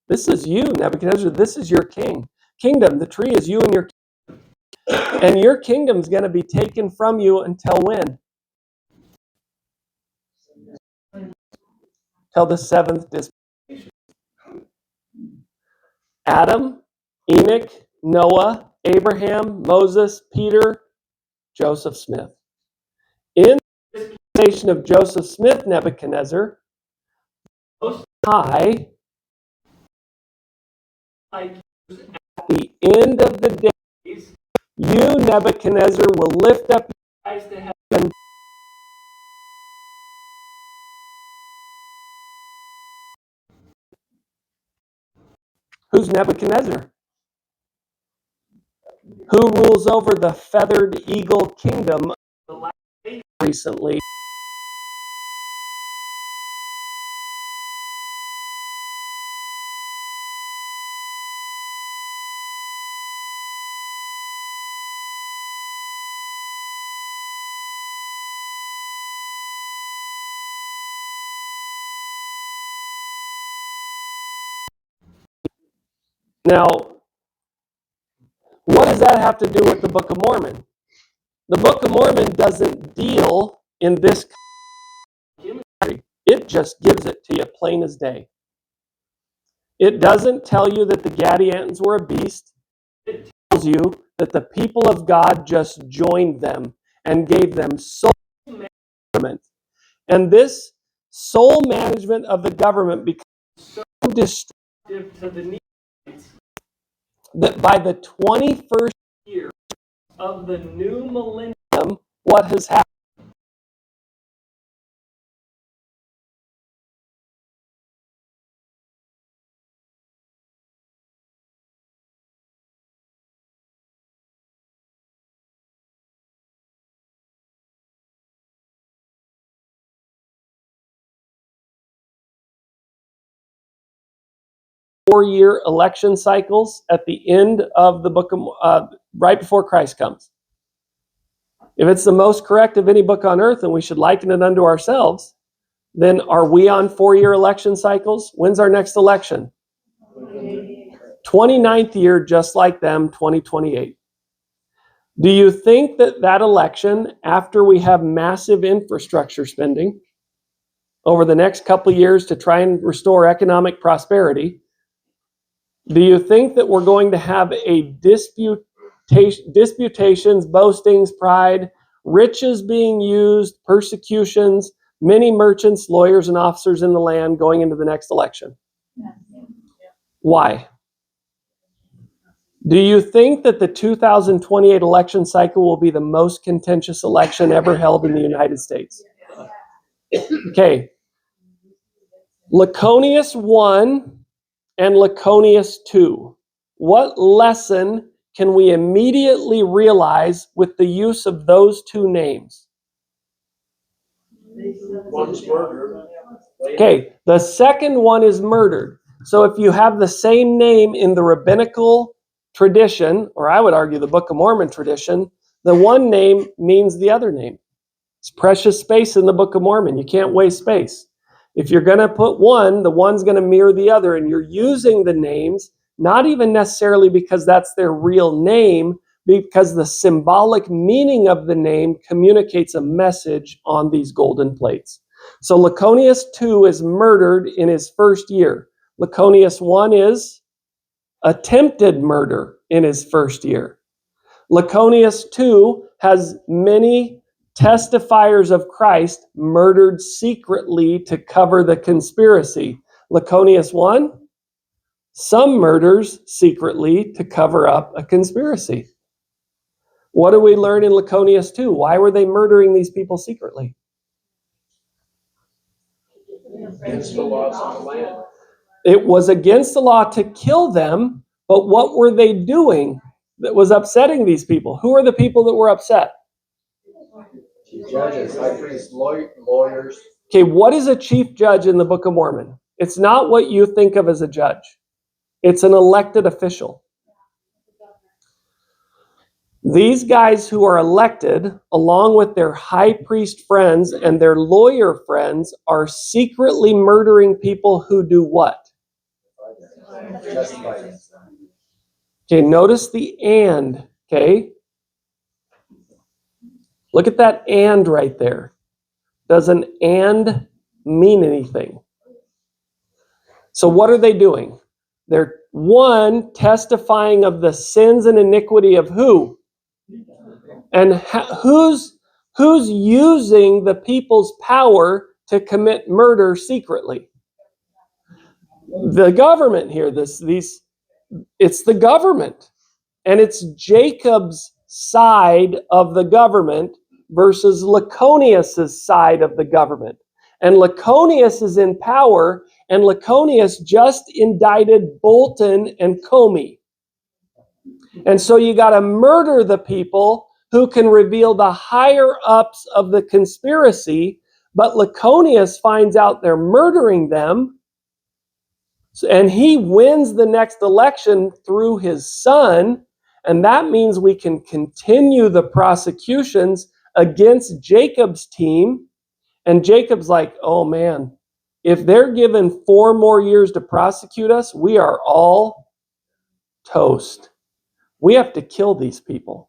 This is you, Nebuchadnezzar. This is your kingdom. The tree is you and your kingdom. And your kingdom's going to be taken from you until when? Till the seventh dispensation. Adam, Enoch, Noah, Abraham, Moses, Peter, Joseph Smith. In the dispensation of Joseph Smith, Nebuchadnezzar, Most High, like at the end of the days, you, Nebuchadnezzar, will lift up your eyes to heaven. Who's Nebuchadnezzar? Who rules over the feathered eagle kingdom of the last days recently? Now, what does that have to do with the Book of Mormon? The Book of Mormon doesn't deal in this imagery. It just gives it to you plain as day. It doesn't tell you that the Gadiantons were a beast. It tells you that the people of God just joined them and gave them soul management. And this soul management of the government becomes so destructive to the Nephites that by the 21st year of the new millennium, what has happened? Four-year election cycles at the end of the book of right before Christ comes. If it's the most correct of any book on earth and we should liken it unto ourselves, then are we on 4-year election cycles? When's our next election? 29th year, just like them, 2028. Do you think that that election, after we have massive infrastructure spending over the next couple of years to try and restore economic prosperity, do you think that we're going to have a disputations, boastings, pride, riches being used, persecutions, many merchants, lawyers, and officers in the land going into the next election? Why? Do you think that the 2028 election cycle will be the most contentious election ever held in the United States? Okay. Laconius 1 and Laconius 2. What lesson can we immediately realize with the use of those two names? One's murder. Okay, the second one is murdered. So if you have the same name in the rabbinical tradition, or I would argue the Book of Mormon tradition, the one name means the other name. It's precious space in the Book of Mormon. You can't waste space. If you're going to put one, the one's going to mirror the other, and you're using the names not even necessarily because that's their real name, because the symbolic meaning of the name communicates a message on these golden plates. So Laconius 2 is murdered in his first year. Laconius 1 is attempted murder in his first year. Laconius 2 has many testifiers of Christ murdered secretly to cover the conspiracy. Laconius 1, some murders secretly to cover up a conspiracy. What do we learn in Laconius 2? Why were they murdering these people secretly? Against the laws of the land. It was against the law to kill them, but what were they doing that was upsetting these people? Who are the people that were upset? Judges, high priests, lawyers. Okay, what is a chief judge in the Book of Mormon? It's not what you think of as a judge. It's an elected official. These guys who are elected, along with their high priest friends and their lawyer friends, are secretly murdering people who do what? Okay, notice the and, okay? Look at that and right there. Does an and mean anything? So what are they doing? They're, one, testifying of the sins and iniquity of who? And who's using the people's power to commit murder secretly? The government here. It's the government. And it's Jacob's side of the government versus Laconius's side of the government. And Laconius is in power, and Laconius just indicted Bolton and Comey. And so you got to murder the people who can reveal the higher ups of the conspiracy, but Laconius finds out they're murdering them, and he wins the next election through his son, and that means we can continue the prosecutions against Jacob's team. And Jacob's like, oh man, if they're given 4 more years to prosecute us, we are all toast. We have to kill these people.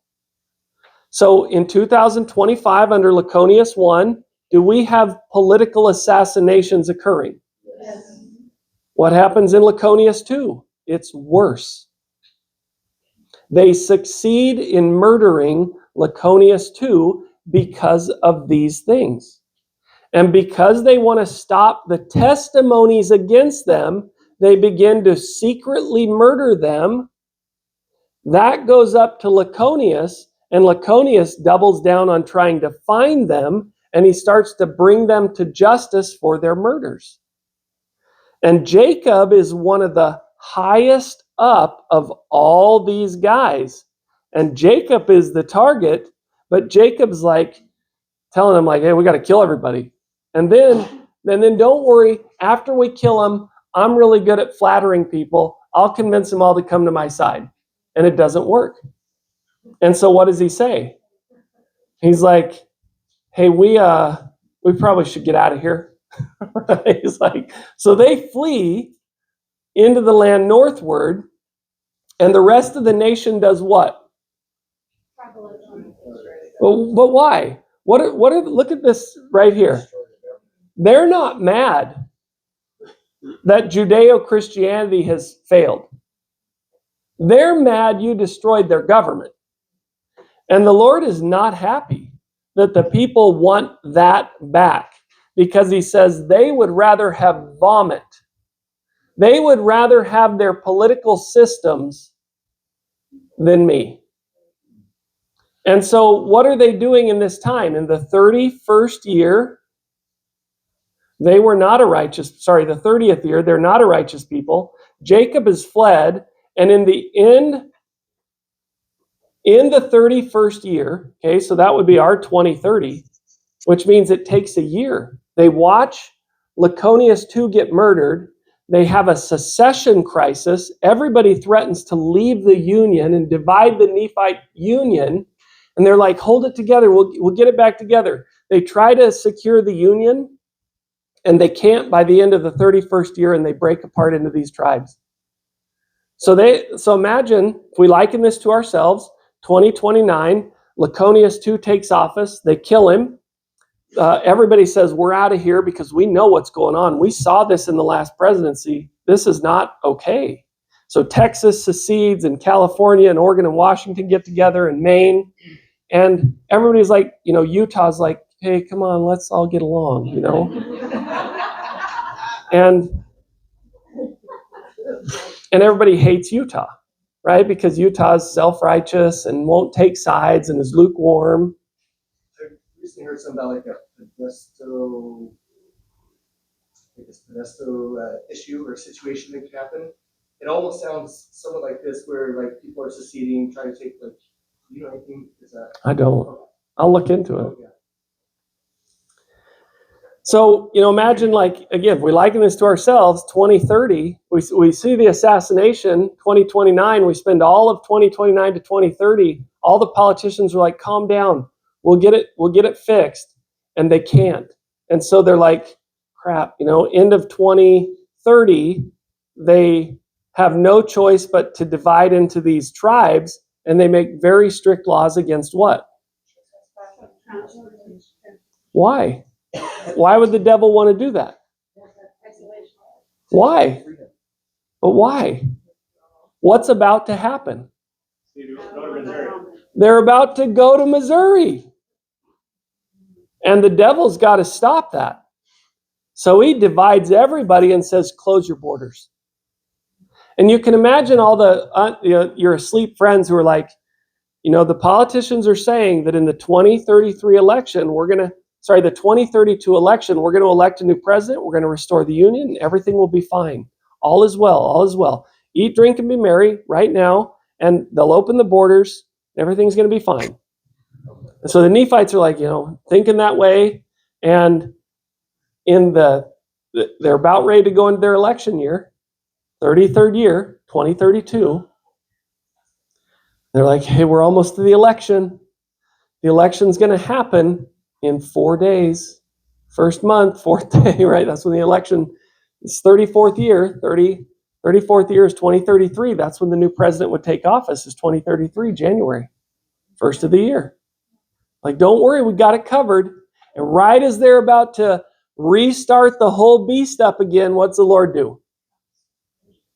So in 2025, under Laconius 1, do we have political assassinations occurring? Yes. What happens in Laconius 2? It's worse. They succeed in murdering Laconius 2 because of these things. And because they want to stop the testimonies against them, they begin to secretly murder them. That goes up to Laconius, and Laconius doubles down on trying to find them, and he starts to bring them to justice for their murders. And Jacob is one of the highest up of all these guys. And Jacob is the target, but Jacob's like telling him, like, hey, we got to kill everybody. And then don't worry, after we kill them, I'm really good at flattering people. I'll convince them all to come to my side. And it doesn't work. And so what does he say? He's like, hey, we probably should get out of here. He's like, so they flee into the land northward, and the rest of the nation does what? But why? Look at this right here. They're not mad that Judeo-Christianity has failed. They're mad you destroyed their government. And the Lord is not happy that the people want that back, because he says they would rather have vomit. They would rather have their political systems than me. And so what are they doing in this time? In the 31st year, they were not a righteous, the 30th year, they're not a righteous people. Jacob has fled, and in the 31st year, okay, so that would be our 2030, which means it takes a year. They watch Laconius II get murdered. They have a secession crisis. Everybody threatens to leave the union and divide the Nephite union. And they're like, hold it together. We'll get it back together. They try to secure the union, and they can't by the end of the 31st year, and they break apart into these tribes. So imagine, if we liken this to ourselves, 2029, Laconius II takes office. They kill him. Everybody says, we're out of here because we know what's going on. We saw this in the last presidency. This is not okay. So Texas secedes, and California and Oregon and Washington get together, and Maine. And everybody's like, Utah's like, hey, come on, let's all get along, And everybody hates Utah, right? Because Utah's self-righteous and won't take sides and is lukewarm. I recently heard something about like a pedesto issue or situation that could happen. It almost sounds somewhat like this, where like people are seceding, trying to take like, you know anything? Is that? I don't. I'll look into it. Yeah. So, imagine like, again, if we liken this to ourselves, 2030, we see the assassination, 2029, we spend all of 2029 to 2030. All the politicians are like, calm down. We'll get it fixed. And they can't. And so they're like, crap, end of 2030, they have no choice but to divide into these tribes, and they make very strict laws against what? Why? Why would the devil want to do that? Why? But why? What's about to happen? They're about to go to Missouri. And the devil's got to stop that. So he divides everybody and says, close your borders. And you can imagine all the your asleep friends who are like, the politicians are saying that in the 2033 election, the 2032 election, we're going to elect a new president, we're going to restore the union, and everything will be fine. All is well, all is well. Eat, drink, and be merry right now, and they'll open the borders, and everything's going to be fine. And so the Nephites are like, thinking that way, and they're about ready to go into their election year, 33rd year, 2032. They're like, hey, we're almost to the election. The election's going to happen in 4 days. First month, 4th day, right? That's when the election is 34th year. 34th year is 2033. That's when the new president would take office, is 2033, January. First of the year. Like, don't worry, we got it covered. And right as they're about to restart the whole beast up again, what's the Lord do?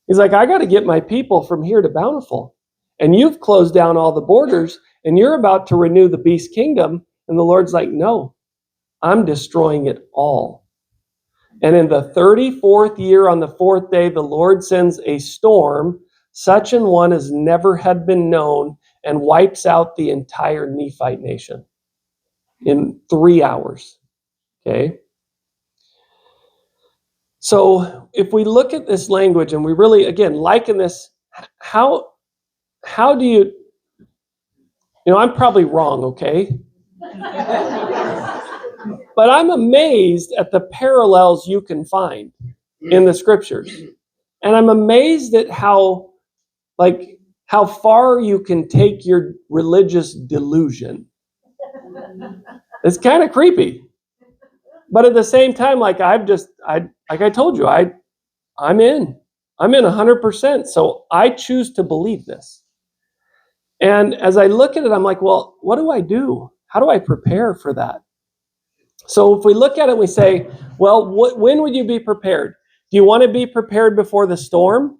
He's like, I got to get my people from here to Bountiful. And you've closed down all the borders, and you're about to renew the beast kingdom. And the Lord's like, no, I'm destroying it all. And in the 34th year, on the 4th day, the Lord sends a storm, such an one as never had been known, and wipes out the entire Nephite nation in 3 hours. Okay? So if we look at this language and we really, again, liken this, how do you, I'm probably wrong, okay? But I'm amazed at the parallels you can find in the scriptures. And I'm amazed at how far you can take your religious delusion. It's kind of creepy. But at the same time, like I told you, I'm in 100%. So I choose to believe this. And as I look at it, I'm like, well, what do I do? How do I prepare for that? So if we look at it, we say, well, when would you be prepared? Do you want to be prepared before the storm?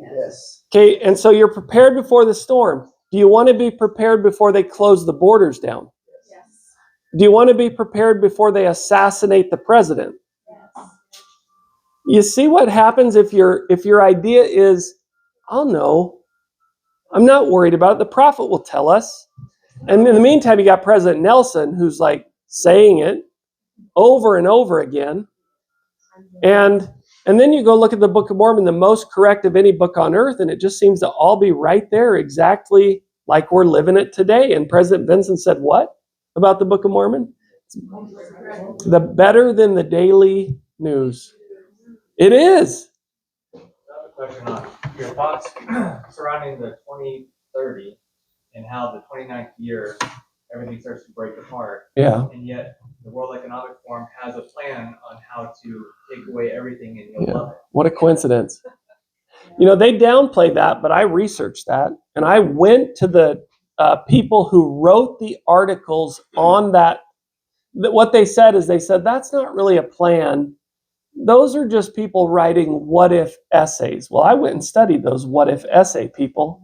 Yes. Okay, and so you're prepared before the storm. Do you want to be prepared before they close the borders down? Yes. Do you want to be prepared before they assassinate the president? Yes. You see what happens if your idea is, oh no, I'm not worried about it. The prophet will tell us. And in the meantime, you got President Nelson, who's like saying it over and over again. And then you go look at the Book of Mormon, the most correct of any book on earth, and it just seems to all be right there, exactly like we're living it today. And President Benson said what about the Book of Mormon? The better than the daily news. It is. I have a question on your thoughts surrounding the 2030 and how the 29th year everything starts to break apart. Yeah. And yet the World Economic Forum has a plan on how to take away everything, and you'll love it. What a coincidence. They downplay that, but I researched that. And I went to the people who wrote the articles on that. What they said is that's not really a plan. Those are just people writing what if essays. Well, I went and studied those what if essay people.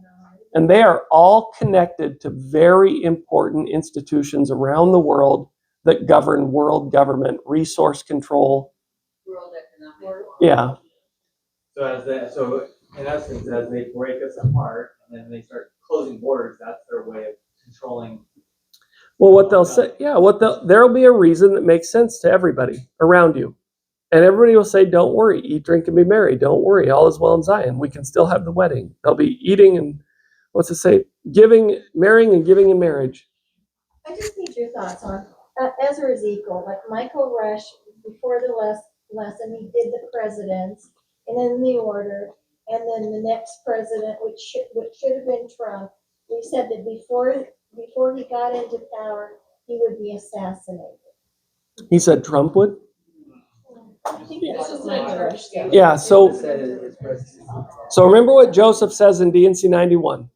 And they are all connected to very important institutions around the world that govern world government, resource control. World Economic. Yeah. So in essence, as they break us apart and then they start closing borders, that's their way of controlling. Well, what they'll say, there'll be a reason that makes sense to everybody around you. And everybody will say, don't worry, eat, drink, and be merry. Don't worry, all is well in Zion. We can still have the wedding. They'll be eating and, what's it say? Marrying and giving in marriage. I just need your thoughts on Ezra Ezekiel, like Michael Rush, before the lesson, he did the presidents, and then the order, and then the next president, which should have been Trump. We said that before he got into power, he would be assassinated. He said Trump would? I think that's what Michael Rush said. Yeah, so remember what Joseph says in D&C 91.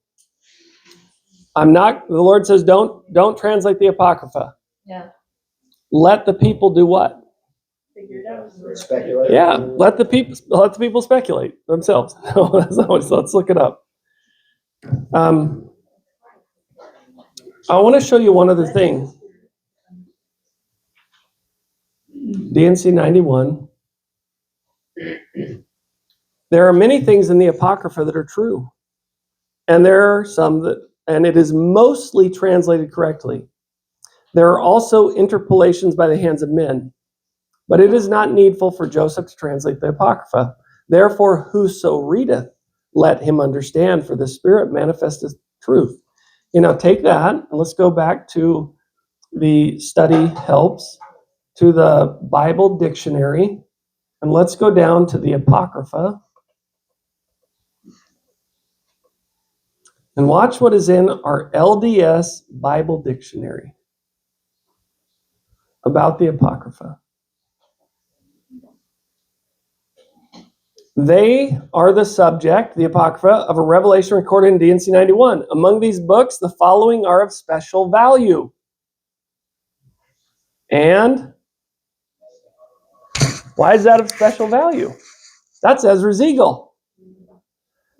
The Lord says, don't translate the Apocrypha. Yeah. Let the people do what? Figure it out. Speculate. Yeah, let the people speculate themselves. No, that's not what, let's look it up. I want to show you one other thing. D&C 91. There are many things in the Apocrypha that are true. And there are some and it is mostly translated correctly. There are also interpolations by the hands of men. But it is not needful for Joseph to translate the Apocrypha. Therefore, whoso readeth, let him understand, for the Spirit manifesteth truth. Take that, and let's go back to the study helps, to the Bible dictionary, and let's go down to the Apocrypha. And watch what is in our LDS Bible dictionary about the Apocrypha. They are the subject, the Apocrypha, of a revelation recorded in D&C 91. Among these books, the following are of special value. And why is that of special value? That's Ezra Ezekiel.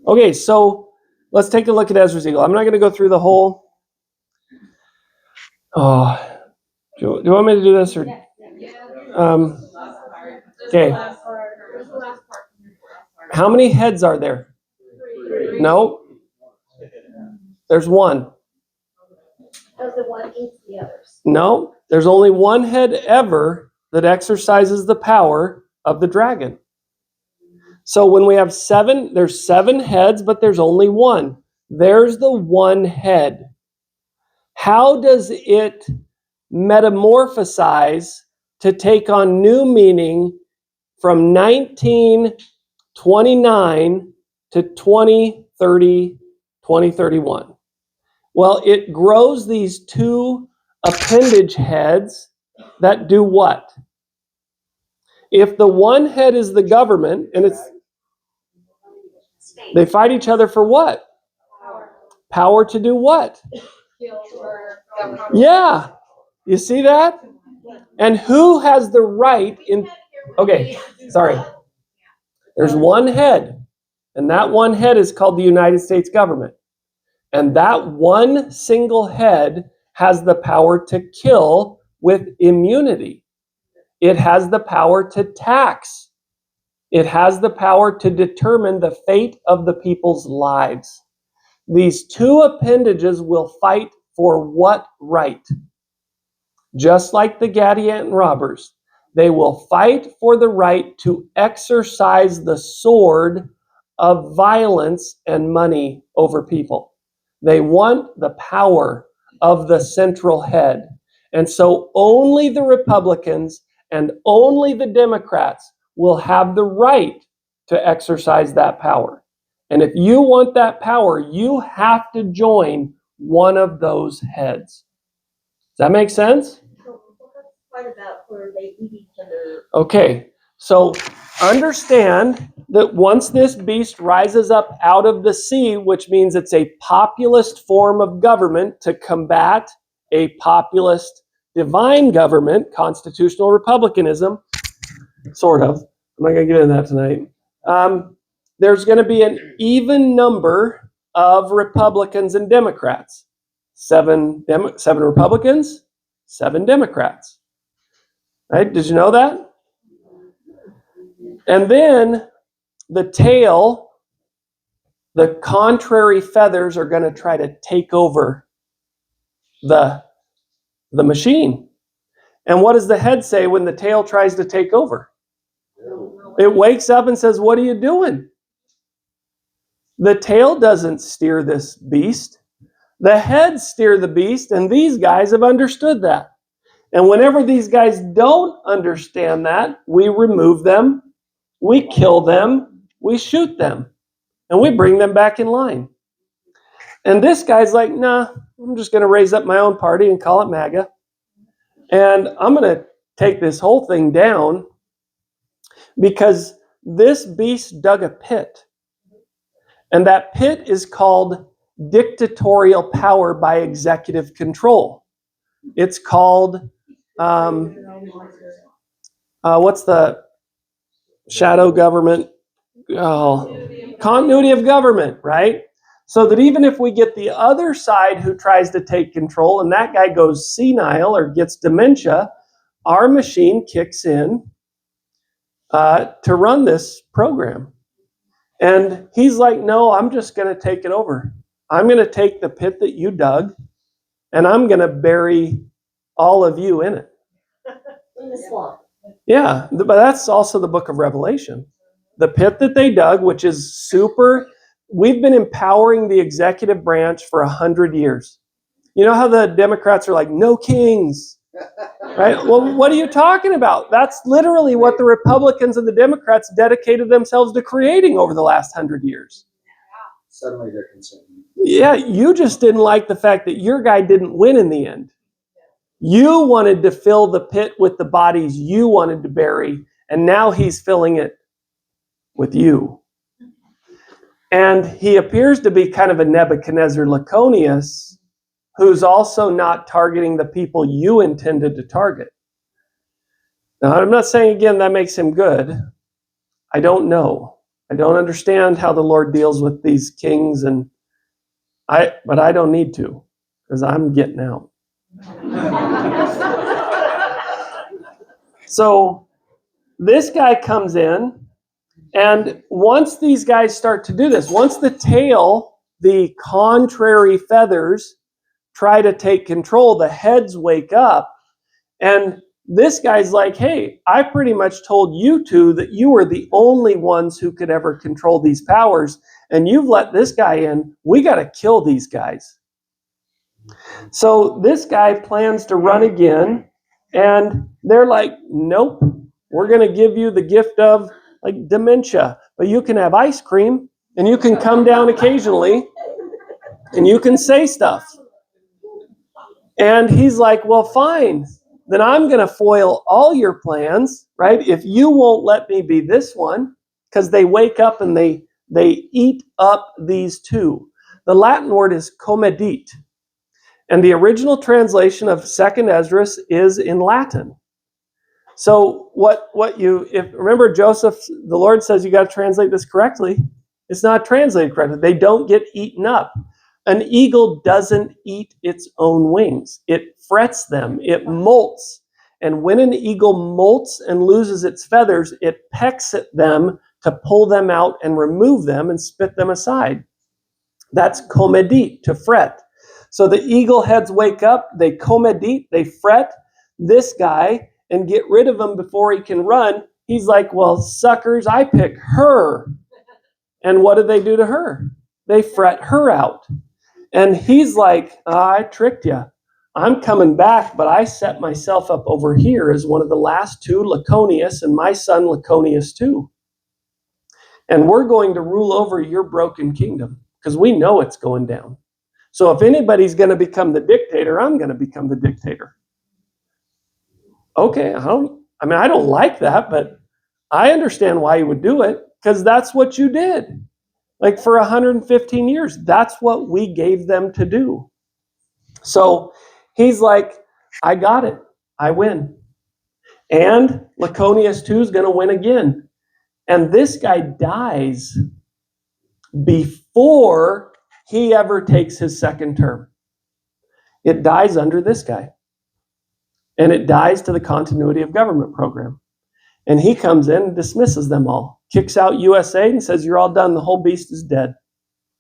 Okay, so let's take a look at Ezra Ezekiel. I'm not going to go through the whole. Do you want me to do this? Or, okay. How many heads are there? No. There's one. Because the one eats the others. No, there's only one head ever that exercises the power of the dragon. So when we have there's 7 heads, but there's only one. There's the one head. How does it metamorphosize to take on new meaning from 1929 to 2030, 2031? Well, it grows these 2 appendage heads that do what? If the one head is the government, and they fight each other for what? Power to do what? Yeah. You see that? And who has the right There's one head, and that one head is called the United States government. And that one single head has the power to kill with immunity. It has the power to tax. It has the power to determine the fate of the people's lives. These 2 appendages will fight for what right? Just like the Gadianton robbers, they will fight for the right to exercise the sword of violence and money over people. They want the power of the central head. And so only the Republicans and only the Democrats will have the right to exercise that power. And if you want that power, you have to join one of those heads. Does that make sense? What about where they eat each other? Okay, so understand that once this beast rises up out of the sea, which means it's a populist form of government to combat a populist divine government, constitutional republicanism, sort of. I'm not going to get into that tonight. There's going to be an even number of Republicans and Democrats. 7 Republicans, 7 Democrats. Right? Did you know that? And then the tail, the contrary feathers are going to try to take over the machine. And what does the head say when the tail tries to take over? It wakes up and says, "What are you doing?" The tail doesn't steer this beast. The heads steer the beast, and these guys have understood that. And whenever these guys don't understand that, we remove them, we kill them, we shoot them, and we bring them back in line. And this guy's like, nah, I'm just going to raise up my own party and call it MAGA. And I'm going to take this whole thing down because this beast dug a pit. And that pit is called dictatorial power by executive control. It's called, what's the shadow government? Oh, continuity of government, right? So that even if we get the other side who tries to take control and that guy goes senile or gets dementia, our machine kicks in to run this program. And he's like, no, I'm just going to take it over. I'm going to take the pit that you dug and I'm going to bury all of you in it. In the swamp. Yeah, but that's also the book of Revelation. The pit that they dug, which is super, we've been empowering the executive branch for 100 years. You know how the Democrats are like, no kings, right? Well, what are you talking about? That's literally what the Republicans and the Democrats dedicated themselves to creating over the last 100 years. Suddenly they're concerned. Yeah, you just didn't like the fact that your guy didn't win in the end. You wanted to fill the pit with the bodies you wanted to bury, and now he's filling it with you. And he appears to be kind of a Nebuchadnezzar Laconius, who's also not targeting the people you intended to target. Now, I'm not saying, again, that makes him good. I don't know. I don't understand how the Lord deals with these kings, but I don't need to, because I'm getting out. So this guy comes in, and once these guys start to do this, once the tail, the contrary feathers, try to take control, the heads wake up, and this guy's like, hey, I pretty much told you two that you were the only ones who could ever control these powers, and you've let this guy in. We got to kill these guys. So this guy plans to run again, and they're like, nope, we're going to give you the gift of like dementia, but you can have ice cream, and you can come down occasionally, and you can say stuff. And he's like, well, fine. Then I'm going to foil all your plans, right? If you won't let me be this one, because they wake up and they eat up these two. The Latin word is comedit. And the original translation of 2nd Esdras is in Latin. So remember Joseph, the Lord says you got to translate this correctly. It's not translated correctly. They don't get eaten up. An eagle doesn't eat its own wings. It frets them. It molts. And when an eagle molts and loses its feathers, it pecks at them to pull them out and remove them and spit them aside. That's comedit, to fret. So the eagle heads wake up, they comedit, they fret this guy and get rid of him before he can run. He's like, well, suckers, I pick her. And what do they do to her? They fret her out. And he's like, I tricked you. I'm coming back, but I set myself up over here as one of the last two, Laconius, and my son Laconius too. And we're going to rule over your broken kingdom because we know it's going down. So if anybody's going to become the dictator, I'm going to become the dictator. Okay, I don't like that, but I understand why you would do it because that's what you did. Like for 115 years, that's what we gave them to do. So he's like, I got it. I win. And Laconius too is going to win again. And this guy dies before he ever takes his second term. It dies under this guy. And it dies to the continuity of government program. And he comes in and dismisses them all, kicks out USA and says, you're all done. The whole beast is dead.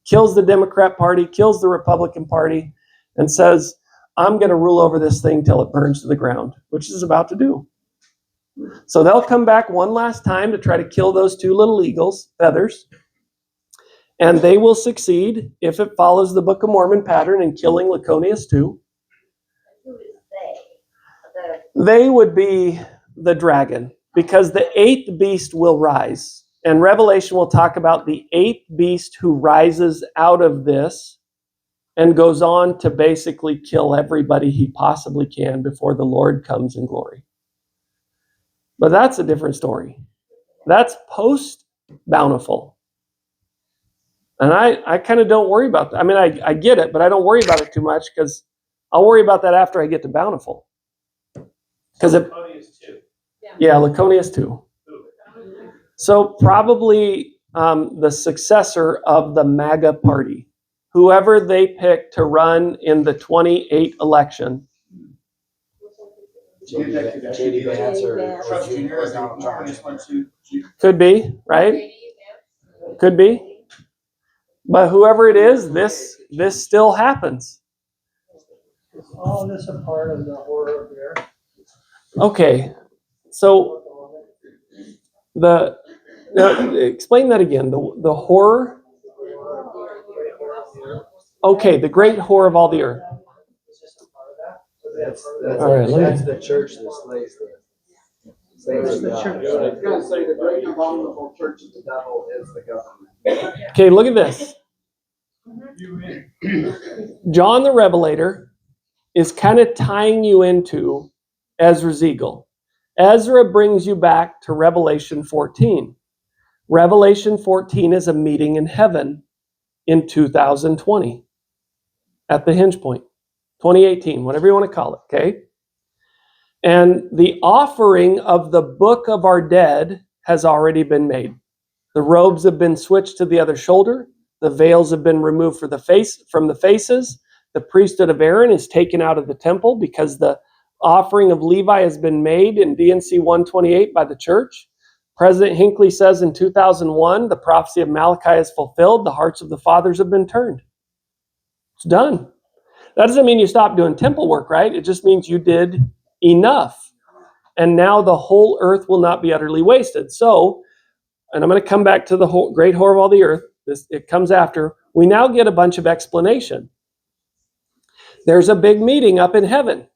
Kills the Democrat Party, kills the Republican Party, and says, I'm going to rule over this thing till it burns to the ground, which is about to do. So they'll come back one last time to try to kill those two little eagles, feathers, and they will succeed if it follows the Book of Mormon pattern in killing Laconius too. Who is they? They would be the dragon, because the eighth beast will rise. And Revelation will talk about the eighth beast who rises out of this and goes on to basically kill everybody he possibly can before the Lord comes in glory. But that's a different story. That's post-bountiful. And I kind of don't worry about that. I mean, I get it, but I don't worry about it too much, because I'll worry about that after I get to bountiful. Because Laconius too. yeah, Laconius too. So probably the successor of the MAGA party, whoever they pick to run in the 28 election. J.D. Vance or Trump Jr. Jr. is Donald Trump. Just went to Could be, right? Could be. But whoever it is, this still happens. Is all this a part of the horror of there? Okay, so explain that again. The horror. Okay, the great whore of all the earth. That's All right, let me- the church that slays the It's the church. It's gonna say the great abominable church of the devil is the government. Okay, look at this. John the Revelator is kind of tying you into Ezra's eagle. Ezra brings you back to Revelation 14. Revelation 14 is a meeting in heaven in 2020 at the hinge point, 2018, whatever you want to call it, okay? And the offering of the book of our dead has already been made. The robes have been switched to the other shoulder. The veils have been removed from the faces. The priesthood of Aaron is taken out of the temple because the offering of Levi has been made in DNC 128 by the church. President Hinckley says in 2001, the prophecy of Malachi is fulfilled. The hearts of the fathers have been turned. It's done. That doesn't mean you stop doing temple work, right? It just means you did enough. And now the whole earth will not be utterly wasted. So, and I'm going to come back to the whole great whore of all the earth. It comes after. We now get a bunch of explanation. There's a big meeting up in heaven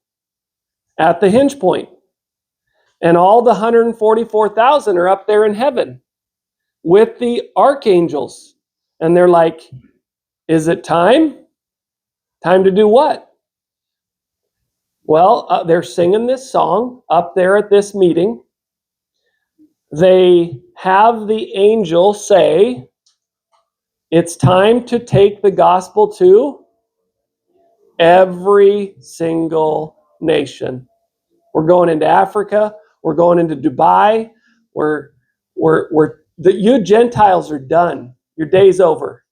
at the hinge point. And all the 144,000 are up there in heaven with the archangels. And they're like, is it time? Time to do what? Well, they're singing this song up there at this meeting. They have the angel say, it's time to take the gospel to every single nation. We're going into Africa. We're going into Dubai. You Gentiles are done. Your day's over.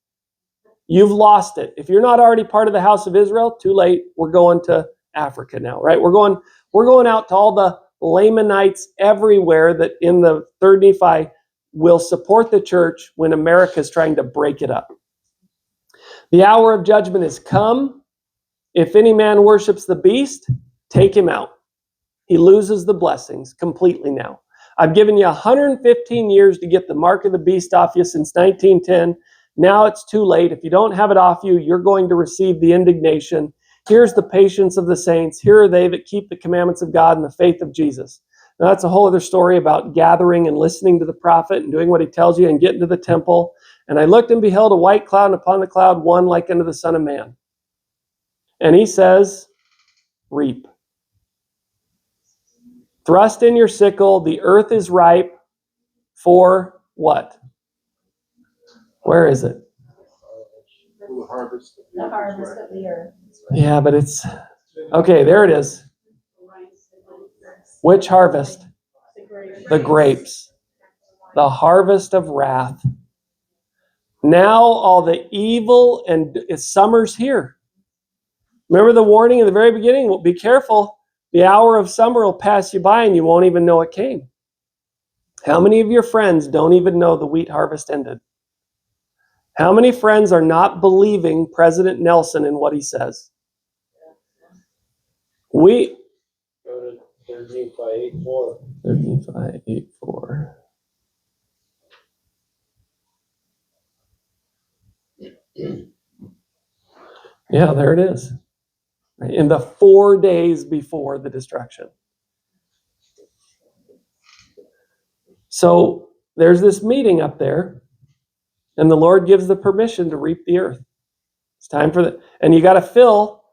You've lost it. If you're not already part of the house of Israel, too late. We're going to Africa now, right? We're going out to all the Lamanites everywhere that in the third Nephi will support the church when America is trying to break it up. The hour of judgment has come. If any man worships the beast, take him out. He loses the blessings completely now. I've given you 115 years to get the mark of the beast off you since 1910. Now it's too late. If you don't have it off you, you're going to receive the indignation. Here's the patience of the saints. Here are they that keep the commandments of God and the faith of Jesus. Now that's a whole other story about gathering and listening to the prophet and doing what he tells you and getting to the temple. And I looked and beheld a white cloud, and upon the cloud one like unto the Son of Man. And he says, reap. Thrust in your sickle. The earth is ripe for what? Where is it? The harvest. The harvest of the earth. Yeah, but it's... Okay, there it is. Which harvest? The grapes. The harvest of wrath. Now all the evil and summer's here. Remember the warning in the very beginning? Well, be careful. The hour of summer will pass you by and you won't even know it came. How many of your friends don't even know the wheat harvest ended? How many friends are not believing President Nelson in what he says? We Go to 13,584. 13,584. Yeah, there it is. In the 4 days before the destruction. So there's this meeting up there, and the Lord gives the permission to reap the earth. It's time for the, and you got to fill.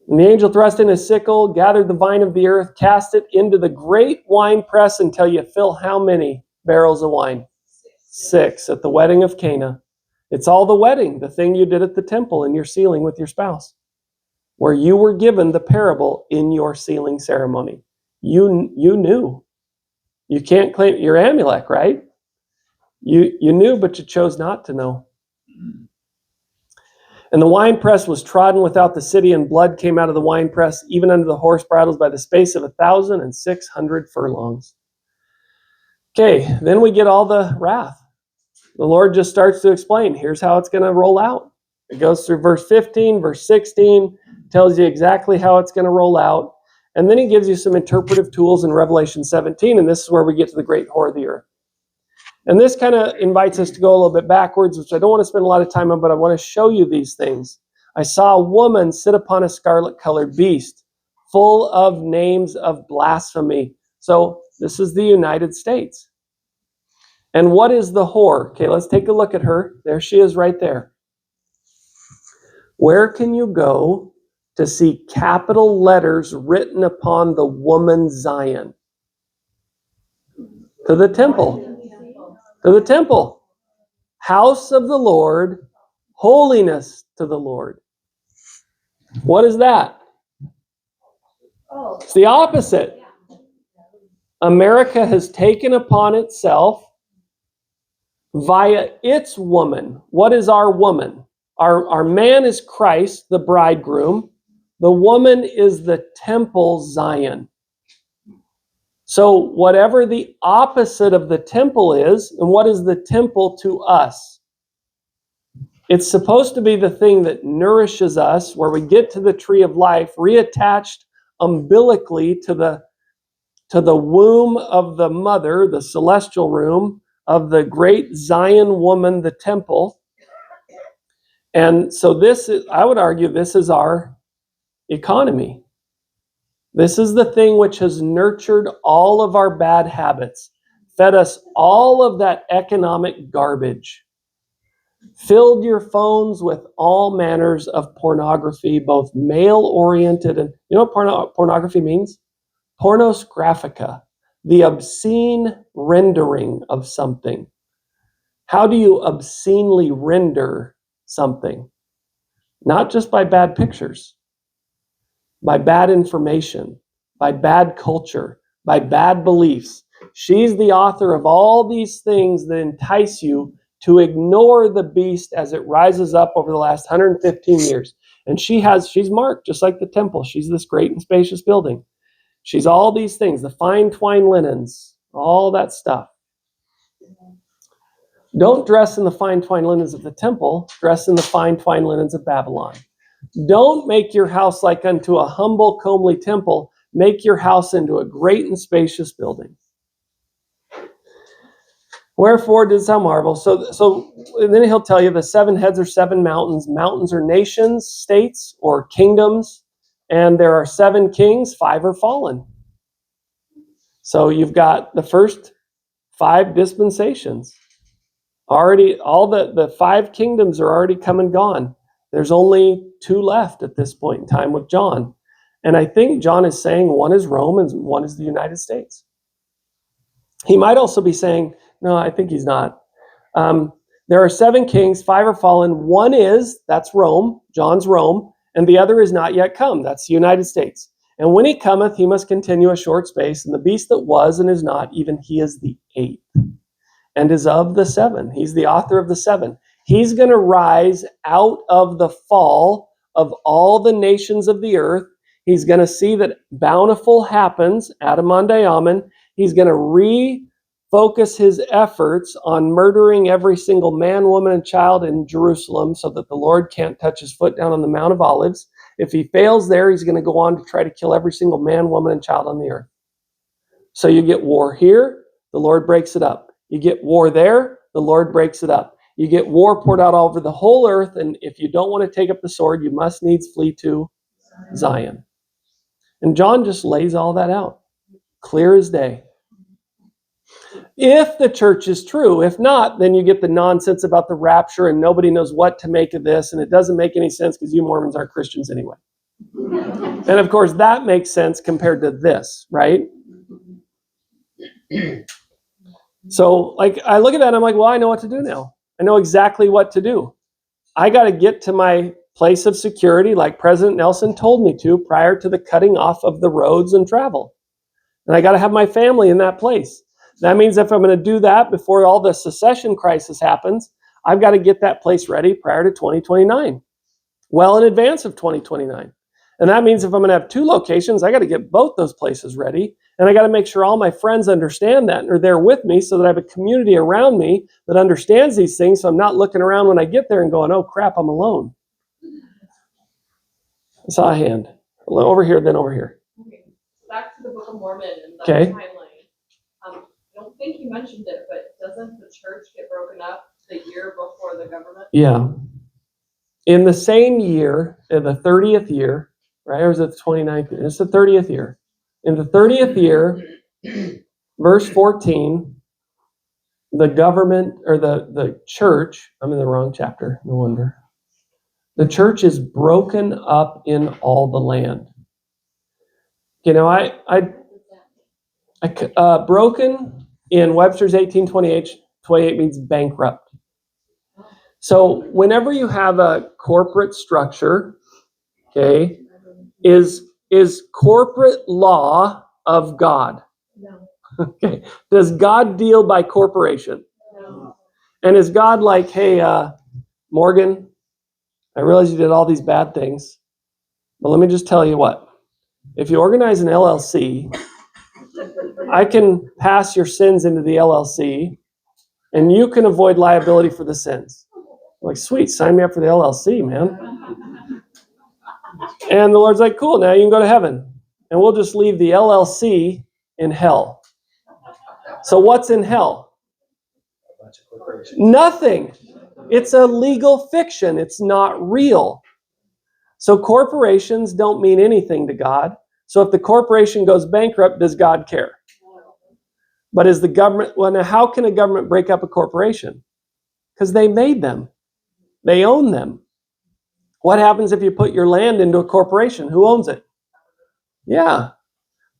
And the angel thrust in his sickle, gathered the vine of the earth, cast it into the great wine press until you fill how many barrels of wine? 6 at the wedding of Cana. It's all the wedding, the thing you did at the temple in your sealing with your spouse, where you were given the parable in your sealing ceremony. You knew. You can't claim, you're Amulek, right? You knew, but you chose not to know. And the winepress was trodden without the city, and blood came out of the winepress, even under the horse bridles, by the space of 1,600 furlongs. Okay, then we get all the wrath. The Lord just starts to explain, here's how it's going to roll out. It goes through verse 15, verse 16, tells you exactly how it's going to roll out. And then he gives you some interpretive tools in Revelation 17, and this is where we get to the great whore of the earth. And this kind of invites us to go a little bit backwards, which I don't want to spend a lot of time on, but I want to show you these things. I saw a woman sit upon a scarlet-colored beast, full of names of blasphemy. So this is the United States. And what is the whore? Okay, let's take a look at her. There she is right there. Where can you go to see capital letters written upon the woman Zion? To the temple. To the temple. House of the Lord, holiness to the Lord. What is that? It's the opposite. America has taken upon itself via its woman. What is our woman? Our man is Christ, the bridegroom. The woman is the temple Zion. So whatever the opposite of the temple is, and what is the temple to us? It's supposed to be the thing that nourishes us, where we get to the tree of life, reattached umbilically to the womb of the mother, the celestial room of the great Zion woman, the temple. And so this is, I would argue, this is our economy. This is the thing which has nurtured all of our bad habits, fed us all of that economic garbage, filled your phones with all manners of pornography, both male-oriented and, you know what pornography means? Pornos graphica, the obscene rendering of something. How do you obscenely render something? Not just by bad pictures, by bad information, by bad culture, by bad beliefs. She's the author of all these things that entice you to ignore the beast as it rises up over the last 115 years. And she's marked just like the temple. She's this great and spacious building. She's all these things, the fine twine linens, all that stuff. Don't dress in the fine twine linens of the temple, dress in the fine twine linens of Babylon. Don't make your house like unto a humble, comely temple. Make your house into a great and spacious building. Wherefore didst thou marvel? So and then he'll tell you the 7 heads are 7 mountains. Mountains are nations, states, or kingdoms. And there are 7 kings, 5 are fallen. So you've got the first 5 dispensations. Already, all the 5 kingdoms are already come and gone. There's only 2 left at this point in time with John. And I think John is saying one is Rome and one is the United States. He might also be saying, no, I think he's not. There are 7 kings, 5 are fallen. One is, that's Rome, John's Rome, and the other is not yet come, that's the United States. And when he cometh, he must continue a short space, and the beast that was and is not, even he is the 8th. and is of the seven. He's the author of the seven. He's going to rise out of the fall of all the nations of the earth. He's going to see that bountiful happens, Adamon Diamon. He's going to refocus his efforts on murdering every single man, woman, and child in Jerusalem so that the Lord can't touch his foot down on the Mount of Olives. If he fails there, he's going to go on to try to kill every single man, woman, and child on the earth. So you get war here, the Lord breaks it up. You get war there, the Lord breaks it up. You get war poured out all over the whole earth, and if you don't want to take up the sword, you must needs flee to Zion. And John just lays all that out, clear as day. If the church is true. If not, then you get the nonsense about the rapture, and nobody knows what to make of this, and it doesn't make any sense because you Mormons aren't Christians anyway. And of course, that makes sense compared to this, right? So, like, I look at that and I'm like, well, I know what to do now. I know exactly what to do. I got to get to my place of security like President Nelson told me to prior to the cutting off of the roads and travel. And I got to have my family in that place. That means if I'm going to do that before all the secession crisis happens, I've got to get that place ready prior to 2029, well in advance of 2029. And that means if I'm going to have two locations, I got to get both those places ready. And I got to make sure all my friends understand that and are there with me so that I have a community around me that understands these things. So I'm not looking around when I get there and going, oh crap, I'm alone. I saw a hand. Over here, then over here. Okay. Back to the Book of Mormon and the Okay. timeline. I don't think you mentioned it, but doesn't the church get broken up the year before the government? Yeah. In the same year, in the 30th year, right? Or is it the 29th year? It's the 30th year. In the 30th year, verse 14, the government or the church, I'm in the wrong chapter, no wonder. The church is broken up in all the land. You know, broken in Webster's 1828 means bankrupt. So whenever you have a corporate structure, okay, is corporate law of God? No. Okay. Does God deal by corporation? No. And is God like, hey, Morgan, I realize you did all these bad things, but let me just tell you what. If you organize an LLC, I can pass your sins into the LLC, and you can avoid liability for the sins. I'm like, sweet, sign me up for the LLC, man. And the Lord's like, cool, now you can go to heaven. And we'll just leave the LLC in hell. So what's in hell? Nothing. It's a legal fiction. It's not real. So corporations don't mean anything to God. So if the corporation goes bankrupt, does God care? But is the government, well, now how can a government break up a corporation? Because they made them. They own them. What happens if you put your land into a corporation? Who owns it? Yeah.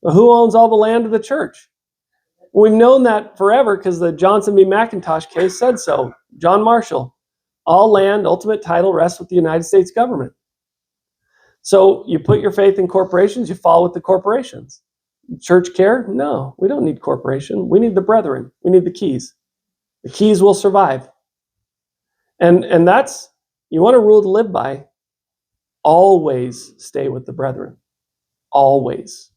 Well, who owns all the land of the church? We've known that forever because the Johnson v. McIntosh case said so. John Marshall. All land, ultimate title rests with the United States government. So you put your faith in corporations, you fall with the corporations. Church care? No, we don't need corporation. We need the brethren. We need the keys. The keys will survive. And that's, you want a rule to live by, always stay with the brethren. Always.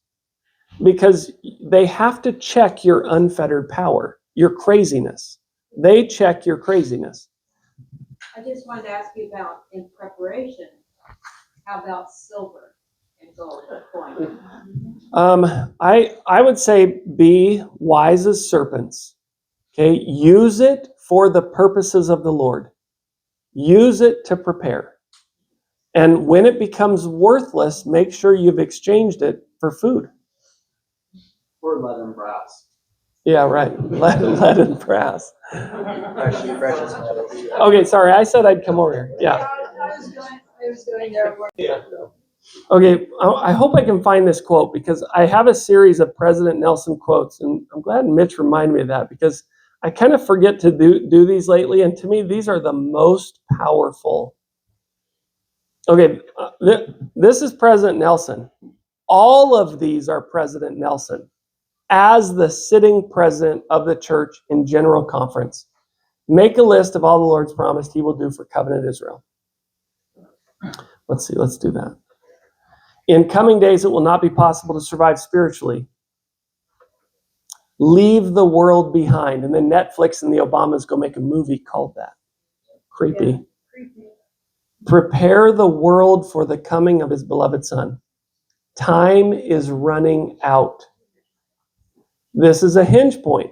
Because they have to check your unfettered power, your craziness. They check your craziness. I just wanted to ask you about in preparation, how about silver and gold coin? I would say be wise as serpents. Okay, use it for the purposes of the Lord. Use it to prepare. And when it becomes worthless, make sure you've exchanged it for food. Or lead and brass. Yeah, right. Lead and brass. Precious metals. Okay, sorry. I said I'd come over here. Yeah. I was doing their work. Okay, I hope I can find this quote because I have a series of President Nelson quotes, and I'm glad Mitch reminded me of that because I kind of forget to do these lately, and to me, these are the most powerful. Okay, this is President Nelson. All of these are President Nelson. as the sitting president of the church in general conference. Make a list of all the Lord's promised he will do for covenant Israel. Let's do that. In coming days, it will not be possible to survive spiritually. Leave the world behind. And then Netflix and the Obamas go make a movie called that. Creepy. Yeah, creepy. Prepare the world for the coming of his beloved Son. Time is running out. This is a hinge point.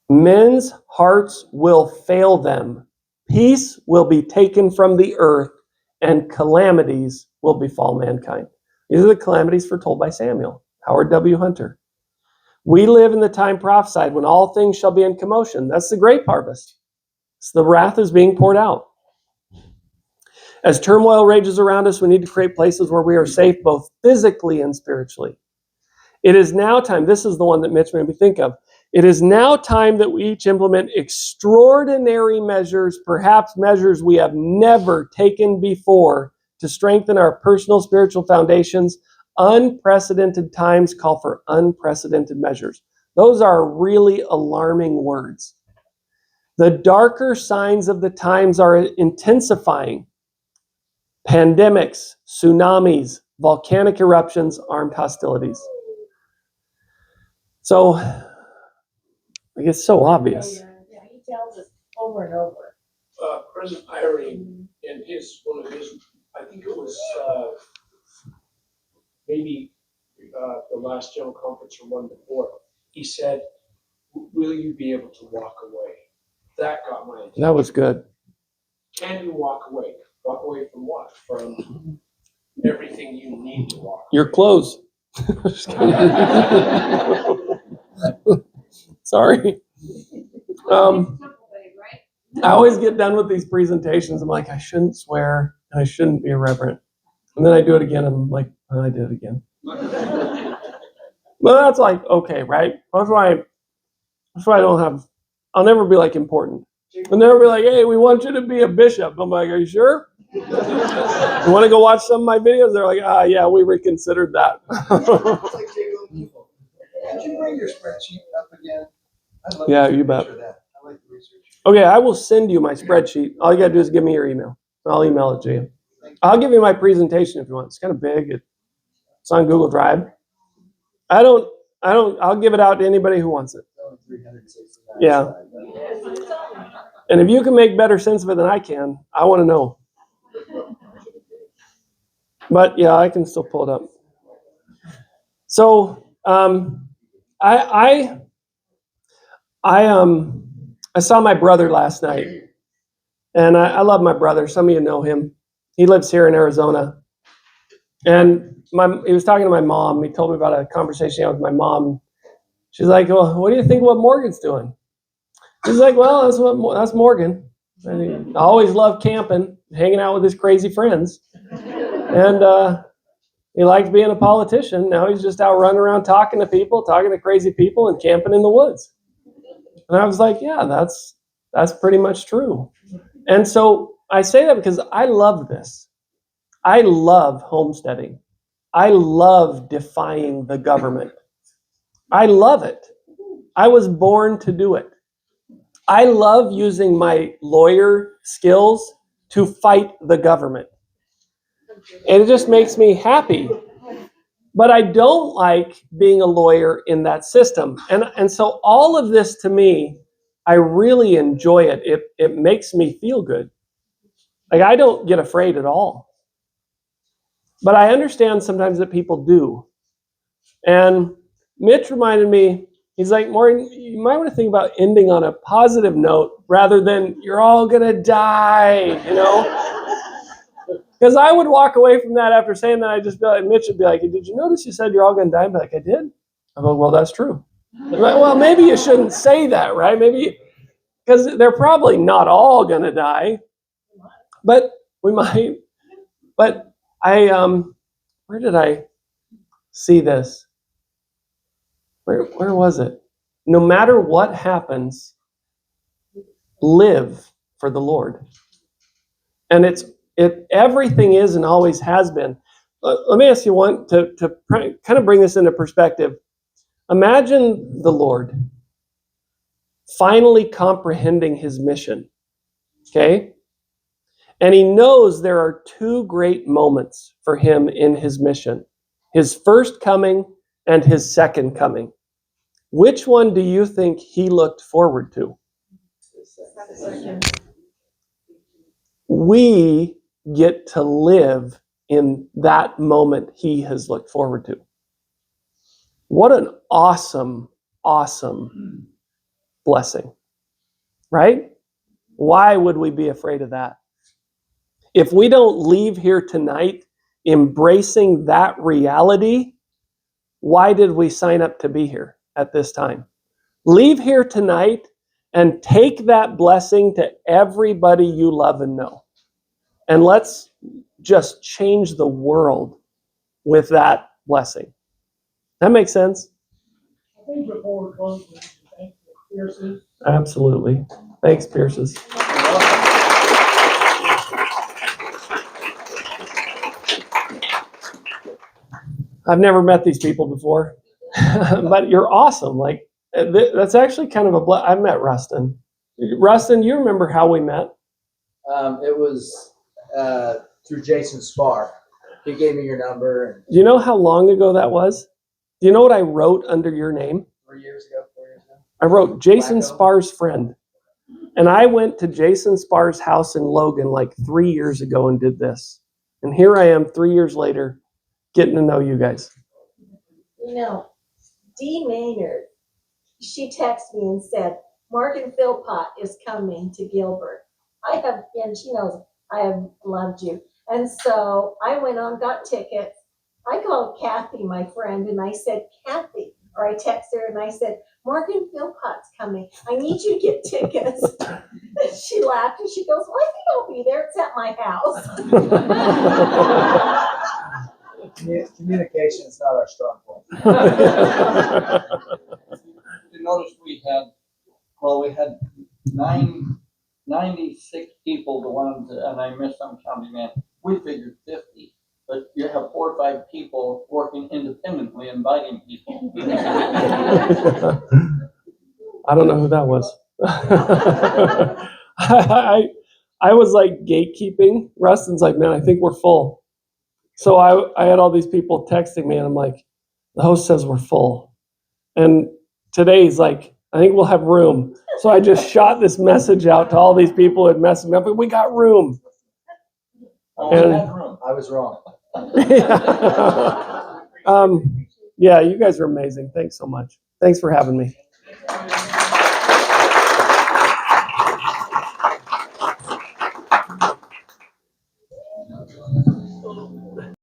Men's hearts will fail them. Peace will be taken from the earth, and calamities will befall mankind. These are the calamities foretold by Samuel, Howard W. Hunter. We live in the time prophesied when all things shall be in commotion. That's the grape harvest. So the wrath is being poured out. As turmoil rages around us, we need to create places where we are safe both physically and spiritually. It is now time, this is the one that Mitch made me think of. It is now time that we each implement extraordinary measures, perhaps measures we have never taken before, to strengthen our personal spiritual foundations. Unprecedented times call for unprecedented measures. Those are really alarming words. The darker signs of the times are intensifying. Pandemics, tsunamis, volcanic eruptions, armed hostilities. So, I guess so obvious. Yeah, he tells us over and over. President Eyring, in one of his, I think it was maybe the last general conference or one before, he said, will you be able to walk away? That got my attention. That was good. Can you walk away? Walk away from what? From everything you need to walk away. Your clothes. Sorry. I always get done with these presentations. I'm like, I shouldn't swear and I shouldn't be irreverent. And then I do it again and I'm like, oh, I did it again. Well, that's like, okay, right? That's why I don't have, I'll never be like important. I'll never be like, hey, we want you to be a bishop. I'm like, are you sure? You want to go watch some of my videos? They're like, yeah, we reconsidered that. Could you bring your spreadsheet up again? I'd love Yeah, to see you a bet. picture of that. I like the research. Okay, I will send you my spreadsheet. All you got to do is give me your email. I'll email it to you. I'll give you my presentation if you want. It's kind of big. It's on Google Drive. I'll give it out to anybody who wants it. Yeah. And if you can make better sense of it than I can, I want to know. But yeah, I can still pull it up. So I saw my brother last night, and I love my brother. Some of you know him. He lives here in Arizona, and he was talking to my mom. He told me about a conversation he had with my mom. She's like, "Well, what do you think what Morgan's doing?" He's like, "Well, that's Morgan. I always loved camping, hanging out with his crazy friends, and he liked being a politician. Now he's just out running around talking to people, talking to crazy people, and camping in the woods." And I was like, "Yeah, that's pretty much true." And so I say that because I love this. I love homesteading. I love defying the government. I love it. I was born to do it. I love using my lawyer skills to fight the government. And it just makes me happy. But I don't like being a lawyer in that system. And so all of this to me, I really enjoy it. It makes me feel good. Like I don't get afraid at all. But I understand sometimes that people do. And Mitch reminded me, he's like, Morgan, you might want to think about ending on a positive note rather than you're all going to die, Because I would walk away from that after saying that. I'd just be like, Mitch would be like, did you notice you said you're all going to die? I'd be like, I did. I go, well, that's true. I'm like, well, maybe you shouldn't say that, right? Maybe, because they're probably not all going to die. But we might. But where did I see this? Where was it? No matter what happens, live for the Lord. And everything is and always has been. Let me ask you one to kind of bring this into perspective. Imagine the Lord finally comprehending his mission, okay? And he knows there are two great moments for him in his mission, his first coming and his second coming. Which one do you think he looked forward to? We get to live in that moment he has looked forward to. What an awesome, awesome blessing, right? Why would we be afraid of that? If we don't leave here tonight embracing that reality, why did we sign up to be here at this time? Leave here tonight and take that blessing to everybody you love and know. And let's just change the world with that blessing. That makes sense? I think before we close, we should thank the Pierces. Absolutely. Thanks, Pierces. I've never met these people before, but you're awesome. Like, that's actually kind of a I met Rustin. Rustin, you remember how we met? It was through Jason Spar. He gave me your number. Do you know how long ago that was? Do you know what I wrote under your name? 3 years ago, 4 years ago. I wrote Jason Blacko. Spar's friend. And I went to Jason Spar's house in Logan like 3 years ago and did this. And here I am 3 years later getting to know you guys. You know, Dee Maynard, she texted me and said, Martin Philpot is coming to Gilbert. And she knows I have loved you. And so I went on, got tickets. I called Kathy, my friend, and I said, Kathy, or I texted her and I said, Morgan Philpot's coming. I need you to get tickets. She laughed and she goes, well, I think I'll be there. It's at my house. Communication is not our strong point. You notice we had 96 people, the ones, and I missed some counting in. We figured 50, but you have 4 or 5 people working independently, inviting people. I don't know who that was. I was like gatekeeping. Rustin's like, man, I think we're full. So I had all these people texting me and I'm like, the host says we're full. And today's like, I think we'll have room. So I just shot this message out to all these people who had messed me up, and we got room. And I was wrong. yeah, you guys are amazing. Thanks so much. Thanks for having me.